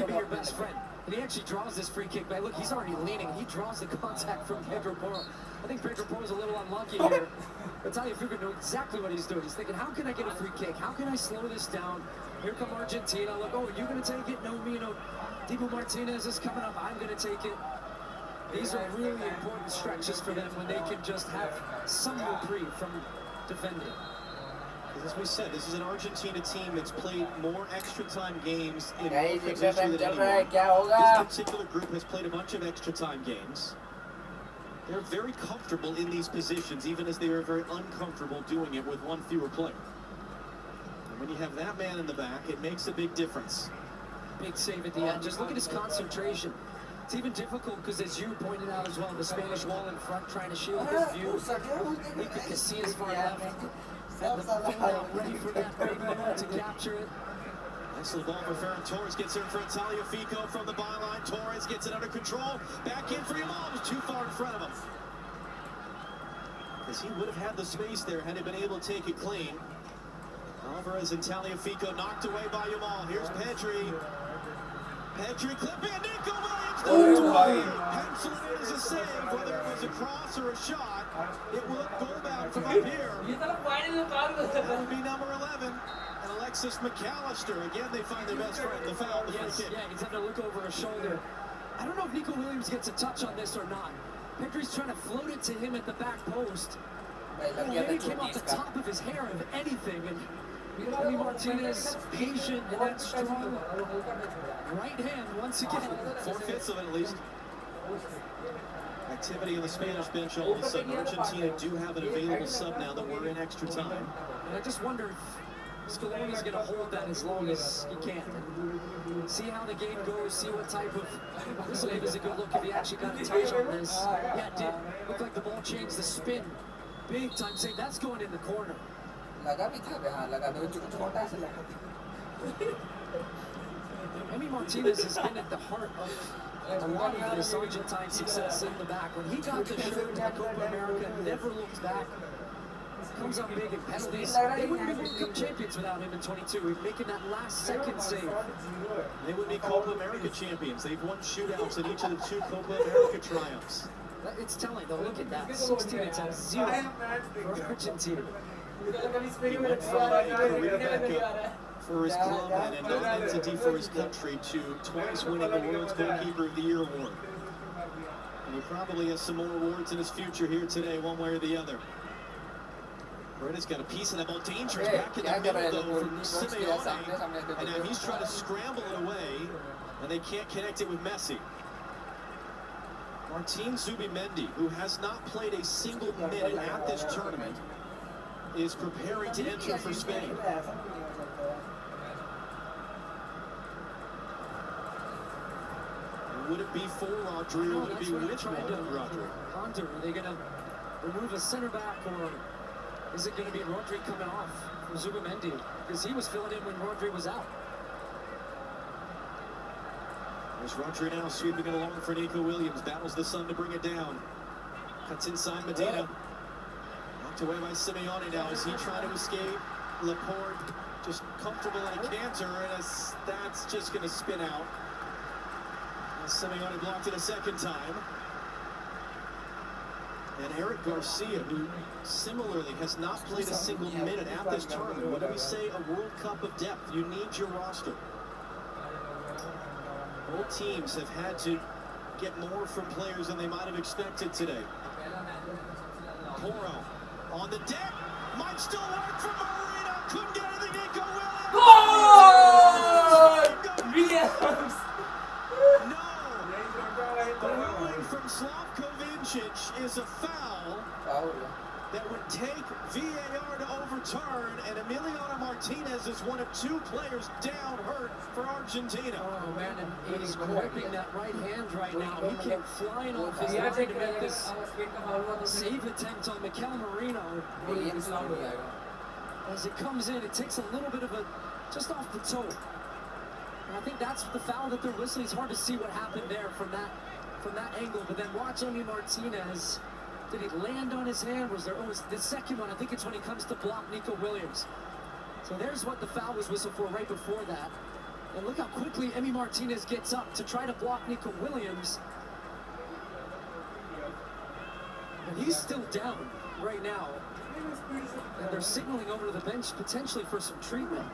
be your best friend. And he actually draws this free kick, but look, he's already leaning. He draws the contact from Pedro Porro. I think Pedro Porro's a little unlucky here. But Tagliafico knows exactly what he's doing. He's thinking, how can I get a free kick? How can I slow this down? Here come Argentina. Look, oh, you're going to take it? No, me, no. Dibu Martinez is coming up. I'm going to take it. These are really important stretches for them when they can just have some reprieve from defending. As we said, this is an Argentina team that's played more extra time games in World Cup history than anyone. This particular group has played a bunch of extra time games. They're very comfortable in these positions, even as they are very uncomfortable doing it with 1 fewer player. And when you have that man in the back, it makes a big difference. Big save at the end. Just look at his concentration. It's even difficult because, as you pointed out as well, the Spanish wall in front trying to shield his view. Iker Casillas far left. And the foul ready for that big moment to capture it. Nice little ball for Ferran Torres, gets in front of Tagliafico from the byline. Torres gets it under control. Back in for Yamal, was too far in front of him. Because he would have had the space there had he been able to take it clean. Alvarez and Tagliafico knocked away by Yamal. Here's Pedri. Pedri clipping, Nico Williams goes away. Pencil it in as a save, whether it was a cross or a shot. It will look goal-bound from up here. That would be number 11. And Alexis McAllister. Again, they find their best friend, the foul, the free kick. Yeah, he's having to look over his shoulder. I don't know if Nico Williams gets a touch on this or not. Pedri's trying to float it to him at the back post. Oh, maybe it came off the top of his hair, if anything. And Emi Martinez, patient and that strong right hand once again. 4/5 of it at least. Activity on the Spanish bench all of a sudden. Argentina do have an available sub now that we're in extra time. And I just wonder if Scaloni's going to hold that as long as he can. See how the game goes, see what type of... This is a good look if he actually got a touch on this. Yeah, it did. Looked like the ball changed the spin. Big time save. That's going in the corner. Emi Martinez has been at the heart of a lot of this Argentine success in the back. When he got the shirt at Copa America, never looked back. Comes up big in penalties. They wouldn't be World Cup champions without him in 22. He's making that last second save. They would be Copa America champions. They've won shootouts in each of the 2 Copa America triumphs. It's telling though, look at that. 16 attempts, 0 for Argentina. He went from a career backup for his club and a non-entity for his country to twice winning the World's Goalkeeper of the Year award. And he probably has some more awards in his future here today, one way or the other. Brenna's got a piece of that ball, dangerous back in the middle though from Simeone. And now he's trying to scramble it away, and they can't connect it with Messi. Martin Zubimendi, who has not played a single minute at this tournament, is preparing to enter for Spain. Would it be for Rodri, or would it be with Rodri? Ponder, are they going to remove a center back, or is it going to be Rodri coming off for Zubimendi? Because he was filling in when Rodri was out. There's Rodri now sweeping it along for Nico Williams. Battles the sun to bring it down. Cuts inside Medina. Knocked away by Simeone now. Is he trying to escape? Laporte just comfortable in a canter, and that's just going to spin out. Simeone blocked it a second time. And Eric Garcia, who similarly has not played a single minute at this tournament. What do we say? A World Cup of depth. You need your roster. Both teams have had to get more from players than they might have expected today. Poro on the deck. Might still work for Marino. Couldn't get anything. Nico Williams. Williams! No! The ruling from Slavko Vincic is a foul that would take VAR to overturn, and Emiliano Martinez is one of two players down hurt for Argentina. Oh man, and he's gripping that right hand right now. He came flying off his line to make this save attempt on Mikel Merino. As it comes in, it takes a little bit of a, just off the toe. And I think that's the foul that they're whistling. It's hard to see what happened there from that angle. But then Watchalong Martinez, did he land on his hand? Was there, oh, it's the second one. I think it's when he comes to block Nico Williams. So there's what the foul was whistled for right before that. And look how quickly Emi Martinez gets up to try to block Nico Williams. And he's still down right now. And they're signaling over to the bench potentially for some treatment.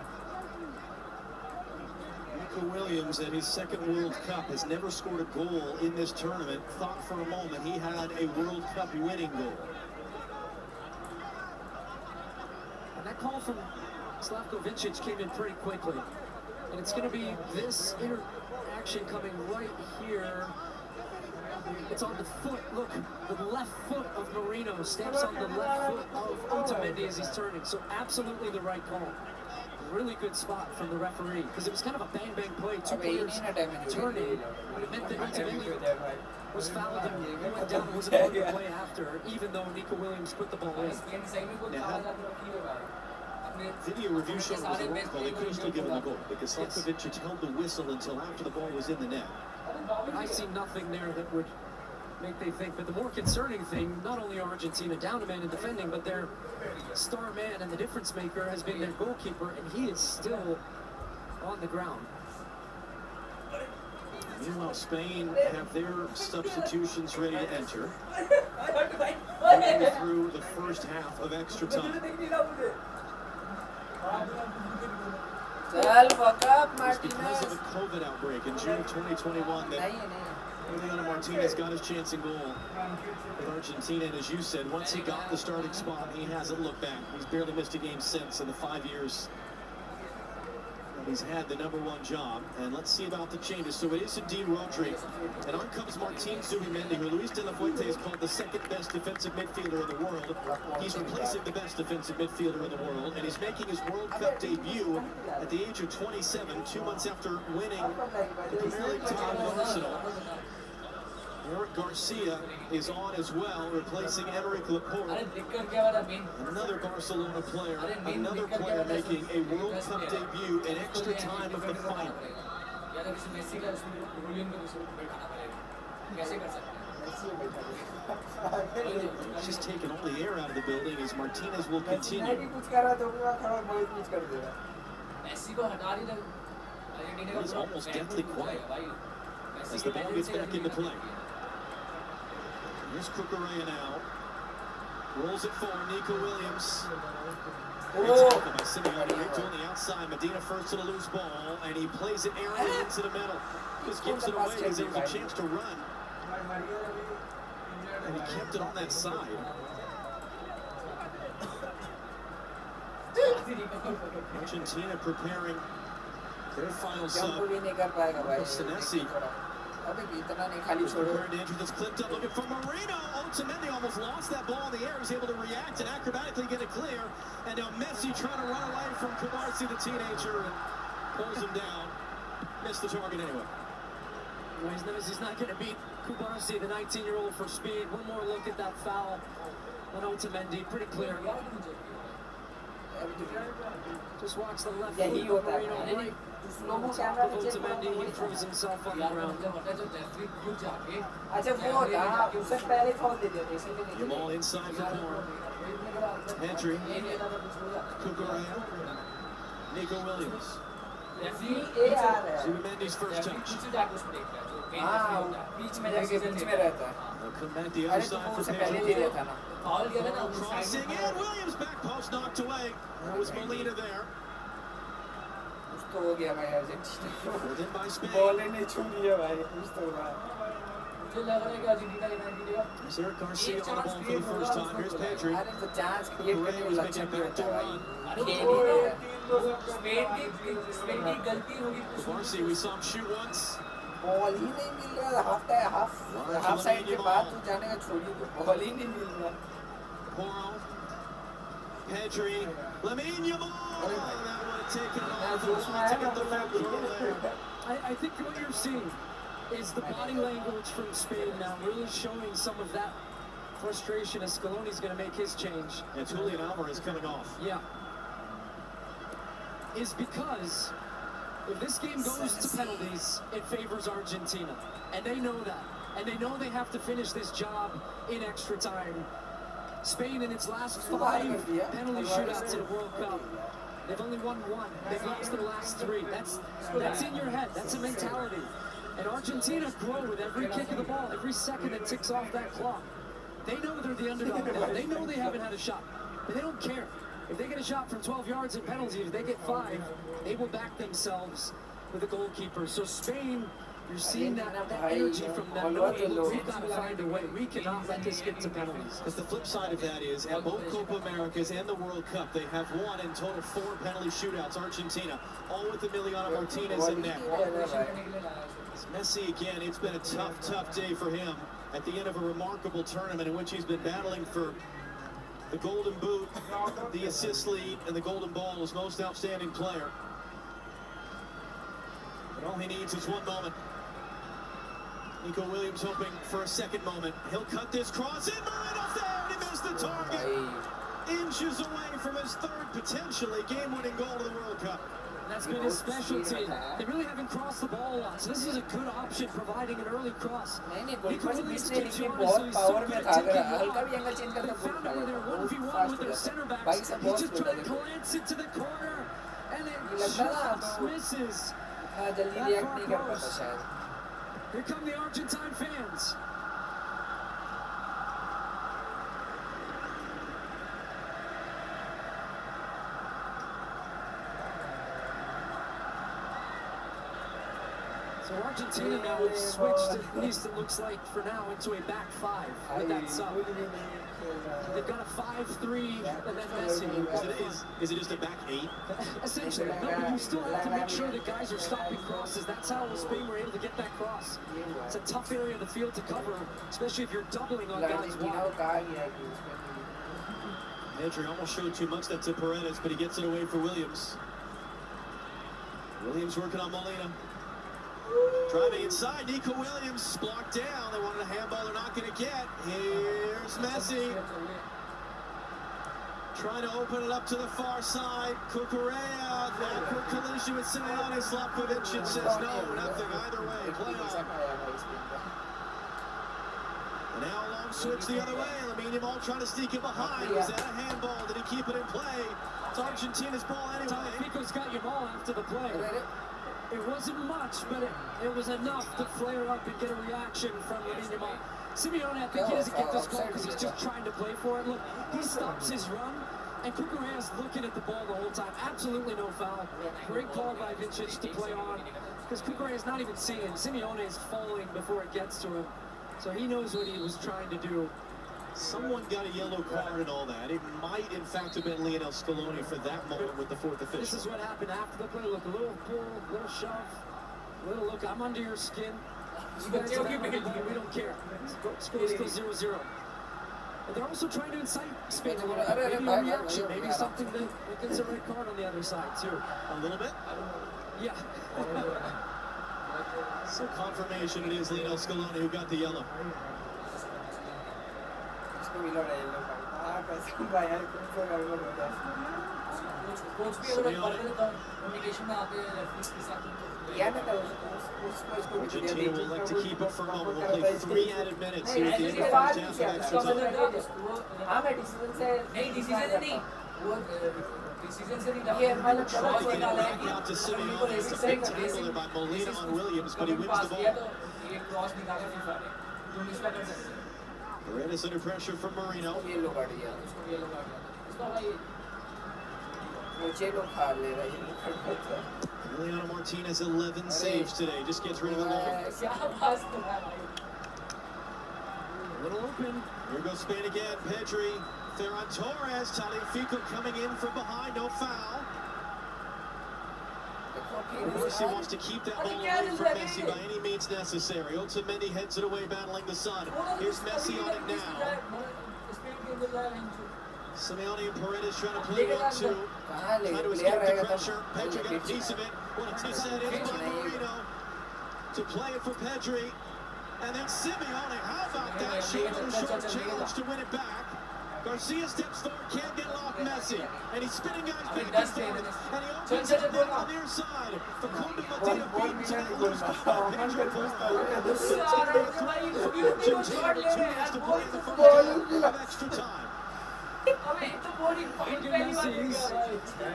Nico Williams, in his second World Cup, has never scored a goal in this tournament. Thought for a moment he had a World Cup winning goal. And that call from Slavko Vincic came in pretty quickly. And it's going to be this interaction coming right here. It's on the foot, look, the left foot of Marino steps on the left foot of Otamendi as he's turning. So absolutely the right call. Really good spot from the referee, because it was kind of a bang-bang play, two players turning, but it meant that Otamendi was fouled and went down and wasn't allowed to play after, even though Nico Williams put the ball in. Video review showed it was a wrong call. They could have still given the goal, because Slavkovic held the whistle until after the ball was in the net. But I see nothing there that would make they think. But the more concerning thing, not only are Argentina down a man in defending, but their star man and the difference maker has been their goalkeeper, and he is still on the ground. Meanwhile, Spain have their substitutions ready to enter. Through the first half of extra time. It's because of a COVID outbreak in June of 2021 that Emiliano Martinez got his chance in goal with Argentina, and as you said, once he got the starting spot, he hasn't looked back. He's barely missed a game since in the 5 years that he's had the #1 job. And let's see about the changes. So it is indeed Rodri, and on comes Martin Zubimendi, who Luis de la Fuente has called the second best defensive midfielder in the world. He's replacing the best defensive midfielder in the world, and he's making his World Cup debut at the age of 27, 2 months after winning the Premier League title with Arsenal. Eric Garcia is on as well, replacing Enric Laporte. Another Barcelona player, another player making a World Cup debut in extra time of the final. It's just taking all the air out of the building as Martinez will continue. It's almost deathly quiet as the ball gets back into play. Here's Cucurella now. Rolls it forward, Nico Williams. Great tackle by Simeone, right on the outside. Medina first to the loose ball, and he plays it aerially into the middle. Just gives it away because there was a chance to run. And he kept it on that side. Argentina preparing their final sub. Messi. Preparing to enter this clipped up, looking for Marino. Otamendi almost lost that ball in the air. He's able to react and acrobatically get it clear. And now Messi trying to run away from Kubarsi, the teenager, and pulls him down. Missed the target anyway. Well, he's not going to beat Kubarsi, the 19-year-old, for speed. One more look at that foul on Otamendi. Pretty clear. Just watch the left foot of Marino right on top of Otamendi. He throws himself on the ground. Yamal inside the corner. Pedri. Cucurella. Nico Williams. Zubimendi's first touch. They'll come back the other side for Pedri. Crossing in, Williams back post knocked away. There was Molina there. Pulled in by Spain. There's Eric Garcia on the ball for the first time. Here's Pedri. Cucurella was making a backdoor run. Kubarsi, we saw him shoot once. Ball ही नहीं मिल रहा half side के बाद तो जाने का छोड़िए बॉल ही नहीं मिल रहा Pedri, Lamine Yamal. I think what you're seeing is the body language from Spain now really showing some of that frustration as Scaloni's going to make his change. And Julian Alvarez coming off. Yeah. Is because if this game goes to penalties, it favors Argentina. And they know that. And they know they have to finish this job in extra time. Spain, in its last 5 penalty shootouts in the World Cup, they've only won 1. They've lost their last 3. That's in your head. That's a mentality. And Argentina grow with every kick of the ball, every second that ticks off that clock. They know they're the underdog now. They know they haven't had a shot. But they don't care. If they get a shot from 12 yards in penalty, if they get 5, they will back themselves with the goalkeeper. So Spain, you're seeing that energy from them. We've got to find a way. We cannot let this get to penalties. Because the flip side of that is, at both Copa Americas and the World Cup, they have won in total 4 penalty shootouts, Argentina, all with Emiliano Martinez in net. Messi again, it's been a tough, tough day for him at the end of a remarkable tournament in which he's been battling for the Golden Boot, the assist lead, and the Golden Ball as most outstanding player. But all he needs is one moment. Nico Williams hoping for a second moment. He'll cut this cross in. Marino's there, and he missed the target. Inches away from his 3rd, potentially game-winning goal of the World Cup. That's been his specialty. They really haven't crossed the ball a lot, so this is a good option, providing an early cross. Nico Williams keeps running, so he's so good at taking it off. They found it where they're 1v1 with their center backs. He's just trying to glance it to the corner, and it just misses. That far post. Here come the Argentine fans. So Argentina now has switched, at least it looks like for now, into a back 5 with that sub. They've got a 5-3 and then Messi. Is it just a back 8? Essentially, no, but you still have to make sure that guys are stopping crosses. That's how Spain were able to get that cross. It's a tough area of the field to cover, especially if you're doubling on guys wide. Pedri almost showed too much that to Paredes, but he gets it away for Williams. Williams working on Molina. Driving inside, Nico Williams blocked down. They wanted a handball, they're not going to get. Here's Messi. Trying to open it up to the far side. Cucurella, backward collision with Simeone. Slavkovic says no, nothing either way. Play on. And now a long switch the other way. Lamine Yamal trying to sneak it behind. Was that a handball? Did he keep it in play? It's Argentina's ball anyway. Fico's got Yamal after the play. It wasn't much, but it was enough to flare up and get a reaction from Lamine Yamal. Simeone, I think he doesn't get this call because he's just trying to play for it. Look, he stops his run, and Cucurella's looking at the ball the whole time. Absolutely no foul. Great call by Vincic to play on, because Cucurella's not even seeing. Simeone is falling before it gets to him. So he knows what he was trying to do. Someone got a yellow card and all that. It might, in fact, have been Lionel Scaloni for that moment with the fourth official. This is what happened after the play. Look, a little pull, a little shove, a little look, I'm under your skin. You guys are we don't care. Score is still 0-0. And they're also trying to incite Spain a little bit. Maybe a reaction, maybe something that gets a red card on the other side, too. A little bit? Yeah. So confirmation it is Lionel Scaloni who got the yellow. Argentina will like to keep it for a moment. We'll play 3 added minutes here at the end of the first half of extra time. Trying to get it back out to Simeone. It's a big tackle by Molina on Williams, but he wins the ball. Paredes under pressure from Marino. Emiliano Martinez 11 saves today. Just gets rid of the ball. A little open. Here goes Spain again. Pedri. Ferran Torres. Tagliafico coming in from behind. No foul. Messi wants to keep that ball away from Messi by any means necessary. Otamendi heads it away, battling the sun. Here's Messi on it now. Simeone and Paredes trying to play 1-2. Trying to escape the pressure. Pedri got a piece of it. What a set is by Marino to play it for Pedri. And then Simeone, how about that? Shoulder short challenge to win it back. Garcia steps forward, can't get it off Messi. And he's spinning guys back and forth. And he opens it up on the near side. Facundo Medina beaten to the loose ball by Pedro Porro. Argentina 2 minutes to play in the first half of extra time. Messi's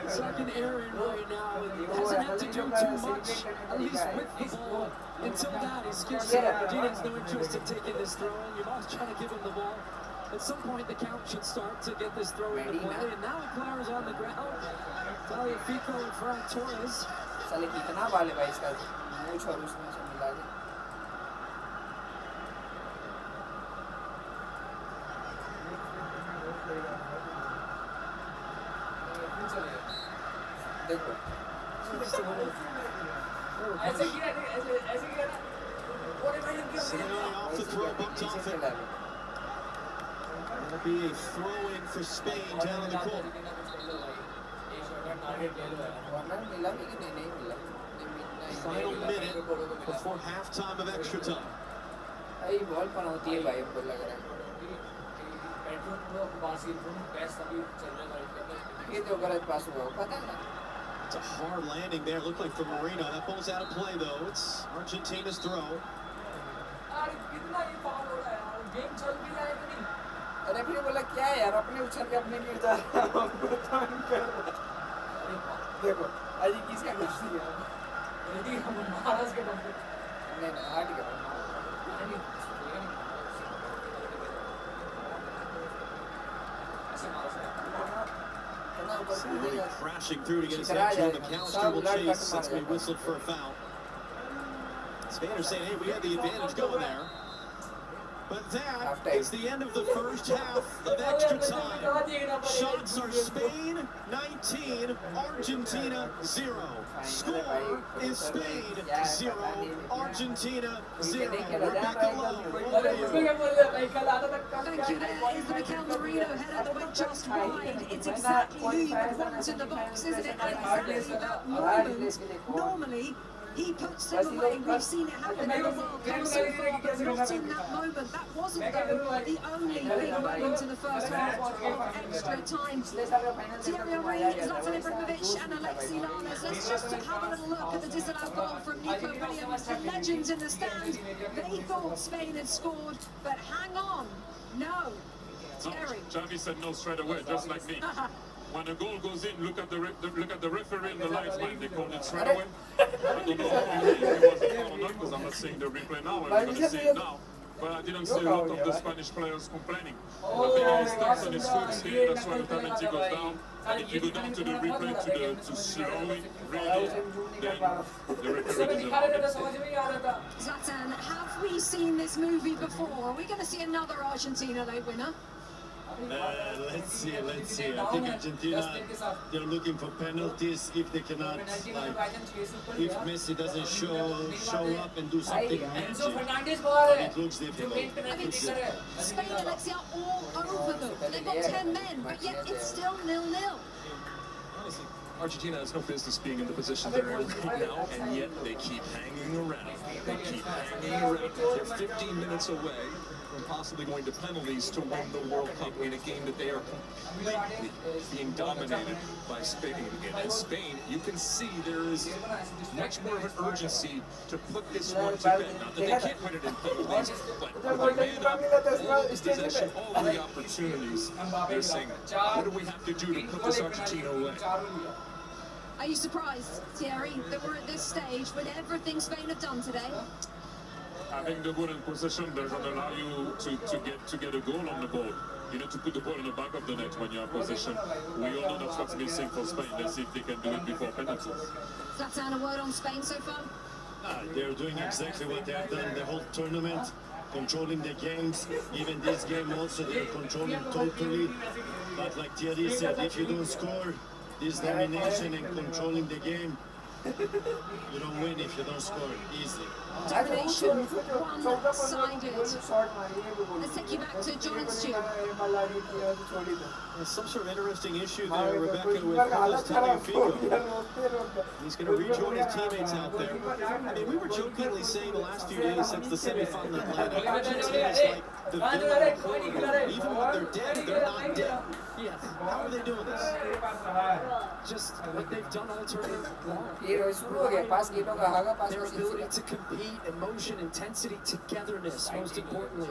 second error right now. He hasn't had to do too much, at least with the ball. Until that, he skips it. Argentina has no interest in taking this throw in. You're always trying to give him the ball. At some point, the count should start to get this throw into play. And now Clara's on the ground. Tagliafico and Ferran Torres. Simeone off the throw, bumped off it. That'll be a throw-in for Spain down in the court. Final minute before halftime of extra time. It's a hard landing there, looked like for Marino. That ball's out of play though. It's Argentina's throw. Referee बोला क्या है यार अपने उछल के अपने गिर जा देखो आज किसका गलती है गलती हम महाराज के बंदे नहीं नहीं हार्ड के Simeone crashing through to get his head through. McAllister will chase. That's been whistled for a foul. Spain are saying, hey, we had the advantage going there. But that is the end of the first half of extra time. Shots are Spain 19, Argentina 0. Score is Spain 0, Argentina 0. Rebecca Lowe, over to you. Thank you. There is the Mikel Merino header that went just wide. It's exactly who you would want in the box, isn't it? Exactly that moment. Normally, he puts them away. We've seen it happen in the World Cup so far, but not in that moment. That wasn't, though, the only big moment in the first half of extra time. Thierry Henry, Zlatan Ibrahimovic and Alexis Lalas. Let's just have a little look at the disallowed goal from Nico Williams. The legends in the stand, they thought Spain had scored, but hang on. No. Thierry. Xavi said no straight away, just like me. When a goal goes in, look at the referee and the linesman. They called it straight away. I don't know if it was a foul or not, because I'm not seeing the replay now. I'm going to see it now. but I didn't see a lot of the Spanish players complaining. I think he stands on his foot here, that's why Otamendi goes down. And if you go down to the replay, to slowly, really, then the referee doesn't. Zlatan, have we seen this movie before? Are we going to see another Argentina late winner? Let's see. I think Argentina, they're looking for penalties if they cannot, like, if Messi doesn't show up and do something magic, it looks difficult. I mean, Spain and Alexia are all over them. They've got 10 men, but yet it's still 0-0. Honestly, Argentina has no business being in the position they're in right now, and yet they keep hanging around. They're 15 minutes away from possibly going to penalties to win the World Cup in a game that they are completely being dominated by Spain. And in Spain, you can see there is much more of an urgency to put this one to bed. Not that they can't win it in penalties, but with the man up, all the possession, all the opportunities, they're saying, what do we have to do to put this Argentina away? Are you surprised, Thierry, that we're at this stage with everything Spain have done today? Having the ball in possession doesn't allow you to get a goal on the ball. You need to put the ball in the back of the net when you have possession. We all know that's what's missing for Spain. Let's see if they can do it before penalties. Zlatan, a word on Spain so far? They're doing exactly what they have done the whole tournament, controlling the games. Even this game also, they're controlling totally. But like Thierry said, if you don't score, this domination and controlling the game, you don't win if you don't score easily. Domination, one-sided. Let's take you back to John's tune. There's some sort of interesting issue there, Rebecca, with Carlos Tagliafico. He's going to rejoin his teammates out there. I mean, we were jokingly saying the last few days since the semi-final in Atlanta, Argentina is like the villain of horror. Even when they're dead, they're not dead. Yes. How are they doing this? Just what they've done all tournament long. Their Their ability to compete, emotion, intensity, togetherness, most importantly.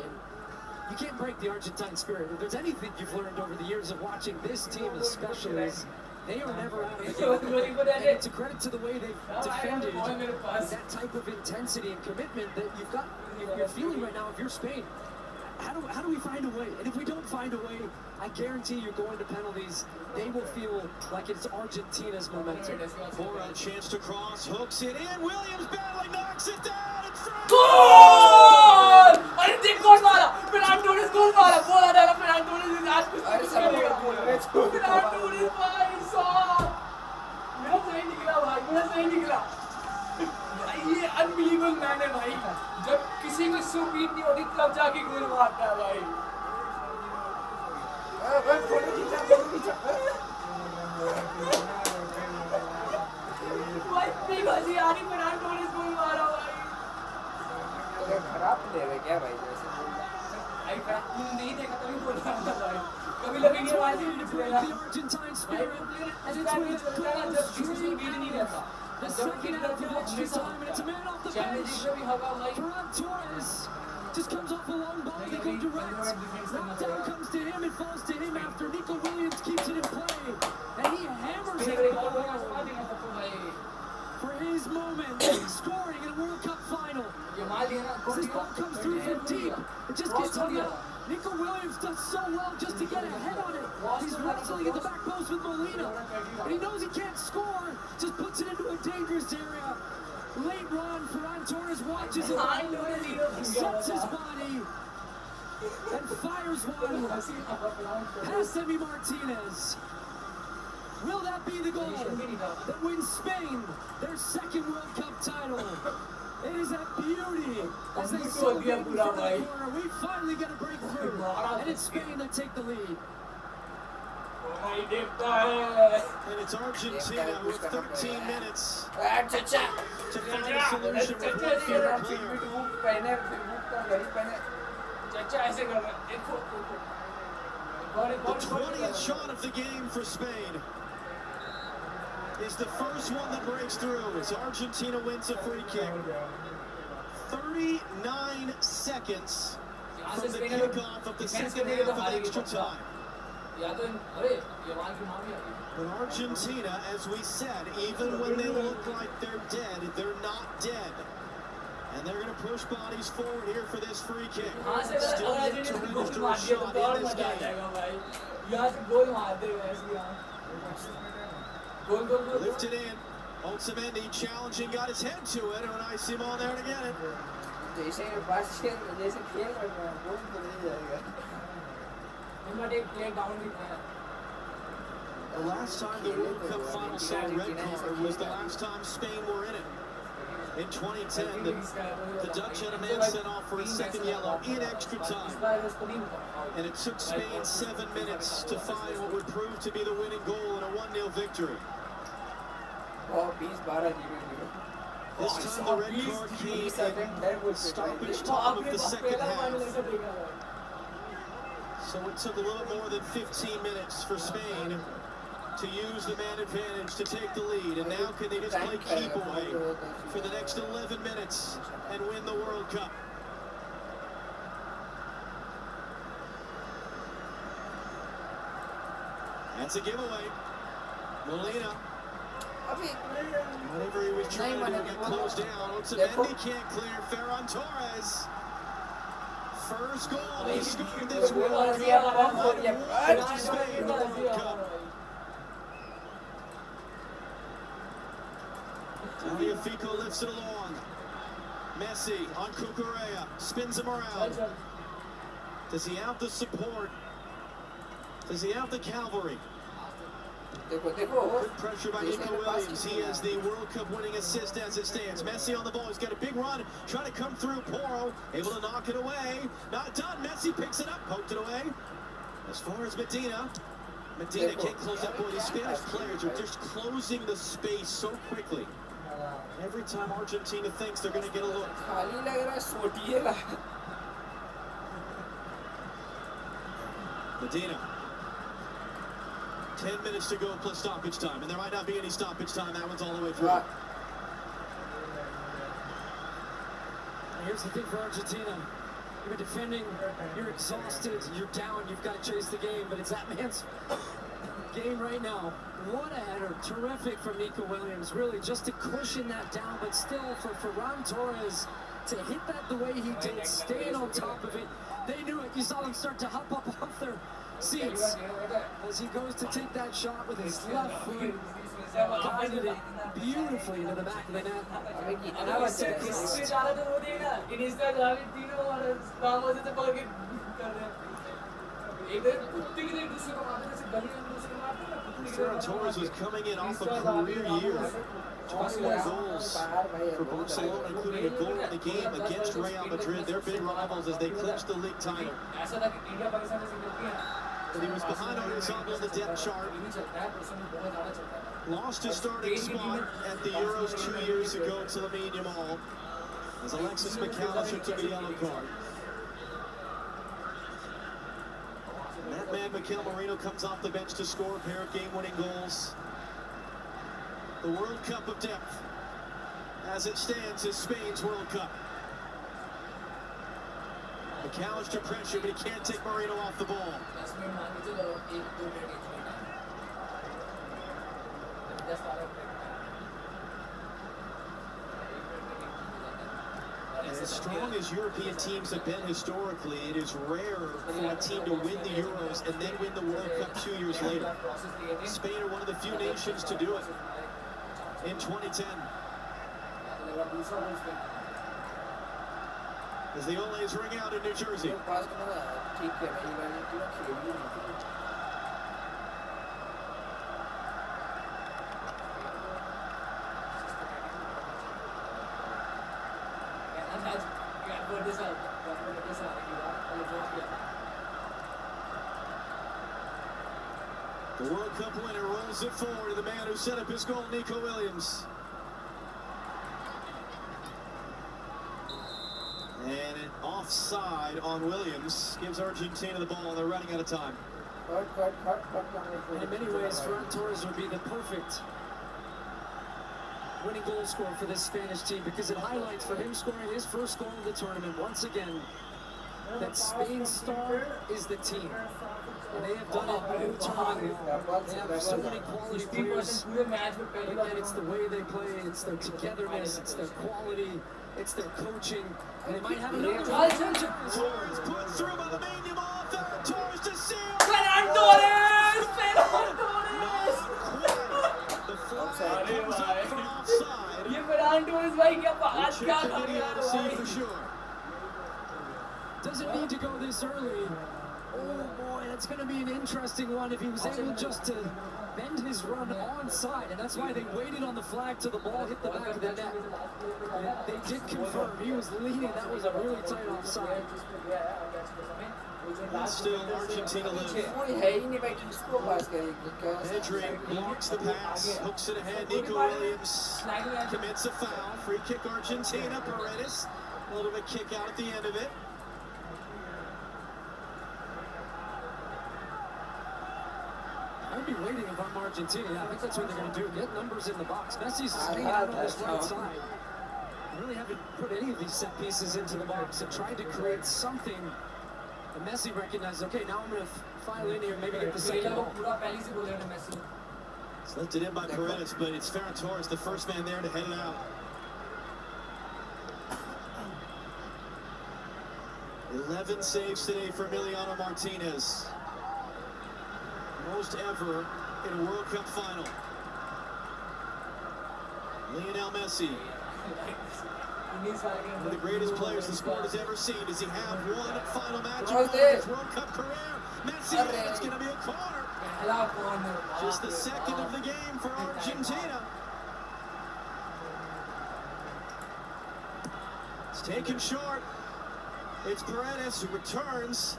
And you can't break the Argentine spirit. If there's anything you've learned over the years of watching this team especially, is they are never out of the game. And it's a credit to the way they've defended that type of intensity and commitment that you're feeling right now if you're Spain. How do we find a way? And if we don't find a way, I guarantee you're going to penalties. They will feel like it's Argentina's momentum. For a chance to cross, hooks it in. Williams battling, knocks it down. It's Goal! अरे देख गोल मारा, penalty गोल मारा, बोला था ना penalty आज कुछ नहीं करेगा। पेनाल्टी भाई साहब, मेरा सही निकला भाई, मेरा सही निकला। ये अनबिलीवेबल मैन है भाई, जब किसी को सुपीट नहीं होती तब जाके गोल मारता है भाई। भाई प्लीज हंसी आ रही, पेनाल्टी गोल मारा भाई। खराब प्लेयर है क्या भाई जैसे भाई तूने नहीं देखा तभी बोल रहा था भाई कभी लगेंगे वाली प्लेयर ऐसे टाइम में चलता है जब किसी को बीट नहीं रहता जब किक करते हो हमेशा चैलेंज में भी हवा like just comes off a long ball, they go direct. Knockdown comes to him, it falls to him after Nico Williams keeps it in play. And he hammers it for his moment, scoring in a World Cup final. This ball comes through from deep, it just gets hung up. Nico Williams does so well just to get ahead on it. He's wrestling at the back post with Molina. And he knows he can't score, just puts it into a dangerous area. Late run, Ferran Torres watches it, sets his body, and fires one past Emi Martinez. Will that be the goal that wins Spain their second World Cup title? It is a beauty as they celebrate in front of the corner. We finally get a breakthrough, and it's Spain that take the lead. And it's Argentina with 13 minutes to find a solution with one favorite player. The 20th shot of the game for Spain is the first one that breaks through as Argentina wins a free kick. 39 seconds from the kickoff of the second half of extra time. But Argentina, as we said, even when they look like they're dead, they're not dead. And they're going to push bodies forward here for this free kick. हाँ से Still अगर yet to Argentina register goal a मार दिया तो shot और in this मजा आ game. जाएगा भाई यहाँ से गोल मार दे वैसे यहाँ गोल गोल गोल Lifted in. Otamendi challenging, got his head to it, and I see him on there to get it. जैसे खेल रहा है गोल तो नहीं जाएगा इनका एक प्ले डाउन भी था The last time the World Cup final saw a red card was the last time Spain were in it. In 2010, the Dutch had a man sent off for a second yellow in extra time. And it took Spain 7 minutes to find what would prove to be the winning goal in a 1-0 victory. This time the red card came in stoppage time of the second half. So it took a little more than 15 minutes for Spain to use the man advantage to take the lead. And now can they just play keep away for the next 11 minutes and win the World Cup? That's a giveaway. Molina. Whatever he was trying to do, get closed down. Otamendi can't clear. Ferran Torres. First goal he scored this World Cup. Spain World Cup. Tagliafico lifts it along. Messi on Cucurella. Spins him around. Does he have the support? Does he have the cavalry? Good pressure by Nico Williams. He has the World Cup winning assist as it stands. Messi on the ball. He's got a big run. Trying to come through. Porro able to knock it away. Not done. Messi picks it up. Poked it away. As far as Medina can't close that ball. These Spanish players are just closing the space so quickly. Every time Argentina thinks they're going to get a look. Medina. 10 minutes to go plus stoppage time, and there might not be any stoppage time. That one's all the way through. Here's the thing for Argentina. You're defending, you're exhausted, you're down, you've got to chase the game, but it's that man's game right now. What a header. Terrific from Nico Williams. Really just to cushion that down, but still for Ferran Torres to hit that the way he did, staying on top of it. They knew it. You saw them start to hop up off their seats as he goes to take that shot with his left foot. Guided it beautifully into the back of the net. And that was it. Ferran Torres was coming in off a career year. 21 goals for Barcelona, including a goal in the game against Real Madrid. They're big rivals as they clinch the league title. But he was behind Oyarzabal in the depth chart. Lost his starting spot at the Euros 2 years ago to Lamine Yamal as Alexis McAllister took a yellow card. And that man, Mikel Merino, comes off the bench to score a pair of game-winning goals. The World Cup of depth, as it stands, is Spain's World Cup. McAllister pressure, but he can't take Merino off the ball. And as strong as European teams have been historically, it is rare for a team to win the Euros and then win the World Cup 2 years later. Spain are one of the few nations to do it in 2010. As the Olays ring out in New Jersey. The World Cup winner rolls it forward to the man who set up his goal, Nico Williams. And an offside on Williams gives Argentina the ball, and they're running out of time. And in many ways, Ferran Torres would be the perfect winning goal scorer for this Spanish team because it highlights for him scoring his first goal of the tournament once again that Spain's star is the team. And they have done it all tournament long. They have so many quality players. Again, it's the way they play, it's their togetherness, it's their quality. it's their coaching, and they might have another. Torres put through by the medium off. Torres to seal. Ferran Torres! The flag comes up from offside. ये Ferran Torres भाई क्या बात क्या Committee ought to see for sure. Doesn't need to go this early. Oh boy, that's going to be an interesting one if he was able just to bend his run onside, and that's why they waited on the flag till the ball hit the back of the net. And they did confirm he was leaning. That was a really tight offside. Still Argentina live. Pedri blocks the pass, hooks it ahead. Nico Williams commits a foul. Free kick Argentina. Paredes, a little bit kick out at the end of it. I'd be waiting if I'm Argentina. I think that's what they're going to do. Get numbers in the box. Messi's hanging out on this right side. They really haven't put any of these set pieces into the box and tried to create something. And Messi recognized, okay, now I'm going to file in here and maybe get the second ball. It's lifted in by Paredes, but it's Ferran Torres, the first man there to head it out. 11 saves today for Emiliano Martinez. Most ever in a World Cup final. Lionel Messi, one of the greatest players the sport has ever seen. Does he have one final match of his World Cup career? Messi, it's going to be a corner. Just the second of the game for Argentina. It's taken short. It's Paredes who returns.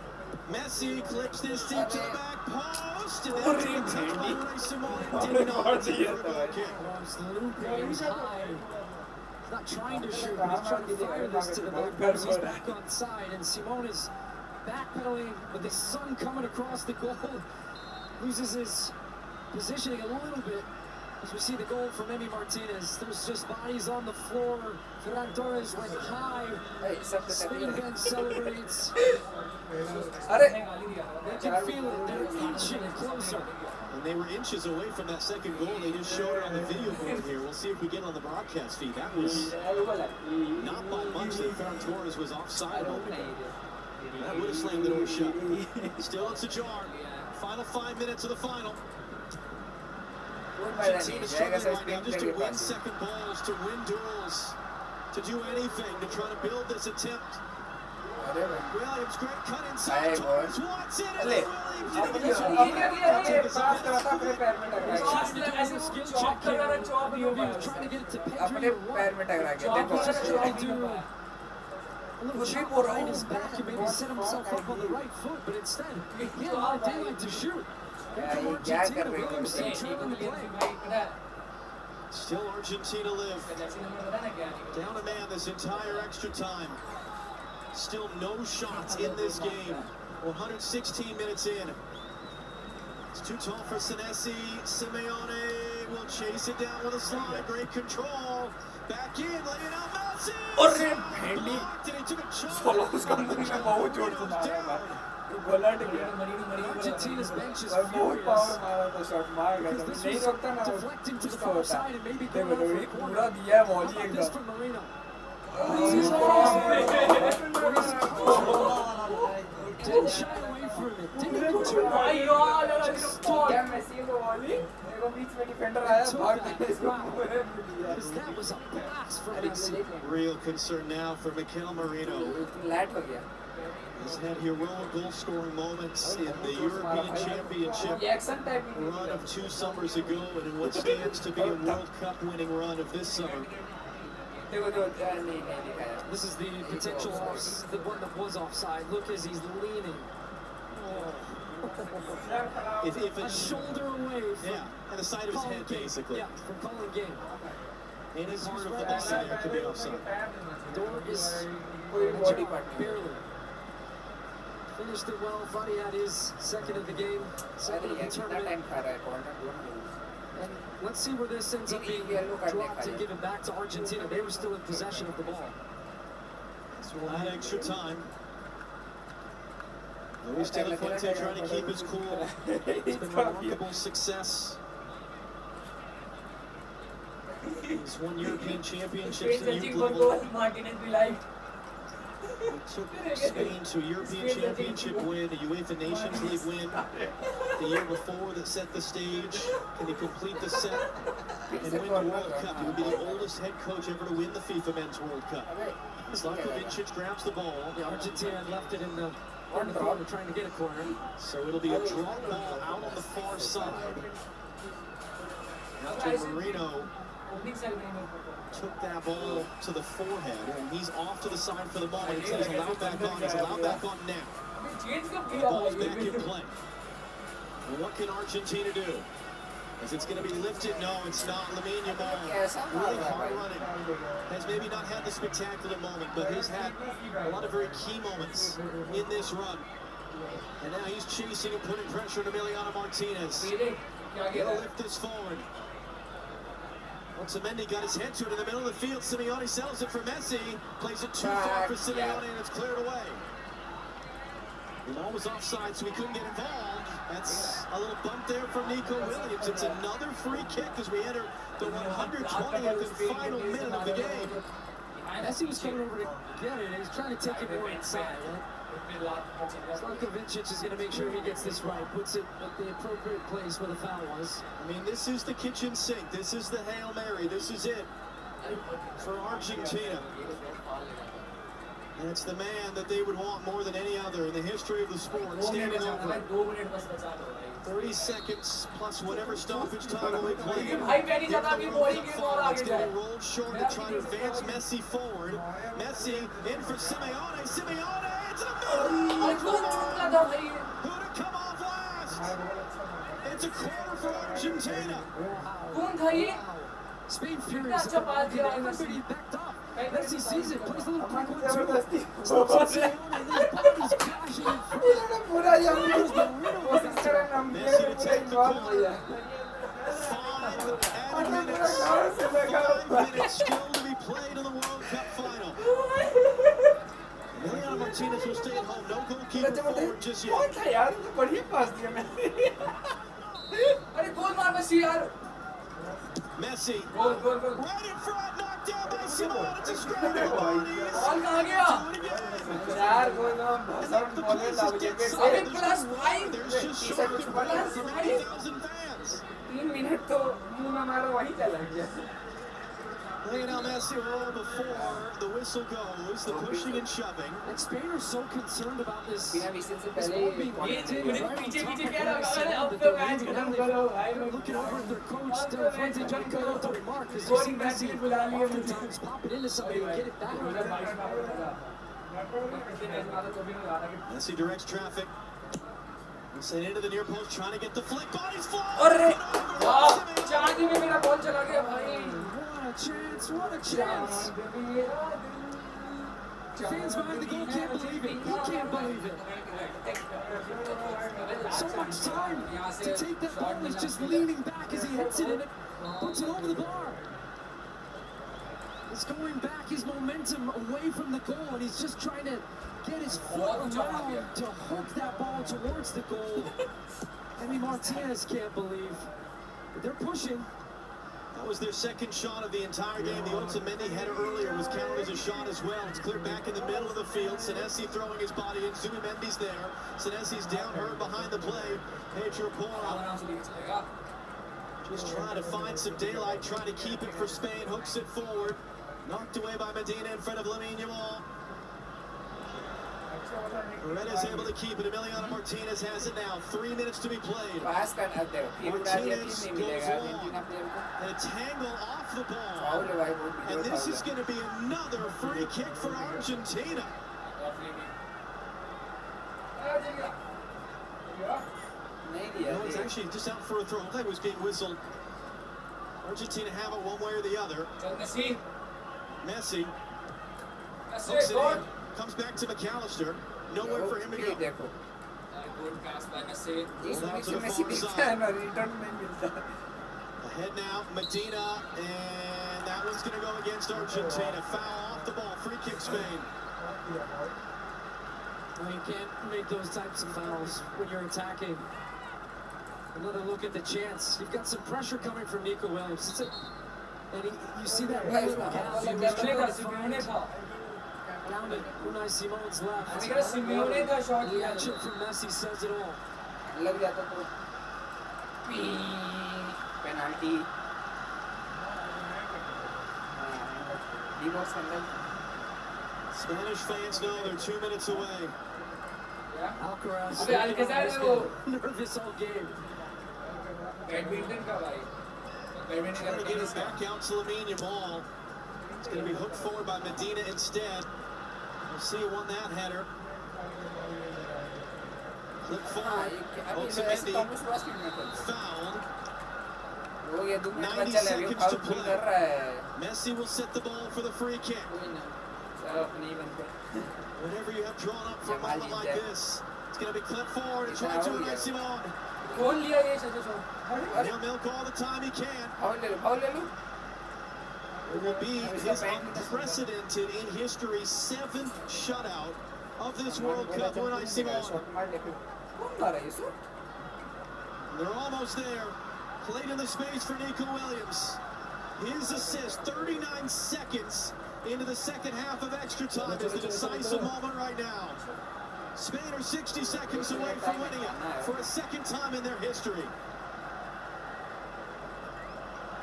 Messi clips this deep to the back post, and then taken touch by Ray Simone. Did not take for a goal kick. He's high. He's not trying to shoot, but he's trying to fire this to the back post. He's back on side, and Simone is backpedaling with the sun coming across the goal. Loses his positioning a little bit as we see the goal from Emi Martinez. There's just bodies on the floor. Ferran Torres went high. Spain bench celebrates. They can feel it. They're inching closer. And they were inches away from that second goal. They just showed it on the video board here. We'll see if we get on the broadcast feed. That was not by much that Ferran Torres was offside a moment ago. That would have slammed the door shut. Still, it's ajar. Final 5 minutes of the final. Argentina struggling right now just to win second balls, to win duels, to do anything, to try to build this attempt. Williams, great cut inside. Torres wants it, and Williams trying to get it to Pedri. Behind his back and maybe set himself up on the right foot, but instead he had a lot of daylight to shoot. Still Argentina live. Down a man this entire extra time. Still no shots in this game. 116 minutes in. It's too tall for Senesi. Simeone will chase it down with a slide. Great control. Back in, Lionel Messi. Blocked, and he took a shot. Argentina's bench is furious because this was deflecting to the far side and maybe going out for a corner. This from Marino. Didn't shy away from it. Didn't even try. Just stood. Because that was a blast from Messi. Real concern now for Mikel Marino. He's had heroic goal-scoring moments in the European Championship run of 2 summers ago, and in what stands to be a World Cup winning run of this summer. This is the potential the one that was offside. Look as he's leaning. Oh. If a shoulder away from and the side of his head, basically. Yeah, from calling game. Any part of the Messi there could be offside. Door is barely. Finished it well. Thought he had his second of the game, second of the tournament. And let's see where this ends up being dropped and given back to Argentina. They were still in possession of the ball. So we'll add extra time. Luis De La Fuente trying to keep his cool. It's been remarkable success. He's won European championships Spain at youth searching for level. goal, Martinez be like. He took Spain to a European championship win, a UEFA Nations League win the year before that set the stage. Can he complete the set and win the World Cup? He would be the oldest head coach ever to win the FIFA Men's World Cup. Slavkovic grabs the ball. The Argentina had left it in the corner trying to get a corner. So it'll be a drop ball out on the far side. After Marino took that ball to the forehead, and he's off to the side for the moment. He's allowed back on. He's allowed back on now. The ball's back in play. And what can Argentina do? Is it's going to be lifted? No, it's not. Lamine Yamal, really hard running. Has maybe not had the spectacular moment, but has had a lot of very key moments in this run. And now he's chasing and putting pressure on Emiliano Martinez. He'll lift this forward. Otamendi got his head to it in the middle of the field. Simeone settles it for Messi. Plays it too far for Simeone, and it's cleared away. The ball was offside, so he couldn't get involved. That's a little bump there from Nico Williams. It's another free kick as we enter the 120th and final minute of the game. Messi was coming over to get it, and he's trying to take it more inside. Slavkovic is going to make sure he gets this right, puts it at the appropriate place where the foul was. I mean, this is the kitchen sink. This is the Hail Mary. This is it for Argentina. And it's the man that they would want more than any other in the history of the sport, standing over 30 seconds plus whatever stoppage time will be played. It's going to be rolled short to try to advance Messi forward. Messi in for Simeone. Simeone, it's a middle! Who'd have come off last? It's a corner for Argentina. Spain furious. Everybody backed up. Messi sees it, plays a little quick one too. Body's crashing in front. Messi to take the corner. 5 minutes still to be played in the World Cup final. Emiliano Martinez will stay at home. No goalkeeper forward just yet. Messi, right in front, knocked down by Simone. It's a straight bodies. There's just short of 80,000 fans. Lionel Messi roll before the whistle goes, the pushing and shoving. And Spain are so concerned about this ball being kicked in right on top of they're looking over at their coach, Fuente Giancarlo, to remark, because you see Messi oftentimes pop it into somebody and get it back. Messi directs traffic. Sent into the near post, trying to get the flick. Bodies fly! What a chance! Fans behind the goal can't believe it. He can't believe it. So much time to take that ball. He's just leaning back as he hits it and it puts it over the bar. He's going back his momentum away from the goal, and he's just trying to get his foot around to hook that ball towards the goal. Emi Martinez can't believe. But they're pushing. That was their second shot of the entire game. The Otamendi header earlier was counted as a shot as well. It's cleared back in the middle of the field. Senesi throwing his body in. Zubimendi's there. Senesi's down hurt behind the play. Pedro Porro just trying to find some daylight, trying to keep it for Spain. Hooks it forward. Knocked away by Medina in front of Lamine Yamal. Rena's able to keep it. Emiliano Martinez has it now. 3 minutes to be played. Martinez goes long. And a tangle off the ball. And this is going to be another free kick for Argentina. No, it's actually just out for a throw. That was being whistled. Argentina have it one way or the other. Messi hooks it in. Comes back to McAllister. Nowhere for him to go. Good pass by Messi. Out to the far side. Ahead now, Medina, and that one's going to go against Argentina. Foul off the ball. Free kick Spain. Well, you can't make those types of fouls when you're attacking. Another look at the chance. You've got some pressure coming from Nico Williams. And you see that right in the gap. He was trying to find down at Unai Simon's left. The action from Messi says it all. Penalty. Spanish fans know they're 2 minutes away. Alcaraz nervous all game. Trying to get it back out to Lamine Yamal. It's going to be hooked forward by Medina instead. We'll see who won that header. Clip forward. Otamendi. Fouled. 90 seconds to play. Messi will set the ball for the free kick. Whenever you have drawn up for a moment like this, it's going to be clipped forward and tried to Unai Simon. He'll milk all the time he can. It will be his unprecedented in history 7th shutout of this World Cup. Unai Simon. They're almost there. Played in the space for Nico Williams. His assist, 39 seconds into the second half of extra time, is the decisive moment right now. Spain are 60 seconds away from winning it for a second time in their history.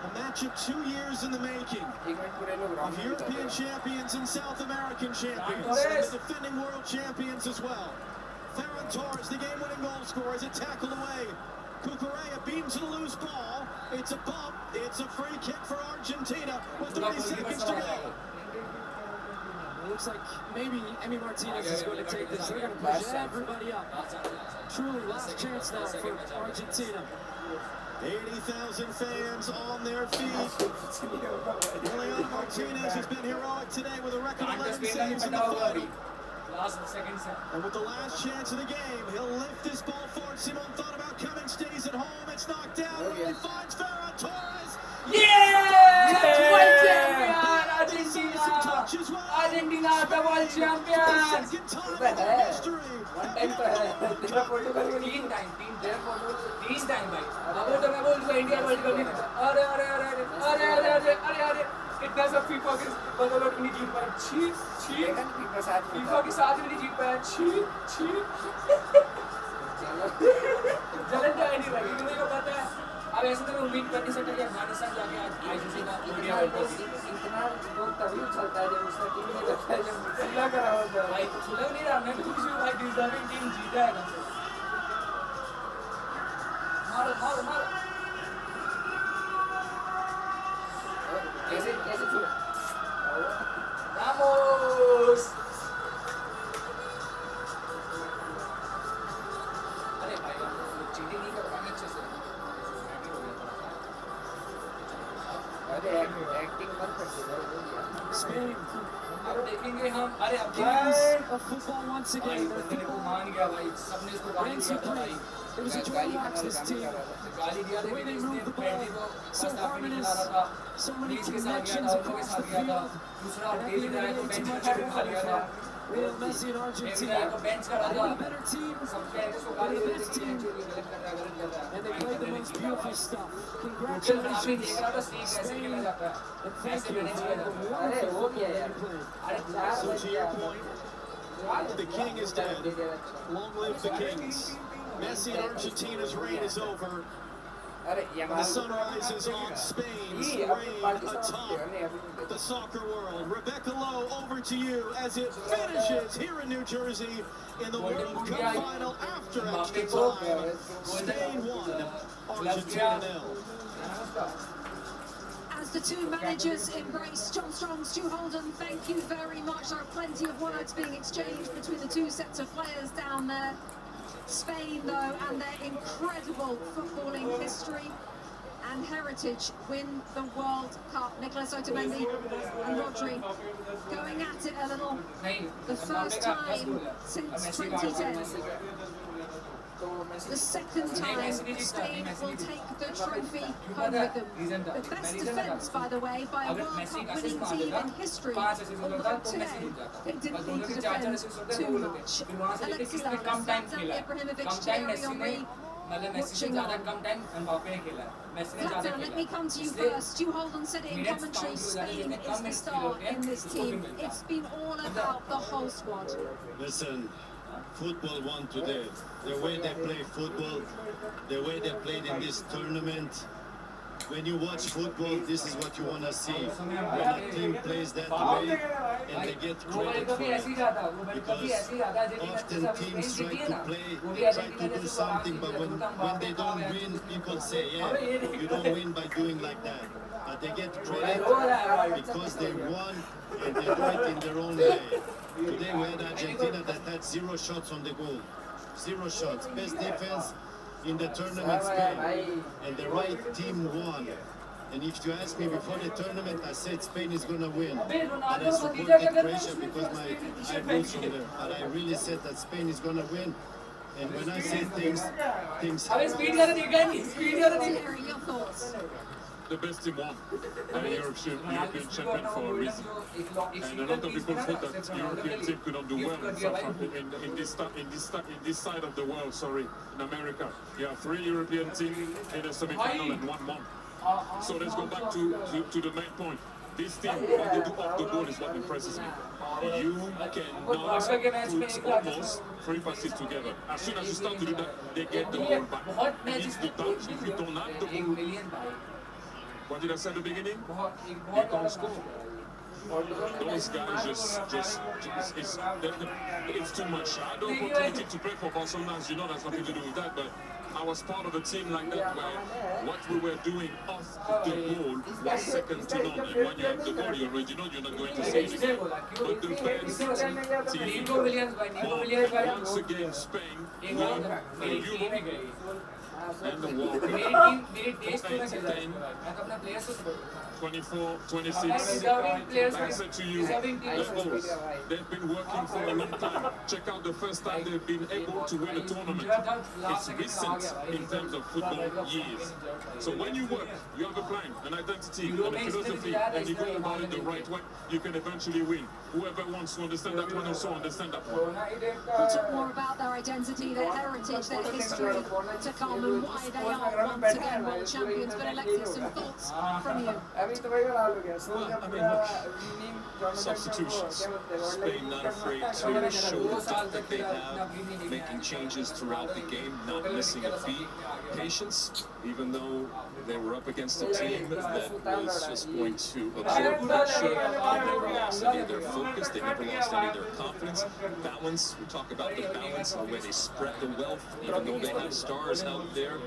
A match of 2 years in the making of European champions and South American champions, and the defending world champions as well. Ferran Torres, the game-winning goal scorer, is a tackle away. Cucurella beaten to the loose ball. It's a bump. It's a free kick for Argentina with 30 seconds to go. It looks like maybe Emi Martinez is going to take this. They're going to push everybody up. Truly last chance now for Argentina. 80,000 fans on their feet. Juliano Martinez has been heroic today with a record 11 saves in the final. And with the last chance of the game, he'll lift this ball forward. Simon thought about coming, stays at home. It's knocked down. Really finds Ferran Torres. Yeah! World champion! Argentina are the world champions! Second time in their history. This time, भाई. अब तो मैं बोल दूँगा India world cup जीत. अरे इतना सब FIFA के बदौलत नहीं जीत पाया. छी फीफा के साथ नहीं जीत पाया. छी जलन तो आई नहीं भाई. मुझे को पता है. अब ऐसे तो मैं उम्मीद कर नहीं सकता कि अफगानिस्तान जाके आज आईसीसी का इंडिया वर्ल्ड कप इतना लोग तभी उछलता है जब उसका टीम नहीं लगता है. जब खुला करा होता है भाई. खुला नहीं रहा. मैं खुश हूँ भाई. डिजर्विंग टीम जीता है कम से कम. मारो. कैसे छुड़ा? Ramos! अरे भाई चीटिंग नहीं कर पाएंगे अच्छे से. अरे एक्टिंग मत कर. Spain. अब देखेंगे हम. अरे अब of football once again. मान गया भाई. सबने इसको गाली दिया भाई. It was a joy to watch this team. The way they moved the ball, so harmonious, so many connections across the field. And at the end of the day, too much for Real Messi and Argentina. They were the better team, they're the best team, and they played the most beautiful stuff. Congratulations, Spain, and thank you for the wonderful football that you played. So to your point, the king is dead. Long live the kings. Messi and Argentina's reign is over. The sun rises on Spain's reign atop the soccer world. Rebecca Lowe, over to you as it finishes here in New Jersey in the World Cup final after extra time. Spain 1, Argentina 0. As the two managers embrace John Strong, Stu Holden, thank you very much. There are plenty of words being exchanged between the two sets of players down there. Spain, though, and their incredible footballing history and heritage win the World Cup. Nicolas Otamendi and Rodri going at it a little. The first time since 2010. The second time Spain will take the trophy home with them. The best defence, by the way, by a World Cup winning team in history. Although today they didn't need to defend too much. Alexis Lalas, Zlatan Ibrahimovic, Thierry Henry, Watching on. Zlatan, let me come to you first. You hold on said it in commentary. Spain is the star in this team. It's been all about the whole squad. Listen, football won today. The way they play football, the way they played in this tournament. When you watch football, this is what you want to see. When a team plays that way and they get credit for it. Because often teams try to do something, but when they don't win, people say, yeah, you don't win by doing like that. But they get credit because they won and they do it in their own way. Today we had Argentina that had 0 shots on the goal. 0 shots. Best defense in the tournament, Spain, and the right team won. And if you ask me before the tournament, I said Spain is going to win. But I supported Croatia because I roots from there. But I really said that Spain is going to win. And when I say things Terry, your thoughts? The best team won. European champion for a reason. And a lot of people thought that European team could not do well in this side of the world, in America. You have 3 European teams in the semi-final and 1 won. So let's go back to the main point. This team, what they do off the ball is what impresses me. You cannot put almost 3 passes together. As soon as you start to do that, they get the ball back. It's the touch. If you don't have the ball, what did I say at the beginning? You can't score. Those guys it's too much. I had the opportunity to play for Barcelona, as you know, that's nothing to do with that, but I was part of a team like that where what we were doing off the ball was second to none. And when you have the ball, you already know you're not going to see anything. But the best team, once again, Spain won the Euro and the World Cup. 24, 26, like I said to you, they've been working for a long time. Check out the first time they've been able to win a tournament. It's recent in terms of football years. So when you work, you have a plan, an identity, and a philosophy, and you go about it the right way, you can eventually win. Whoever wants to understand that one also understand that one. We'll talk more about their identity, their heritage, their history to come and why they are once again world champions. But Alexis, some thoughts from you? Well, I mean, look, substitutions. Spain not afraid to show the depth that they have, making changes throughout the game, not missing a beat. Patience, even though they were up against a team that was just going to absorb pressure. They never lost any of their focus, they never lost any of their confidence. Balance, we talk about the balance, the way they spread the wealth, even though they have stars out there.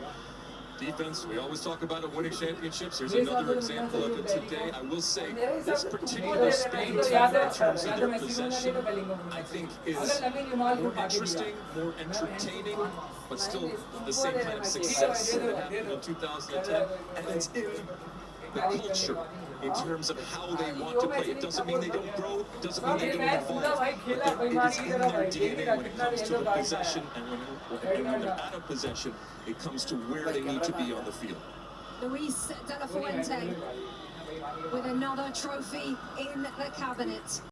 Defense, we always talk about it, winning championships. Here's another example of it today. I will say, this particular Spain team, in terms of their possession, I think is more interesting, more entertaining, but still the same kind of success that happened in 2010. And it's in the culture, in terms of how they want to play. It doesn't mean they don't grow, it doesn't mean they don't evolve, but it is in their DNA when it comes to the possession, and when they're out of possession, it comes to where they need to be on the field. Luis de la Fuente with another trophy in the cabinet.